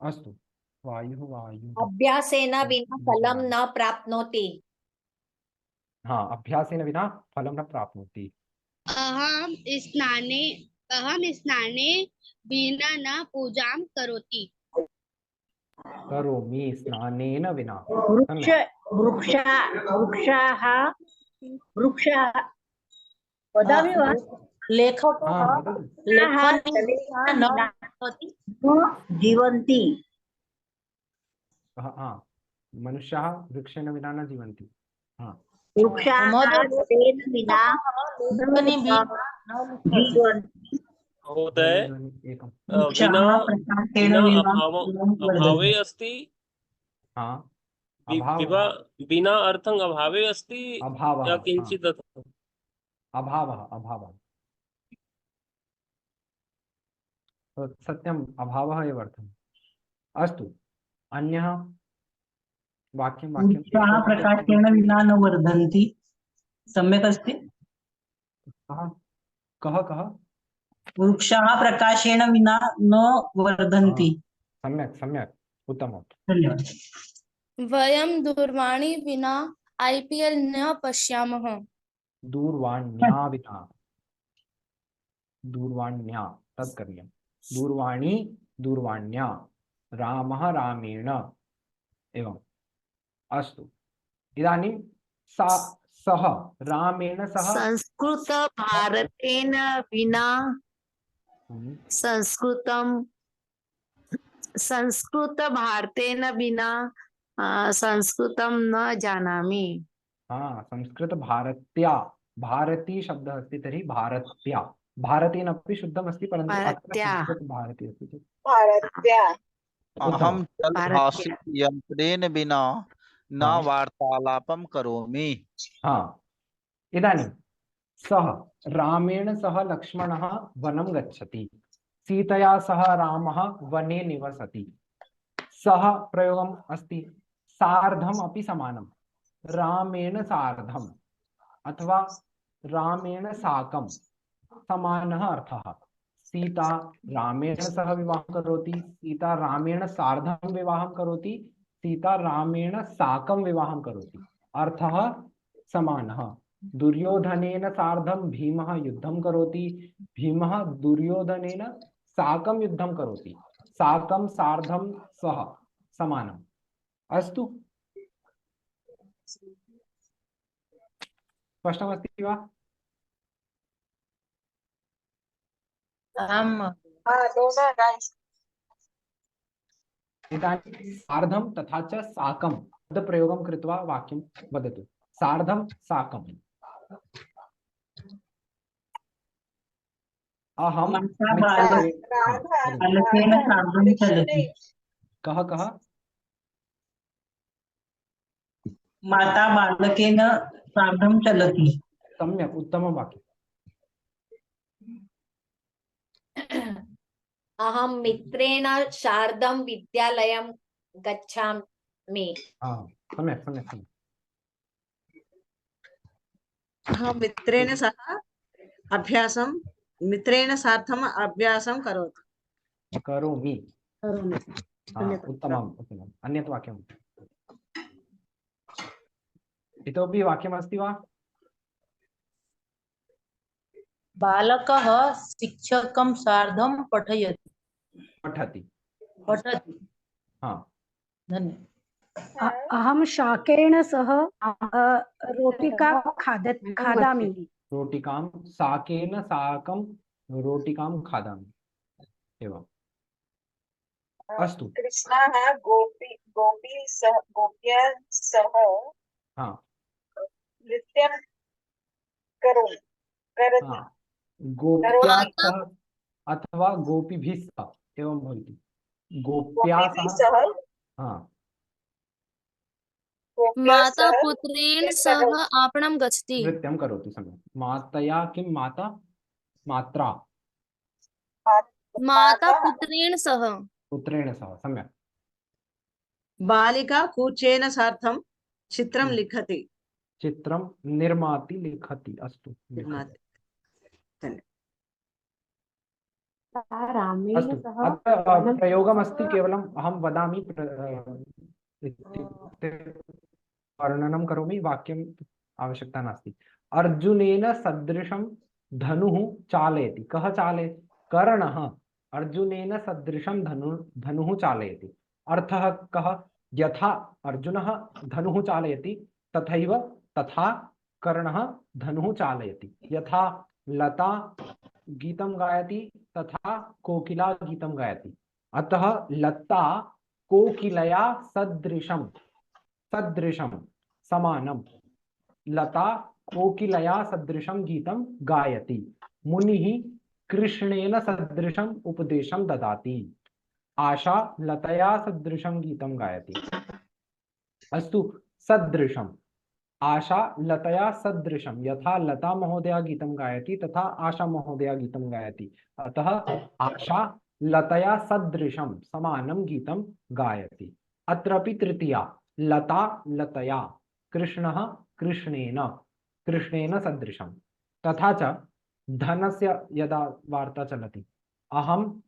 Speaker 4: अस्तु, वायुः वायुः
Speaker 8: अभ्यासेन विना फलं न प्राप्नोति।
Speaker 4: हाँ, अभ्यासेन विना फलं न प्राप्नोति।
Speaker 17: अहम स्नाने विना न पूजां करोति।
Speaker 4: करोमि स्नानेन विना।
Speaker 7: वृक्ष वृक्षाः वृक्षाः वदामि वा? लेखकः
Speaker 4: हाँ, वदतु।
Speaker 7: लेखनेन न जीवन्ति।
Speaker 4: हाँ, मनुष्याः वृक्षेण विना न जीवन्ति। हाँ,
Speaker 7: वृक्षाः जलेन विना जीवन्ति।
Speaker 1: महोदय
Speaker 4: एकं
Speaker 1: विना अभावे अस्ति।
Speaker 4: हाँ,
Speaker 1: बिना अर्थं अभावे अस्ति
Speaker 4: अभावः,
Speaker 1: या किंचित्
Speaker 4: अभावः अभावः सत्यम्, अभावः एव अर्थम्। अस्तु, अन्यः वाक्यं
Speaker 14: वृक्षाः प्रकाशेन विना न वर्धन्ति। सम्यक् अस्ति।
Speaker 4: कः
Speaker 14: वृक्षाः प्रकाशेन विना न वर्धन्ति।
Speaker 4: सम्यक् सम्यक्, उत्तमम्।
Speaker 14: धन्यवादः।
Speaker 6: वयं दूरवाणी विना IPL न पश्यामः।
Speaker 4: दूरवाण्या विना, दूरवाण्या तत् करणीयं। दूरवाणी दूरवाण्या, रामः रामेण एवम्। अस्तु, इदानीं सः रामेण सह
Speaker 22: संस्कृत भारतेन विना संस्कृत भारतेन विना संस्कृतं न जानामि।
Speaker 4: हाँ, संस्कृत भारत्या, भारती शब्दः अस्ति तर्हि भारत्या, भारतेन अपि शुद्धमस्ति, परन्तु अत्र संस्कृत भारती अस्ति चेत्
Speaker 15: भारत्या।
Speaker 10: अहं चलभाषी यन्त्रेण विना न
Speaker 4: हाँ।
Speaker 10: वार्तालापं करोमि।
Speaker 4: हाँ, इदानीं सः रामेण सह लक्ष्मणः वनं गच्छति, सीतया सह रामः वने निवसति। सह प्रयोगम् अस्ति, सार्धम् अपि समानं, रामेण सार्धम् अथवा रामेण साकं समानः अर्थः। सीता रामेण सह विवाहं करोति, सीता रामेण सार्धं विवाहं करोति, सीता रामेण साकं विवाहं करोति, अर्थः समानः। दुर्योधनेन सार्धं भीमः युद्धं करोति, भीमः दुर्योधनेन साकं युद्धं करोति, साकं सार्धं सह समानम्। अस्तु, स्पष्टमस्ति वा? इदानीं सार्धं तथा च साकं पदप्रयोगं कृत्वा वाक्यं वदतु। सार्धं साकम्। अहं
Speaker 14: बालकेन सार्धं चलति।
Speaker 4: कः
Speaker 14: माता बालकेन सार्धं चलति।
Speaker 4: सम्यक्, उत्तमं वाक्यम्।
Speaker 8: अहं मित्रेण सार्धं विद्यालयं गच्छामि।
Speaker 4: सम्यक् सम्यक् सम्यक्।
Speaker 2: अहं मित्रेण सार्धम् अभ्यासं
Speaker 4: करोमि। उत्तमम् उत्तमम्। अन्यत् वाक्यम्, इतोपि वाक्यमस्ति वा?
Speaker 12: बालकः शिक्षकं सार्धं
Speaker 4: पठति। हाँ,
Speaker 9: धन्यवादः। अहं शाकेन सह रोटिका खादामि।
Speaker 4: रोटिकां साकेन साकं रोटिकां खादामि एवम्। अस्तु,
Speaker 15: कृष्णः गोप्या सह
Speaker 4: हाँ
Speaker 15: नृत्यं करोति।
Speaker 4: हाँ, गोप्या सह अथवा गोपीभिः सह एवं भवति। गोप्या सह, हाँ,
Speaker 6: माता पुत्रेण सह आपणं गच्छति।
Speaker 4: नृत्यं करोति। सम्यक्। मातया किं? मात्रा
Speaker 6: माता पुत्रेण सह।
Speaker 4: पुत्रेण सह, सम्यक्।
Speaker 2: बालिका कूचेन सार्धं चित्रं लिखति।
Speaker 4: चित्रं निर्माति लिखति। अस्तु,
Speaker 2: निर्माति।
Speaker 4: अस्तु, अत्र प्रयोगमस्ति, केवलम् अहं वदामि, इत्युक्ते वर्णनं करोमि, वाक्यम् आवश्यकता नास्ति। अर्जुनेन सदृशं धनुः चालयति। कः चालयति? कर्णः अर्जुनेन सदृशं धनुः चालयति। अर्थः कः? यथा अर्जुनः धनुः चालयति तथा कर्णः धनुः चालयति। यथा लता गीतं गायति तथा कोकिला गीतं गायति। अतः लता कोकिलया सदृशं समानं, लता कोकिलया सदृशं गीतं गायति। मुनिः कृष्णेन सदृशम् उपदेशं ददाति। आशा लतया सदृशं गीतं गायति। अस्तु, सदृशं, आशा लतया सदृशं, यथा लता महोदया गीतं गायति तथा आशा महोदया गीतं गायति। अतः आशा लतया सदृशं समानं गीतं गायति। अत्रापि तृतीया, लता लतया, कृष्णः कृष्णेन सदृशं। तथा च धनस्य यदा वार्ता चलति, अहं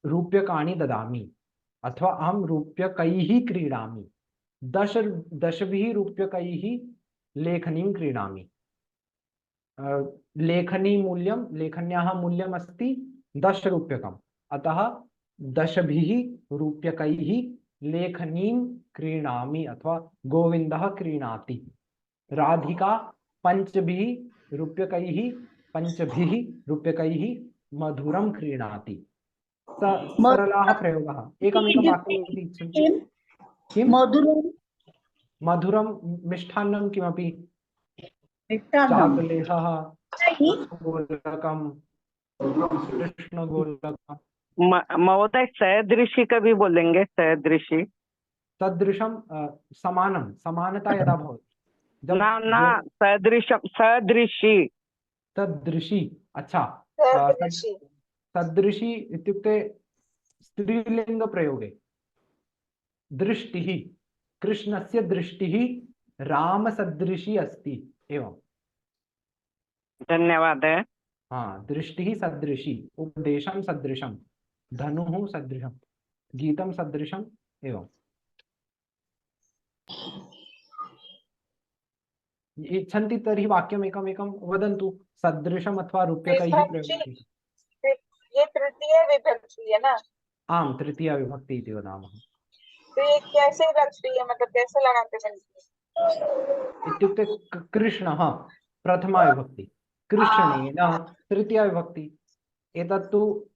Speaker 4: रूप्यकाणि ददामि अथवा अहं रूप्यकैः क्रीडामि, दशभिः रूप्यकैः लेखनीं क्रीणामि। लेखन्याः मूल्यम् अस्ति 10 रूप्यकम्। अतः 10 रूप्यकैः लेखनीं क्रीणामि अथवा गोविन्दः क्रीणाति। राधिका 5 रूप्यकैः मधुरं क्रीणाति। सरलाः प्रयोगाः। एकमेकं वाक्यम् इच्छन्ति? किं? मधुरं मिष्टान्नं किमपि, चाकलेहः, गोलकं, कृष्णगोलकं।
Speaker 21: महोदय सदृशी कभी बोलेंगे? सदृशी,
Speaker 4: सदृशं, समानं, समानता यदा भवति।
Speaker 21: ना सदृशी।
Speaker 4: सदृशी, अच्छा। सदृशी इत्युक्ते स्त्रीलिंग प्रयोगे दृष्टिः, कृष्णस्य दृष्टिः रामसदृशी अस्ति, एवं।
Speaker 21: धन्यवाद।
Speaker 4: हाँ, दृष्टिः सदृशी, उपदेशं सदृशं, धनुः सदृशं, गीतं सदृशं, एवं। इच्छन्ति तर्हि वाक्यम् एकमेकं वदन्तु। सदृशम् अथवा रूप्यकैः प्रयोगः।
Speaker 15: ये तृतीय विभक्ति है ना?
Speaker 4: आम, तृतीया विभक्ति इति वदामः।
Speaker 15: तो ये कैसे रखती है, मतलब कैसे लगाते हैं?
Speaker 4: इत्युक्ते कृष्णः प्रथमा विभक्ति, कृष्णेन तृतीया विभक्ति। एतत्तु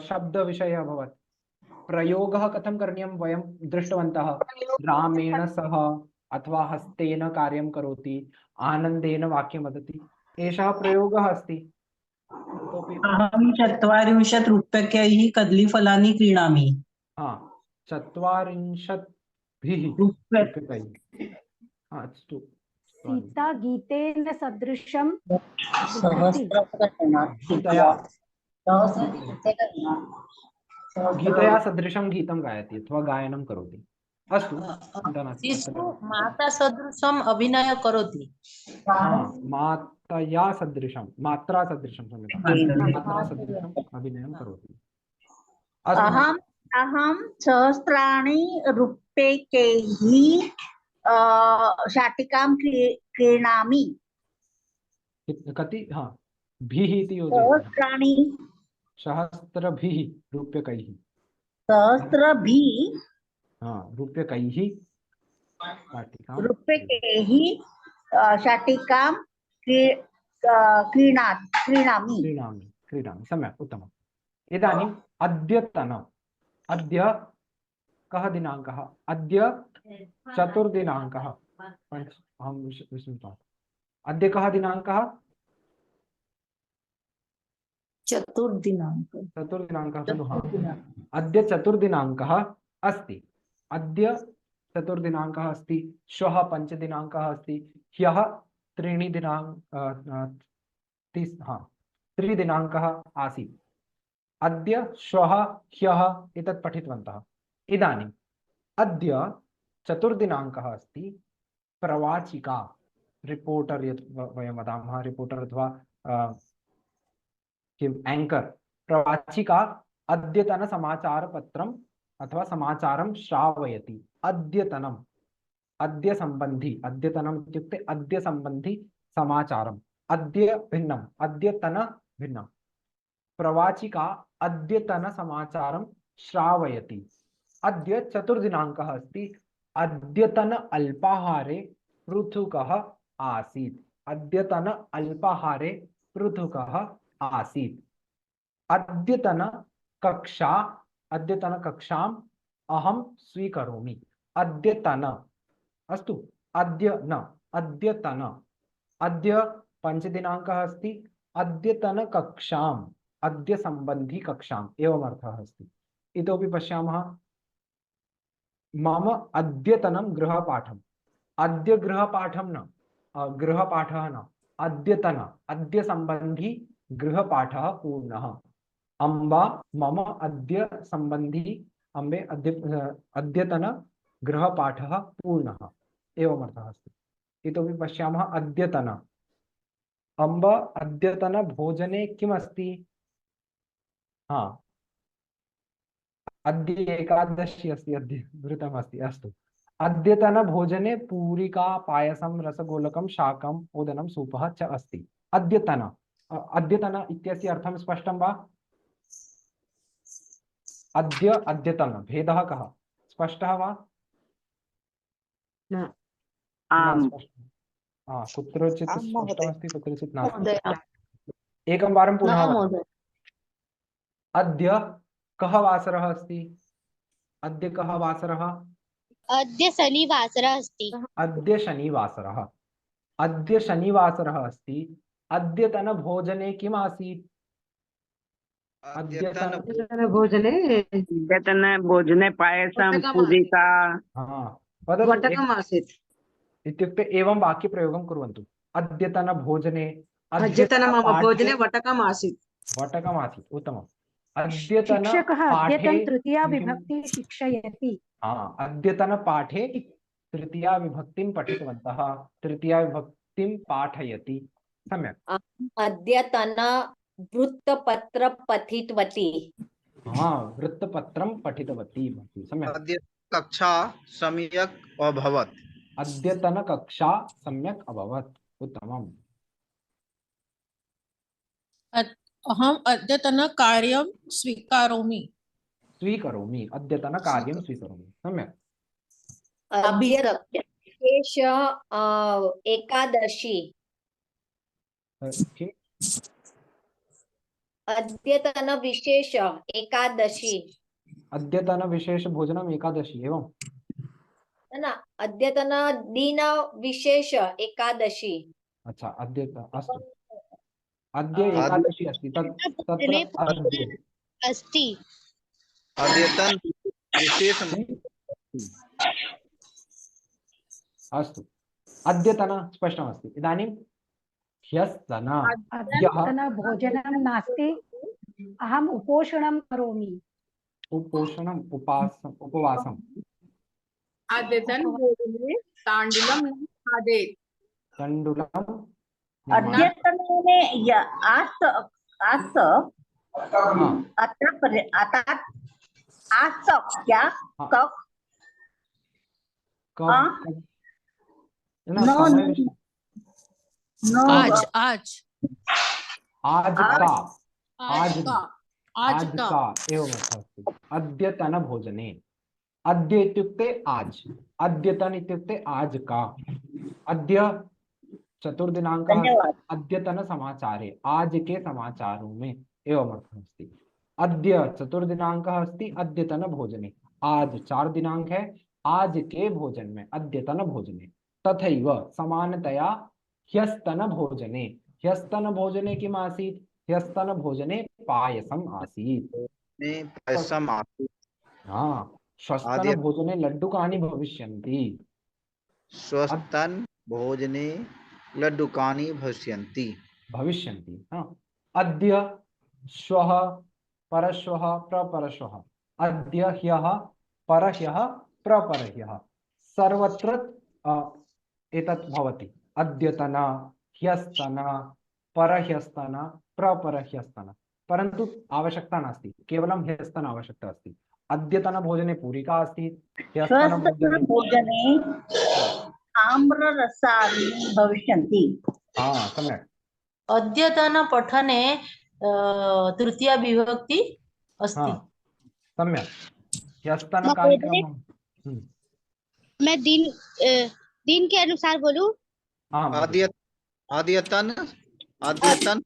Speaker 4: शब्दविषयः अभवत्। प्रयोगः कथं करणीयं वयं दृष्टवन्तः। रामेण सह अथवा हस्तेन कार्यं करोति, आनन्देन वाक्यं वदति, एषः प्रयोगः अस्ति।
Speaker 14: अहं 40 रूप्यकैः कदलीफलानि क्रीणामि।
Speaker 4: हाँ, 40 रूप्यकैः। हाँ, अस्तु।
Speaker 9: सीता गीतेन सदृशं
Speaker 4: गीतया सदृशं गीतं गायति अथवा गायनं करोति। अस्तु, चिन्ता नास्ति।
Speaker 7: माता सदृशम् अभिनय करोति।
Speaker 4: मातया सदृशं, मात्रा सदृशं, मात्रा सदृशम् अभिनयं करोति।
Speaker 7: अहं सहस्राणि रूप्यकैः शाटिकां क्रीणामि।
Speaker 4: कति? हाँ, भीः इति योजयति। सहस्रभिः रूप्यकैः।
Speaker 7: सहस्रभिः,
Speaker 4: हाँ, रूप्यकैः
Speaker 7: शाटिकां
Speaker 4: क्रीणामि। सम्यक्, उत्तमम्। इदानीम् अद्य कः दिनाङ्कः? अद्य चतुर्दिनाङ्कः। अहं विस्मृतवान्। अद्य कः दिनाङ्कः? चतुर्दिनाङ्कः खलु? हाँ, अद्य चतुर्दिनाङ्कः अस्ति। अद्य चतुर्दिनाङ्कः अस्ति, श्वः पञ्चदिनाङ्कः अस्ति, ह्यः त्रिदिनाङ्कः आसीत्। अद्य, श्वः, ह्यः एतत् पठितवन्तः। इदानीम् अद्य चतुर्दिनाङ्कः अस्ति। प्रवाचिका, रिपोर्टर् यत् वयं वदामः, रिपोर्टर् अथवा किम एंकर प्रवाचिका अद्यतन समाचार पत्रम अथवा समाचारम श्रावयति। अद्यतनम अद्य संबंधी, अद्यतनम इत्युक्ते अद्य संबंधी समाचारम, अद्य भिन्नम अद्यतन भिन्नम। प्रवाचिका अद्यतन समाचारं श्रावयति। अद्य चतुर्दिनाङ्कः अस्ति। अद्यतन अल्पाहारे पृथुकः आसीत्। अद्यतन अल्पाहारे पृथुकः आसीत्। अद्यतन कक्षा, अद्यतन कक्षाम् अहं स्वीकरोमि। अद्यतन अस्तु, अद्य न अद्यतन, अद्य पञ्चदिनाङ्कः अस्ति। अद्यतन कक्षाम्, अद्य संबंधी कक्षाम् एवम् अर्थः अस्ति। इतोपि पश्यामः, मम अद्यतनं गृहपाठम्। अद्य गृहपाठं न, गृहपाठः न, अद्यतन अद्य संबंधी गृहपाठः पूर्णः। अम्बा मम अद्य संबंधी, अम्बे अद्यतन गृहपाठः पूर्णः एवम् अर्थः अस्ति। इतोपि पश्यामः, अद्यतन अम्ब अद्यतन भोजने किम् अस्ति? हाँ, अद्य एकादशी अस्ति, अद्य घृतम् अस्ति। अस्तु, अद्यतन भोजने पूरिका पायसं रसगोलकं शाकम् ओदनं सूपः च अस्ति। अद्यतन, अद्यतन इत्यस्य अर्थं स्पष्टं वा? अद्य अद्यतन भेदः कः? स्पष्टः वा? न स्पष्टः। कुत्रचित् स्पष्टमस्ति, कुत्रचित् नास्ति। एकं वारं पुनः वदामि। अद्य कः वासरः अस्ति? अद्य कः वासरः?
Speaker 17: अद्य शनिवासरः अस्ति।
Speaker 4: अद्य शनिवासरः, अद्य शनिवासरः अस्ति। अद्यतन भोजने किम् आसीत्?
Speaker 11: अद्यतन भोजने पायसं पूजिका
Speaker 4: वटकम् आसीत् इत्युक्ते एवं वाक्यप्रयोगं कुर्वन्तु। अद्यतन भोजने,
Speaker 2: अद्यतन मम भोजने वटकम् आसीत्।
Speaker 4: वटकम् आसीत्, उत्तमम्। अद्यतन
Speaker 9: शिक्षकः
Speaker 4: पाठे
Speaker 9: अद्यतन तृतीया विभक्ति शिक्षयति।
Speaker 4: अद्यतन पाठे तृतीया विभक्तिं पठितवन्तः, तृतीया विभक्तिं पाठयति। सम्यक्।
Speaker 8: अद्यतन वृत्तपत्र पठितवती।
Speaker 4: वृत्तपत्रं पठितवती। सम्यक्।
Speaker 10: अद्य कक्षा सम्यक् अभवत्।
Speaker 4: अद्यतन कक्षा सम्यक् अभवत्, उत्तमम्।
Speaker 2: अहम् अद्यतन कार्यं स्वीकरोमि।
Speaker 4: स्वीकरोमि, अद्यतन कार्यं स्वीकरोमि। सम्यक्।
Speaker 8: विशेष एकादशी। अद्यतन विशेष एकादशी।
Speaker 4: अद्यतन विशेष भोजनम् एकादशी एवं
Speaker 8: न, अद्यतन दिन विशेष एकादशी।
Speaker 4: अच्छा, अद्यतन अस्तु, अद्य एकादशी अस्ति, तत्र अद्य
Speaker 17: अस्ति।
Speaker 10: अद्यतन विशेष
Speaker 4: अस्तु, अद्यतन स्पष्टमस्ति। इदानीं ह्यस्तन,
Speaker 9: अद्यतन भोजनं नास्ति, अहम् उपोषणं करोमि।
Speaker 4: उपोषणम्, उपवासम्।
Speaker 12: अद्यतन भोजने ताण्डुलं न खादेत्।
Speaker 4: तण्डुलम्
Speaker 7: अद्यतने क्या कब?
Speaker 2: आज आज
Speaker 4: आज का एवम् अर्थः अस्ति। अद्यतन भोजने, अद्य इत्युक्ते आज, अद्यतन इत्युक्ते आज का। अद्य चतुर्दिनाङ्कः, अद्यतन समाचारे, आज के समाचारों में एवम् अर्थः अस्ति। अद्य चतुर्दिनाङ्कः अस्ति, अद्यतन भोजने। आज 4 दिनाङ्क है, आज के भोजन में, अद्यतन भोजने। तथैव समानतया ह्यस्तन भोजने, ह्यस्तन भोजने किम् आसीत्? ह्यस्तन भोजने पायसम् आसीत्। श्वस्तन भोजने लड्डुकानि भविष्यन्ति।
Speaker 10: श्वस्तन भोजने लड्डुकानि भविष्यन्ति।
Speaker 4: अद्य, श्वः, परश्वः, प्रपरश्वः। अद्य, ह्यः, परह्यः, प्रपरह्यः। सर्वत्र एतत् भवति। अद्यतन, ह्यस्तन, परह्यस्तन, प्रपरह्यस्तन। परन्तु आवश्यकता नास्ति, केवलं ह्यस्तन आवश्यकता अस्ति। अद्यतन भोजने पूरिका अस्ति, ह्यस्तन भोजने
Speaker 7: भोजने आम्ररसानि भविष्यन्ति।
Speaker 4: सम्यक्।
Speaker 2: अद्यतन पठने तृतीया विभक्ति अस्ति।
Speaker 4: सम्यक्। ह्यस्तन
Speaker 17: महोदय,
Speaker 4: कार्यक्रमः।
Speaker 17: मैं दिन के अनुसार बोलूं?
Speaker 10: अद्यतन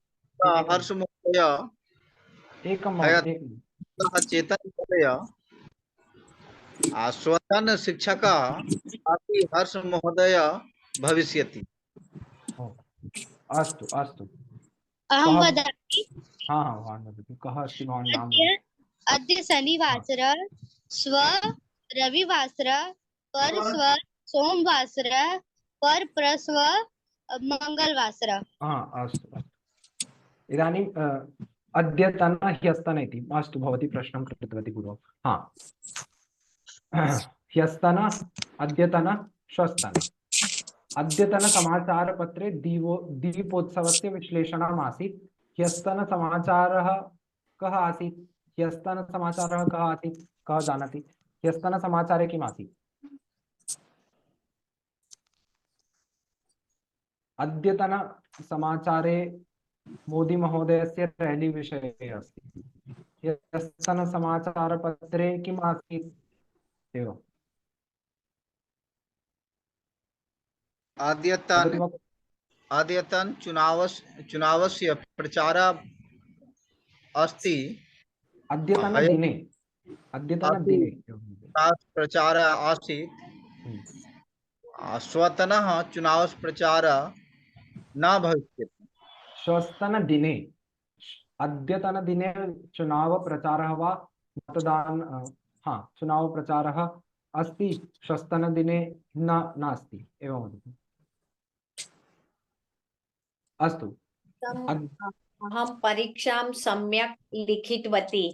Speaker 10: हर्ष महोदय चेतन महोदय स्वतन शिक्षक अपि हर्ष महोदय भविष्यति।
Speaker 4: अस्तु अस्तु।
Speaker 17: अहं वदामि।
Speaker 4: वदतु। कः अस्ति भवान् नाम?
Speaker 17: अद्य शनिवासरः, श्व रविवासरः, परश्व सोमवासरः, परप्रश्व मंगलवासरः।
Speaker 4: अस्तु। इदानीं अद्यतन ह्यस्तन इति अस्तु, भवती प्रश्नं कृतवती पूर्वं। ह्यस्तन अद्यतन श्वस्तन। अद्यतन समाचारपत्रे दीपोत्सवस्य विश्लेषणम् आसीत्। ह्यस्तन समाचारः कः आसीत्? ह्यस्तन समाचारः कः आसीत्? कः जानाति? ह्यस्तन समाचारे किम् आसीत्? अद्यतन समाचारे मोदी महोदयस्य रैली विषये अस्ति। ह्यस्तन समाचारपत्रे किम् आसीत्? एवम्।
Speaker 10: अद्यतन चुनावस्य प्रचारः अस्ति।
Speaker 4: अद्यतन दिने
Speaker 10: प्रचारः आसीत्। स्वतः चुनाव प्रचारः न भविष्यति।
Speaker 4: श्वस्तन दिने, अद्यतन दिने चुनाव प्रचारः वा मतदान चुनाव प्रचारः अस्ति, श्वस्तन दिने नास्ति। एवं वदतु। अस्तु।
Speaker 8: अहं परीक्षां सम्यक् लिखितवती।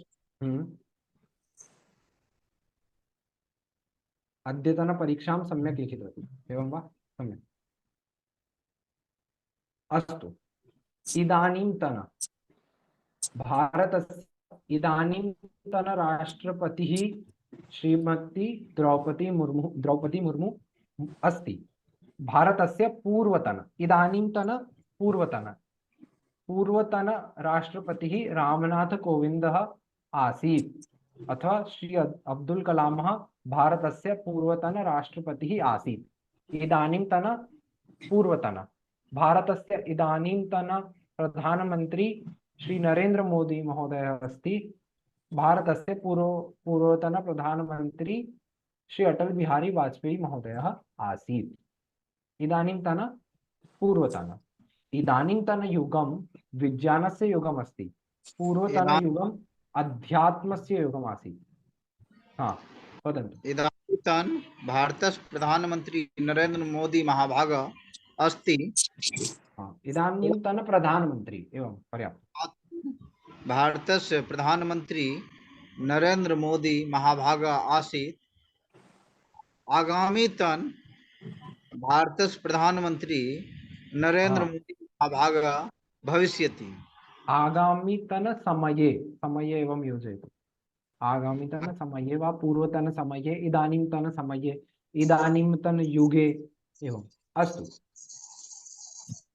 Speaker 4: अद्यतन परीक्षां सम्यक् लिखितवती, एवं वा? सम्यक्। अस्तु। इदानीन्तन भारतस्य इदानीन्तन राष्ट्रपतिः श्रीमती द्रौपदी मुर्मू अस्ति। भारतस्य पूर्वतन राष्ट्रपतिः रामनाथ कोविन्दः आसीत्, अथवा श्री अब्दुल कलामः भारतस्य पूर्वतन राष्ट्रपतिः आसीत्। इदानीन्तन पूर्वतन भारतस्य इदानीन्तन प्रधानमंत्री श्री नरेंद्र मोदी महोदयः अस्ति। भारतस्य पूर्वतन प्रधानमंत्री श्री अटल बिहारी वाजपेयी महोदयः आसीत्। इदानीन्तन पूर्वतन। इदानीन्तन युगं विज्ञानस्य युगम् अस्ति। पूर्वतन युगम् अध्यात्मस्य युगम् आसीत्। वदन्तु।
Speaker 10: इदानीन्तन भारतस्य प्रधानमंत्री नरेंद्र मोदी महाभागः अस्ति।
Speaker 4: इदानीन्तन प्रधानमंत्री एवं पर्याप्तम्।
Speaker 10: भारतस्य प्रधानमंत्री नरेंद्र मोदी महाभागः आसीत्। आगामीतन भारतस्य प्रधानमंत्री नरेंद्र मोदी महाभागः भविष्यति।
Speaker 4: आगामीतन समये एवं योजयतु। आगामीतन समये वा पूर्वतन समये, इदानीन्तन समये, इदानीन्तन युगे एवम्। अस्तु।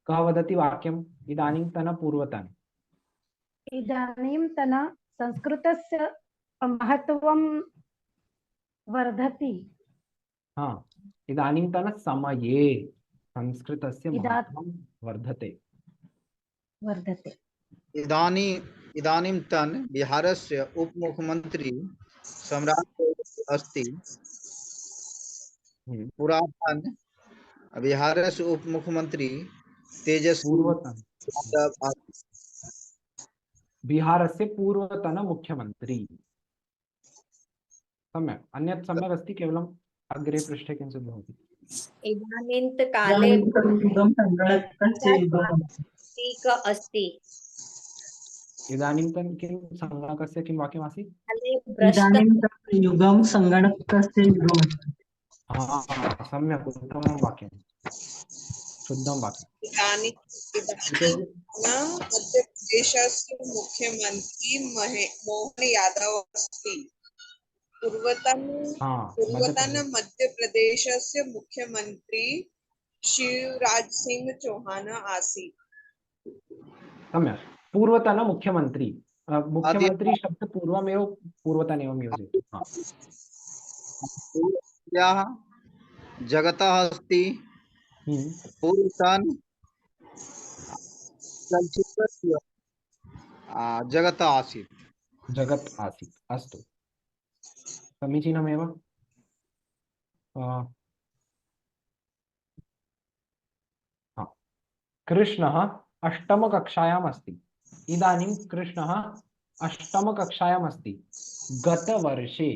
Speaker 4: कः वदति वाक्यम्? इदानीन्तन पूर्वतन।
Speaker 9: इदानीन्तन संस्कृतस्य महत्त्वं वर्धति।
Speaker 4: इदानीन्तन समये संस्कृतस्य महत्त्वं वर्धते।
Speaker 10: इदानीन्तन बिहारस्य उपमुख्यमंत्री सम्राट अस्ति। पुरातन बिहारस्य उपमुख्यमंत्री तेजस्वी
Speaker 4: बिहारस्य पूर्वतन मुख्यमंत्री। सम्यक्। अन्यत् सम्यक् अस्ति, केवलम् अग्रे पृष्ठे किञ्चित् भवति।
Speaker 8: इदानीन्तकाले अस्ति।
Speaker 4: इदानीन्तन किं संगणकस्य किं वाक्यमासीत्?
Speaker 14: युगं संगणकस्य युगम्।
Speaker 4: सम्यक्, उत्तमं वाक्यम्। शुद्धं वाक्यम्
Speaker 15: इदानीं मध्यप्रदेशस्य मुख्यमंत्री मोहन यादव अस्ति। पूर्वतन मध्यप्रदेशस्य मुख्यमंत्री शिवराज सिंह चौहान आसीत्।
Speaker 4: सम्यक्। पूर्वतन मुख्यमंत्री, मुख्यमंत्री शब्द पूर्वमेव पूर्वतन एवं योजयतु।
Speaker 10: याः जगतः अस्ति पूर्वतन चलचित्रस्य जगत् आसीत्।
Speaker 4: जगत् आसीत्, अस्तु, समीचीनमेव। कृष्णः अष्टमकक्षायाम् अस्ति। इदानीं कृष्णः अष्टमकक्षायाम् अस्ति। गतवर्षे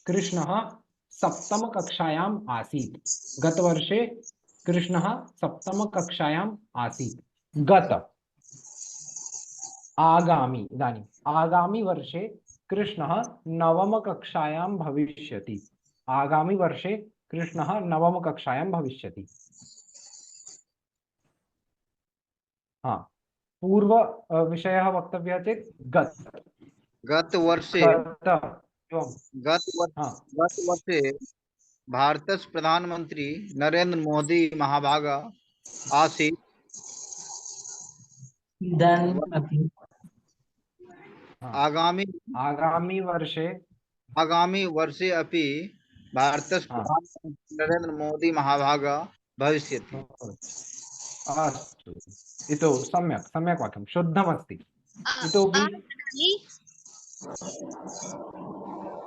Speaker 4: कृष्णः सप्तमकक्षायाम् आसीत्। गतवर्षे कृष्णः सप्तमकक्षायाम् आसीत्। आगामी, इदानीम् आगामी वर्षे कृष्णः नवमकक्षायां भविष्यति। आगामी वर्षे कृष्णः नवमकक्षायां भविष्यति। हाँ, पूर्व विषयः वक्तव्यः चेत्
Speaker 10: गतवर्षे भारतस्य प्रधानमंत्री नरेंद्र मोदी महाभागा आसीत्।
Speaker 4: आगामी
Speaker 10: वर्षे अपि भारतस्य प्रधानमंत्री नरेंद्र मोदी महाभागा भविष्यति।
Speaker 4: अस्तु, इतो सम्यक् सम्यक् वाक्यं, शुद्धमस्ति। इतोपि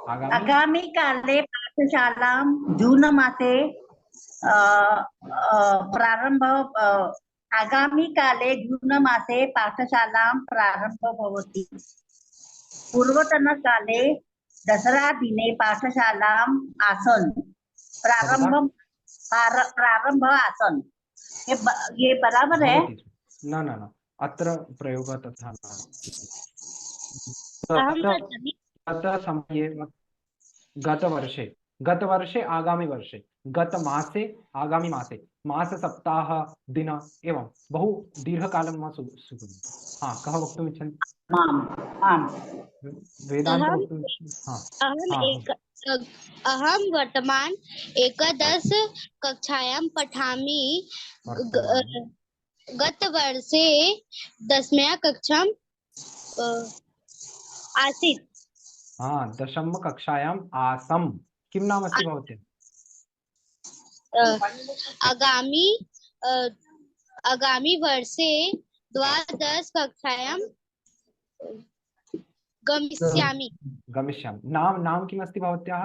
Speaker 7: आगामी काले पाठशालां जून मासे प्रारंभ आगामी काले जून मासे पाठशालां प्रारंभ भवति। पूर्वतनकाले दसरा दिने पाठशालाम् आसन् प्रारंभ आसन्। ये बराबर है?
Speaker 4: न अत्र प्रयोगः तथा नास्ति। गतवर्षे आगामी वर्षे, गतमासे आगामी मासे, मास सप्ताह दिन एवं बहु दीर्घकालं मा स्वीकुर्मः। हाँ, कः वक्तुम् इच्छन्ति? वेदान्त वक्तुम् इच्छन्ति?
Speaker 17: अहं वर्तमान एकादश कक्षायां पठामि। गतवर्षे दशम्यां कक्षाम् आसीत्।
Speaker 4: हाँ, दशम कक्षायाम् आसम्। किं नाम अस्ति भवत्याः?
Speaker 17: आगामी वर्षे द्वादश कक्षायां गमिष्यामि।
Speaker 4: नाम किमस्ति भवत्याः?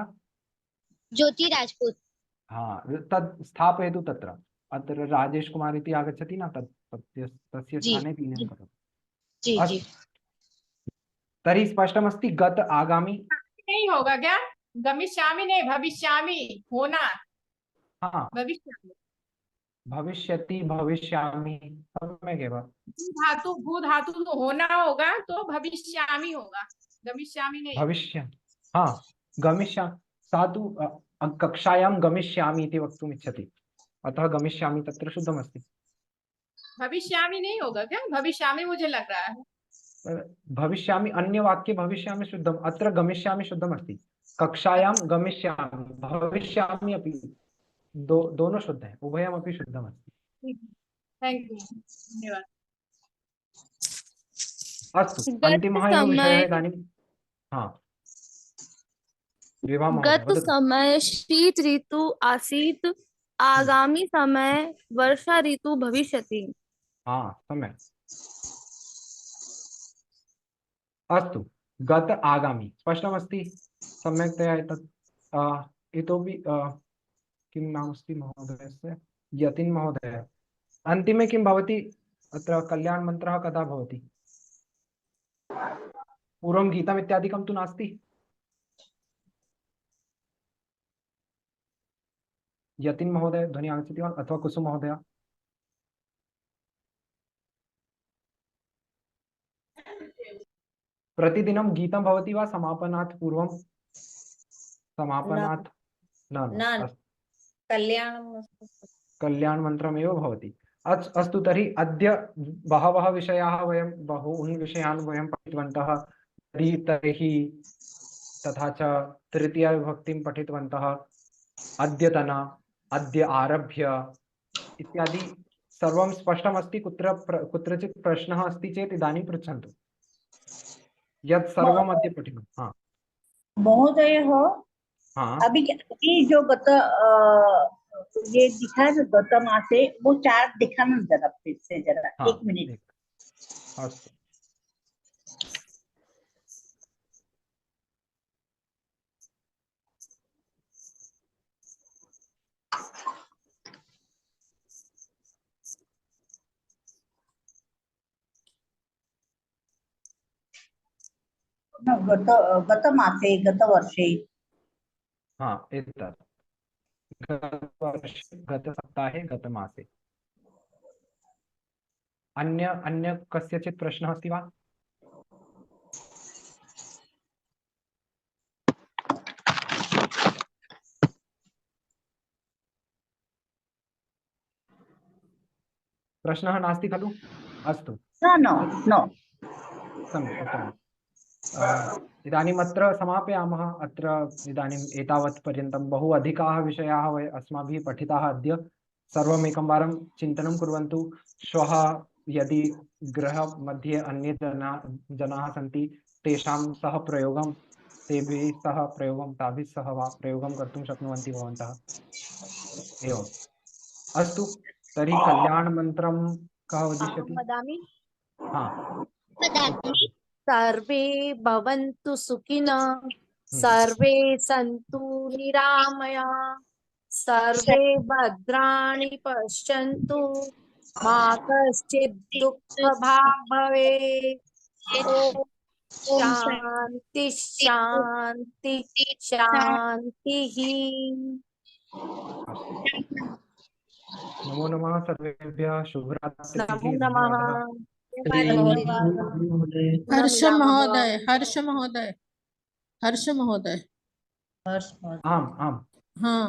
Speaker 17: ज्योति राजपूत।
Speaker 4: हाँ, तत् स्थापयतु तत्र। अत्र राजेश कुमार इति आगच्छति न, तस्य स्थाने पीनं करोतु। तर्हि स्पष्टमस्ति। गत आगामी
Speaker 13: नहीं होगा क्या? गमिष्यामि नहीं, भविष्यामि होना।
Speaker 4: हाँ, भविष्यति, भविष्यामि, सम्यक् एव।
Speaker 13: भू धातु तो होना होगा, तो भविष्यामि होगा, गमिष्यामि नहीं।
Speaker 4: भविष्य, हाँ, गमिष्यामि, सा तु कक्षायां गमिष्यामि इति वक्तुम् इच्छति, अतः गमिष्यामि तत्र शुद्धमस्ति।
Speaker 13: भविष्यामि नहीं होगा क्या? भविष्यामि मुझे लग रहा है।
Speaker 4: भविष्यामि अन्य वाक्ये भविष्यामि शुद्धम, अत्र गमिष्यामि शुद्धमस्ति। कक्षायां गमिष्यामि, भविष्यामि अपि दोनों शुद्ध है, उभयमपि शुद्धमस्ति।
Speaker 13: थैंक यू, धन्यवाद।
Speaker 4: अस्तु, अन्तिमः एव विषयः इदानीं। हाँ,
Speaker 6: गत समय शीत ऋतु आसीत्, आगामी समय वर्षा ऋतु भविष्यति।
Speaker 4: हाँ, सम्यक्। अस्तु, गत आगामी स्पष्टमस्ति, सम्यक्तया एतत्। इतोपि किं नाम अस्ति महोदयस्य? यतिन् महोदय। अन्तिमे किं भवति? अत्र कल्याण मन्त्रः कदा भवति? पूर्वं गीतम् इत्यादिकं तु नास्ति? यतिन् महोदय ध्वनि आगच्छति वा, अथवा कुसुम महोदय? प्रतिदिनं गीतं भवति वा समापनात् पूर्वं? समापनात् न। कल्याण मन्त्रमेव भवति। अस्तु तर्हि अद्य बहवः विषयाः वयं बहून् विषयान् वयं पठितवन्तः। तर्हि तथा च तृतीयाविभक्तिं पठितवन्तः। अद्यतन, अद्य आरभ्य इत्यादि सर्वं स्पष्टमस्ति। कुत्रचित् प्रश्नः अस्ति चेत् इदानीं पृच्छन्तु। यत् सर्वम् अद्य पठितं। हाँ
Speaker 7: महोदय हो
Speaker 4: हाँ
Speaker 7: अभी जो ये दिखा जो गत मासे वो चार्ट दिखाना जरा फिर से जरा।
Speaker 4: हाँ,
Speaker 7: 1 मिनट।
Speaker 4: अस्तु।
Speaker 7: गतमासे गतवर्षे
Speaker 4: हाँ एतत् गतवर्षे गतसप्ताहे गतमासे। अन्य कस्यचित् प्रश्नः अस्ति वा? प्रश्नः नास्ति खलु? अस्तु।
Speaker 7: न
Speaker 4: सम्यक् उत्तमम्। इदानीम् अत्र समापयामः। अत्र इदानीम् एतावत् पर्यन्तं बहु अधिकाः विषयाः अस्माभिः पठिताः अद्य। सर्वम् एकं वारं चिन्तनं कुर्वन्तु। श्वः यदि गृहमध्ये अन्ये जनाः सन्ति तेषां सह प्रयोगं तेभिः सह प्रयोगं ताभिः सह वा प्रयोगं कर्तुं शक्नुवन्ति भवन्तः। एवम् अस्तु तर्हि कल्याणमन्त्रं कः वदिष्यति?
Speaker 22: वदामि।
Speaker 4: हाँ
Speaker 22: सर्वे भवन्तु सुखिनः, सर्वे सन्तु निरामयाः, सर्वे भद्राणि पश्यन्तु, मा कश्चित् दुःखभाग् भवेत्। ॐ शान्ति शान्ति शान्तिः।
Speaker 4: नमो नमः सर्वेभ्यः। शुभरात्रिः।
Speaker 22: नमो नमः।
Speaker 2: हर्ष महोदय
Speaker 4: आम आम
Speaker 2: हाँ,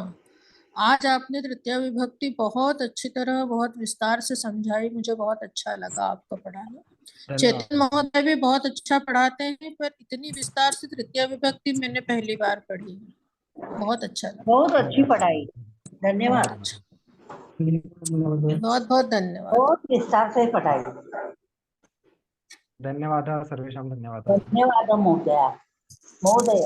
Speaker 2: आज आपने तृतीया विभक्ति बहुत अच्छी तरह बहुत विस्तार से समझाई। मुझे बहुत अच्छा लगा आपका पढ़ाना। चेतन महोदय भी बहुत अच्छा पढ़ाते हैं, पर इतनी विस्तार से तृतीया विभक्ति मैंने पहली बार पढ़ी है। बहुत अच्छा लगा।
Speaker 7: बहुत अच्छी पढ़ाई। धन्यवाद।
Speaker 2: बहुत बहुत धन्यवाद।
Speaker 7: बहुत विस्तार से पढ़ाई।
Speaker 4: धन्यवादः सर्वेषां। धन्यवादः।
Speaker 7: धन्यवादः महोदय।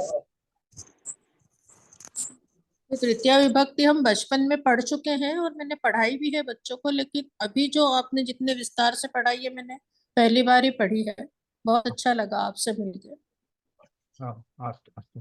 Speaker 2: तो तृतीया विभक्ति हम बचपन में पढ़ चुके हैं और मैंने पढ़ाई भी है बच्चों को, लेकिन अभी जो आपने जितने विस्तार से पढ़ाई है मैंने पहली बार ही पढ़ी है। बहुत अच्छा लगा आपसे मिलकर।
Speaker 4: अस्तु अस्तु।